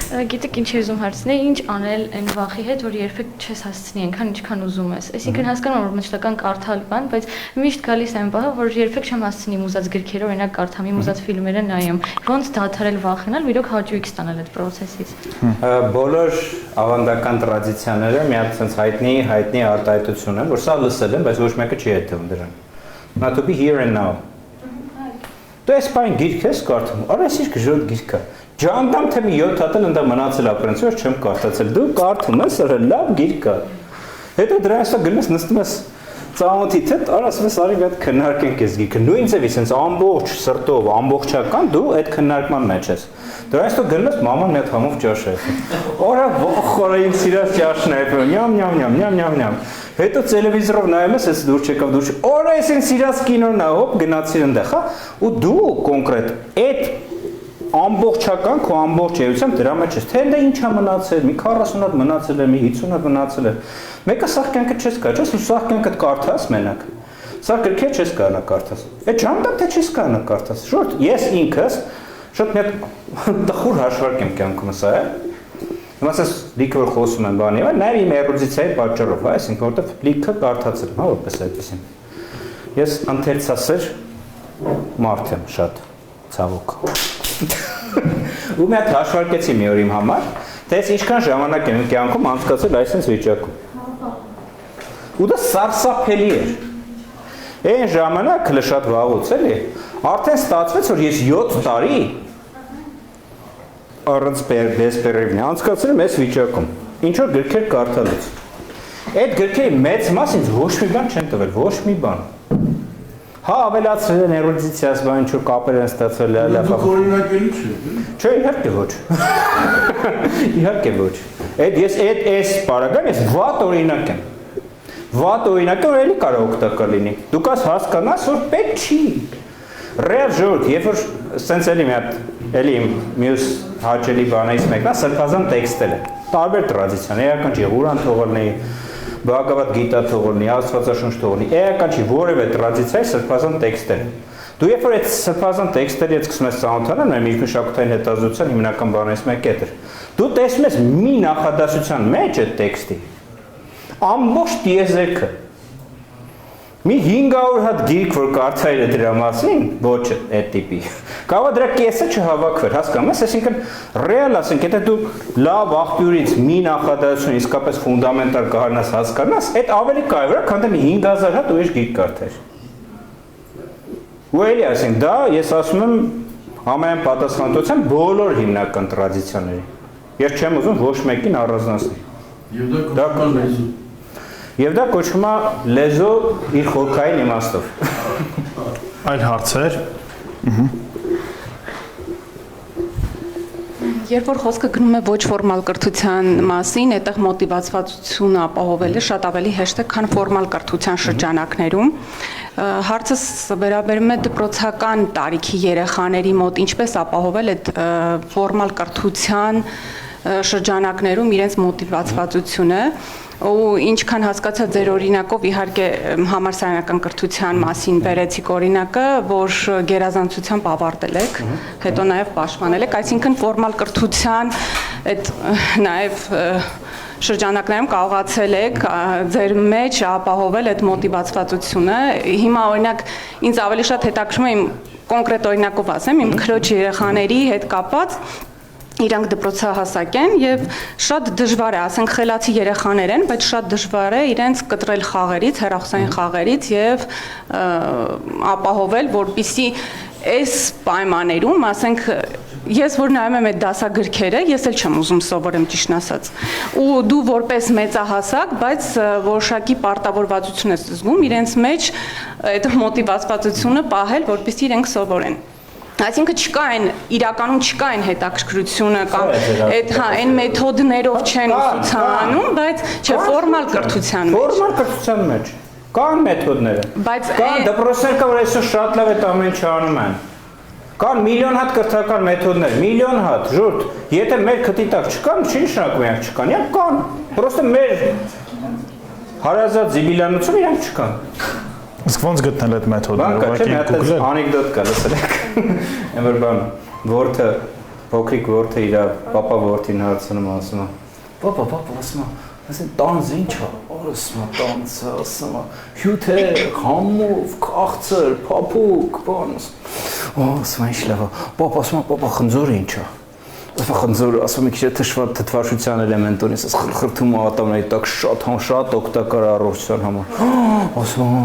Speaker 14: Գիտեք ինչ ուզում հարցնել, ինչ անել այն վախի հետ, որ երբեք չես հասցնի այնքան ինչքան ուզում ես։ Այսինքն հասկանում եմ, որ մշտական կարդալ բան, բայց միշտ գալիս այն բանը, որ երբեք չեմ հասցնի մուզած գրքերը, օրինակ կարդամ, մուզած ֆիլմերը նայեմ։ Ոնց դադարել վախենալ, իրոք հաճույք ստանալ այդ process-ից։
Speaker 2: Բոլոր ավանդական տրադիցիաները մի հատ sense հայտնի արտահայտություն են, որ սա լսել եմ, բայց ոչ մեկը չի հետևում դրան։ Now to be here and now։ Դու այս բան գիրք ես կարդում, արա այս ինչ ժոտ գիրք է։ Ջանդամ թե մի 7 հատ ընդ մնացել ապրենց, որ չեմ կարդացել։ Դու կարդում ես, սա լավ գիրք է։ Հետո դրանից գնես նստում ես ծանոթիդ հետ, արա ասում ես արի մի հատ քննարկենք այս գիրքը։ Նույն ձևի sense ամբողջ սրտով, ամբողջական դու այդ քննարկման մեջ ես։ Դրանից դու գնես մաման մի հատ համով ճաշ է։ Արա խորը ինձ սիրած ճաշն է, նյամ։ Հետո տելևիզորով նայում ես, ես դուր չեկավ, օր այս ինձ սիրած կինոն է, հոպ գնացիր այնտեղ, հա, ու դու կոնկրետ այդ ամբողջական քո ամբողջ էությամբ դրա մեջ ես, թե դա ինչ է մնացել, մի 40 հատ մնացել է, մի 50 հատ մնացել է։ Մեկը սաղ կյանքը չես կարճես, ու սաղ կյանքդ կարդաս մենակ։ Սաղ գրքեր չես կարողանա կարդաս։ Այդ ժամանակ թե չես կարողանա կարդաս։ Շուրջ ես ինքս շատ մի հատ տխուր հաշվարկ եմ կյանքումս, հա։ Մասս լիքը որ խոսում են բանի, նաև իմ էրուդիցիայի պատճառով, հա, այսինքն որովհետև լիքը կարդացել եմ, հա, որպես այդպեսին։ Ես ընթերցասեր մարդ եմ շատ ցավոք։ Ու մի հատ հաշվարկեցի մի օր իմ համար, թե ես ինչքան ժամանակ եմ կյանքում անցկացել այսպես վիճակում։ Ու դա սարսափելի էր։ Այն ժամանակը շատ վաղուց էլի, արդեն ստացվեց որ ես 7 տարի առանց բեսպերիվնի անցկացրել եմ այս վիճակում։ Ինչ որ գրքեր կարդալուց։ Այդ գրքերի մեծ մաս ինձ ոչ մի բան չեն տվել, ոչ մի բան։ Հա, ավելացրել են էրուդիցիաս, բան ինչ որ կապեր են ստացվել, լավ։
Speaker 7: Դուք օրինակելի չեք։
Speaker 2: Չէ, իհարկե ոչ։ Իհարկե ոչ։ Այս պարագան ես վատ օրինակ եմ։ Վատ օրինակը որ էլի կարող օգտակար լինի։ Դուք հասկանաս, որ պետք չի։ Ռեալ ժողովուրդ, երբ որ սենց էլի մի հատ էլի մյուս հաճելի բանից մեկն է սրբազան տեքստերը։ Տարբեր տրադիցիան, էական չի, Ղուրան թողորնի, Բաղավատ գիտա թողորնի, Աստվածաշունչ թողորնի, էական չի, որևէ տրադիցիայի սրբազան տեքստեր։ Դու երբ որ այդ սրբազան տեքստերի հետ սկսում ես ծանոթանալ, մեր միջմշակութային հետազոտության հիմնական բանից մեկը է։ Դու տեսնում ես մի նախադասության մեջ այդ տեքստի ամբողջ տիեզերքը մի 500 հատ գիրք որ կարդայել է դրա մասին, ոչ այդ տիպի։ Կարող է դրա կեսը չհավաքվեր, հասկանում ես, այսինքն ռեալ ասենք, եթե դու լավ աղբյուրից մի նախադասություն իսկապես ֆունդամենտալ կհարնաս հասկանաս, այդ ավելի կարևոր է, քան թե մի 5000 հատ ուրիշ գիրք կարդար։ Ու էլի ասենք, դա ես ասում եմ համայն պատասխանատվությամբ բոլոր հիմնական տրադիցիաների։ Ես չեմ ուզում ոչ մեկին առանձնացնել։ Եվ դա կոչվում է լեզու իր խորքային իմաստով։
Speaker 1: Այլ հարցեր։
Speaker 6: Երբ որ խոսքը գնում է ոչ ֆորմալ կրթության մասին, այդտեղ մոտիվացվածությունը ապահովելը շատ ավելի հեշտ է, քան ֆորմալ կրթության շրջանակներում։ Հարցս վերաբերում է դպրոցական տարիքի երեխաների մոտ ինչպես ապահովել այդ ֆորմալ կրթության շրջանակներում իրենց մոտիվացվածությունը ու ինչքան հասկացա ձեր օրինակով իհարկե համալսարանական կրթության մասին բերեցիք օրինակը, որ գերազանցությամբ ավարտել եք, հետո նաև պաշտպանել եք, այսինքն ֆորմալ կրթության այդ նաև շրջանակներում կարողացել եք ձեր մեջ ապահովել այդ մոտիվացվածությունը։ Հիմա օրինակ ինձ ավելի շատ հետաքրքրում է իմ կոնկրետ օրինակով ասեմ, իմ քրոջ երեխաների հետ կապված իրանք դպրոցահասակ են եւ շատ դժվար է, ասենք խելացի երեխաներ են, բայց շատ դժվար է իրենց կտրել խաղերից, հեռախոսային խաղերից եւ ապահովել, որպիսի այս պայմաններում, ասենք ես որ նայում եմ այդ դասագրքերը, ես էլ չեմ ուզում սովորեմ ճիշտ ասած։ Ու դու որպես մեծահասակ, բայց որոշակի պարտավորվածություն ես զգում իրենց մեջ այդ մոտիվացվածությունը պահել, որպեսզի իրենք սովորեն։ Այսինքն չկա այն իրականում չկա այն հետաքրքրությունը կամ այդ հա այն մեթոդներով չեն ուսուցանում, բայց չէ ֆորմալ կրթության մեջ։
Speaker 2: Ֆորմալ կրթության մեջ կան մեթոդները։
Speaker 6: Բայց
Speaker 2: կան դպրոցներ կա որ այսօր շատ լավ այդ ամեն ինչ անում են։ Կան միլիոն հատ կրթական մեթոդներ, միլիոն հատ, ժորդ։ Եթե մեր քթի տակ չկան, չի նշանակում իրանք չկան, իրանք կան։ Պրոստը մեր հարազատ զիբիլյանություն իրանք չկան։
Speaker 1: Իսկ ո՞նց գտնել այդ մեթոդները,
Speaker 2: ուղղակի Google-ել։ Անեկդոտ կա, լսել եք։ Էմեր բան, որդը, փոքրիկ որդը իր պապա որդին հարցնում ասում է. Պապա, ասում է, ասեն տանձ ինչ է, ասում է, տանձը, ասում է, հյութ է, համով, քաղցր, փափուկ, բան, ասում է, ինչ լավ է, պապա, ասում է, պապա, խնձորը ինչ է։ Խնձորը, ասում է, քիչ թթվաշության էլեմենտ ունի, խրթում է ատամների տակ շատ օգտակար է առողջության համար։ Ասում է,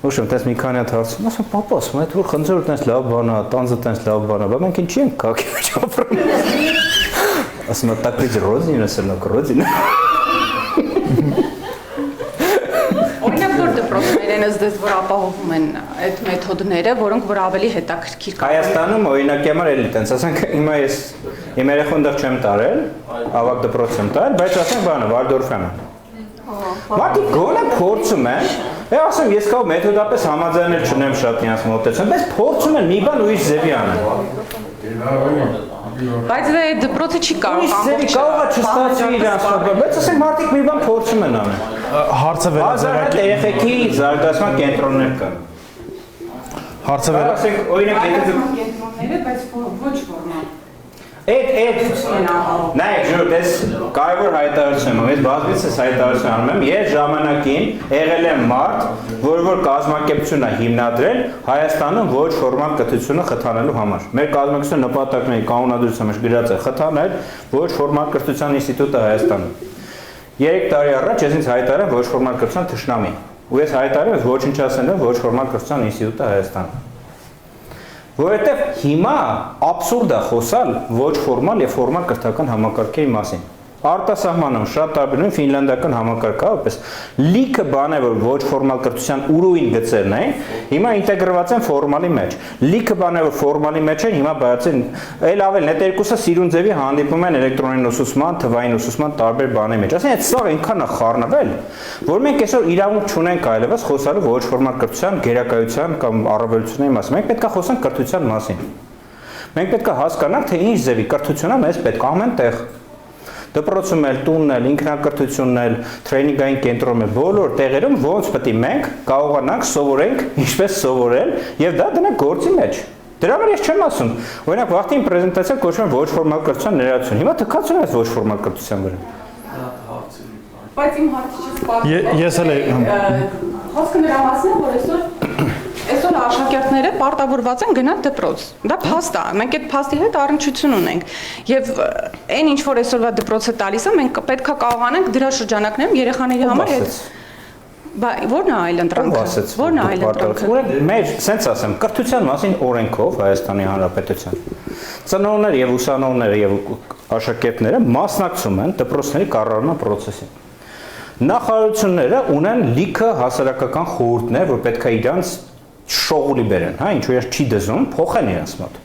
Speaker 2: ոչ եմ, տես մի քանի հատ հարցում, ասում է, պապա, ասում է, այդ որ խնձորը տենց լավ բան է, տանձը տենց լավ բան է, բա մենք ինչի ենք քաղաքի մեջ ապրում։ Ասում է, так ведь родина, սրնոք родина։
Speaker 6: Օրինակ որ դպրոցներենս դες որ ապահովում են այդ մեթոդները, որոնք որ ավելի հետաքրքիր կան։
Speaker 2: Հայաստանում օրինակի համար էլի տենց, ասենք հիմա ես իմ երեխուն դեռ չեմ տարել, ավագ դպրոց եմ տարել, բայց ասենք բանը Վալդորֆյան է։ Մարդիկ գոնե փորձում են, ասեմ ես կարող մեթոդապես համաձայնել չունեմ շատ նրանց մոտեցում, բայց փորձում են մի բան ուրիշ ձևի անել։
Speaker 6: Բայց դա դպրոցը չի կարող
Speaker 2: ամբողջ կարող է չստացվի իրանց, բայց ասենք մարդիկ մի բան փորձում են անել։
Speaker 1: Հարցը վերաբերական
Speaker 2: երեխեքի զարգացման կենտրոններ կան։
Speaker 1: Հարցը
Speaker 2: ասենք օրինակ եթե
Speaker 6: կենտրոնները, բայց ոչ ֆորմալ։
Speaker 2: Նայեք, ժողովուրդ, ես կարևոր հայտարարություն եմ, ես բազմիցս հայտարարություն անում եմ, ես ժամանակին եղել եմ մարդ, որ կազմակերպություն է հիմնադրել Հայաստանում ոչ ֆորմալ կրթությունը խթանելու համար։ Մեր կազմակերպության նպատակների կանոնադրության մեջ գրած է խթանել ոչ ֆորմալ կրթության ինստիտուտը Հայաստանում։ 3 տարի առաջ ես ինձ հայտարարեմ ոչ ֆորմալ կրթության թշնամի, ու ես հայտարարեմ ոչնչացնել եմ ոչ ֆորմալ կրթության ինստիտուտը Հայաստանում։ Որովհետև հիմա абսուրդ է խոսալ ոչ ֆորմալ եւ ֆորմալ կրթական համակարգերի մասին։ Արտասահմանում շատ տարբերում ֆինլանդական համակարգը, որպես լիքը բան է, որ ոչ ֆորմալ կրթության ուրույն գծերն են, հիմա ինտեգրված են ֆորմալի մեջ։ Լիքը բան է, որ ֆորմալի մեջ են, հիմա բացեն, այլ ավելն է երկուսը սիրուն ձևի հանդիպում են էլեկտրոնային ուսուցման, թվային ուսուցման տարբեր բաների մեջ։ Ասեն, այդ սա այնքան է խառնվել, որ մենք այսօր իրավունք չունենք այլևս խոսալու ոչ ֆորմալ կրթության, գերակայության կամ առավելությունների մասին։ Մենք պետք է խոսանք կրթության մասին։ Մենք պետք է հասկանանք, թե ինչ ձևի կրթությունը մեզ պետք է ամեն տեղ դպրոցում էլ, տունն էլ, ինքնակրթությունն էլ, տրեյնինգային կենտրոնում էլ, բոլոր տեղերում ոնց պետք է մենք կարողանանք սովորենք, ինչպես սովորել եւ դա դնենք գործի մեջ։ Դրա համար ես չեմ ասում։ Օրինակ, վաղտին պրեզենտացիա կոչվում է ոչ ֆորմալ կրթության ներառություն։ Հիմա թքացում է ոչ ֆորմալ կրթության վրա։
Speaker 6: Բայց իմ հարցը չսպառ։
Speaker 1: Ես էլ
Speaker 6: խոսքը նրա մասին է, որ այսօր աշակերտները պարտավորված են գնալ դպրոց։ Դա փաստ է։ Մենք այդ փաստի հետ առնչություն ունենք։ Եւ այն ինչ որ այսօրվա դպրոցը տալիս է, մենք պետքա կարողանանք դրա շրջանակներում երեխաների համար այդ Որն է այլընտրանքը։ Որն է այլընտրանքը։
Speaker 2: Մեր, սենց ասեմ, կրթության մասին օրենքով Հայաստանի Հանրապետության ծնողներ եւ ուսանողները եւ աշակերտները մասնակցում են դպրոցների կառավարման process-ին։ Նախարարությունները ունեն լիքը հասարակական խորհուրդներ, որ պետք է իրանց շողուլի բերեն, հա, ինչու ես չի դզում, փոխեն իրենց մոտ։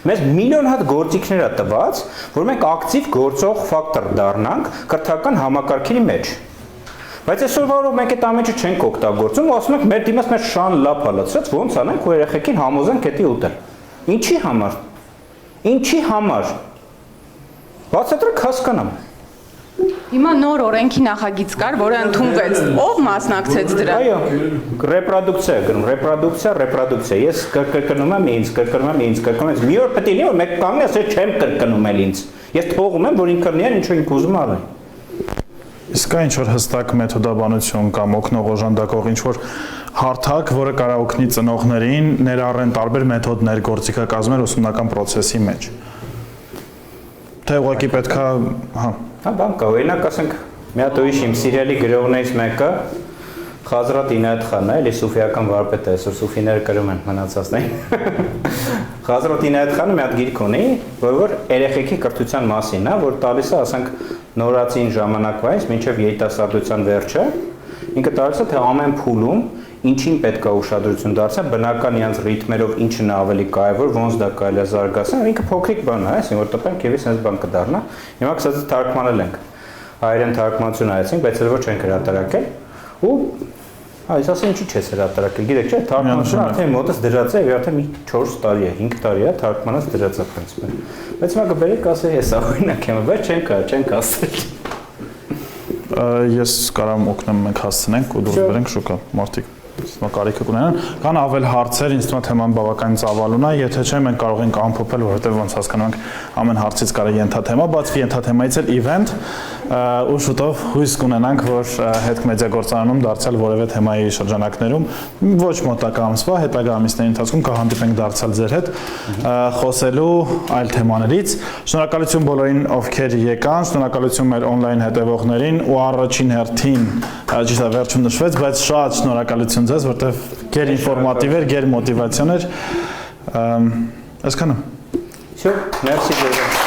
Speaker 2: Մեզ միլիոն հատ գործիքներ է տված, որ մենք ակտիվ գործող ֆակտոր դառնանք կրթական համակարգերի մեջ։ Բայց այսօր որով մենք այդ ամենը չենք օգտագործում, ասում ենք մեր դիմաց մեր շան լապ հալածած, ոնց անենք, որ երեխեքին համոզենք դա ուտել։ Ինչի համար։ Ինչի համար։ Բացատրեք հասկանամ։
Speaker 6: Հիմա նոր օրենքի նախագիծ կար, որը ընդունվեց։ Ով մասնակցեց դրա։
Speaker 2: Այո, ռեպրոդուկցիա գնում, ռեպրոդուկցիա։ Ես կրկնում եմ ինձ, մի օր պետք է լինի, որ մեկ կանգնի, ասես չեմ կրկնում էլ ինձ։ Ես թողում եմ, որ ինքը լինի, ինչ որ ինքը ուզում ալի։
Speaker 1: Իսկ կա ինչ-որ հստակ մեթոդաբանություն կամ օգնող օժանդակող ինչ-որ հարթակ, որը կարող օգնի ծնողներին ներառեն տարբեր մեթոդներ գործիքակազմեր ուսումնական process-ի մեջ։ Թե ուղղակի պետքա, հա։
Speaker 2: Հա, բան կա, օրինակ ասենք, մի հատ ուրիշ իմ սիրելի գրողներից մեկը Խազրատ Ինայեթ խանն է, էլի սուֆիական վարպետ է, այսօր սուֆիները կրում են մնացածներին։ Խազրատ Ինայեթ խանը մի հատ գիրք ունի, որ երեխեքի կրթության մասին է, որ տալիս է, ասենք, նորացին ժամանակվայից մինչև երիտասարդության վերջը, ինքը տալիս է, թե ամեն փուլում ինչին պետք է ուշադրություն դարձնել, բնական իրանց ռիթմերով ինչն է ավելի կարևոր, ոնց դա կարելի է զարգացնել, ինքը փոքրիկ բան է, այսինքն որ տպենք եւ էս բան կդառնա։ Հիմա կսած թարգմանել ենք։ Հայերեն թարգմանություն արեցինք, բայց էլ ոչ չենք հրատարակել։ Ու այս ասեն ինչի՞ չես հրատարակել։ Գիտեք չէ, թարգմանությունը արդեն մոտս դրած է, եւ արդեն մի 4 տարի է, 5 տարի է թարգմանած դրած է պրինցիպը։ Բայց հիմա կբերեք ասել հեսա օրինակ եմ, բայց չենք ասել։
Speaker 1: Ես կարամ օգնեմ մենք հասցնենք ու դուրս բերենք շուկա, մարդիկ Իսկ կարիքը կունենան, կան ավել հարցեր, ինձ թվում է թեման բավականին ծավալուն է, եթե չէ մենք կարող ենք ամփոփել, որովհետև ոնց հասկանում ենք ամեն հարցից կարելի ենթաթեմա, բացվի ենթաթեմայից էլ event ու շուտով հույս կունենանք, որ հետք մեդիագործարանում դարձյալ որևէ թեմայի շրջանակներում ոչ մոտակա ամսվա, հետագա ամիսների ընթացքում կհանդիպենք դարձյալ ձեր հետ խոսելու այլ թեմաներից։ Շնորհակալություն բոլորին, ովքեր եկան, շնորհակալություն մեր on-line հետևողներին ու առաջին հերթին, ճիշտ է վերջում նշվեց, բայց շատ շնորհակալություն ձեզ, որտեղ գեր ինֆորմատիվ էր, գեր մոտիվացիոն էր։ Այսքանը։
Speaker 2: Всё, merci.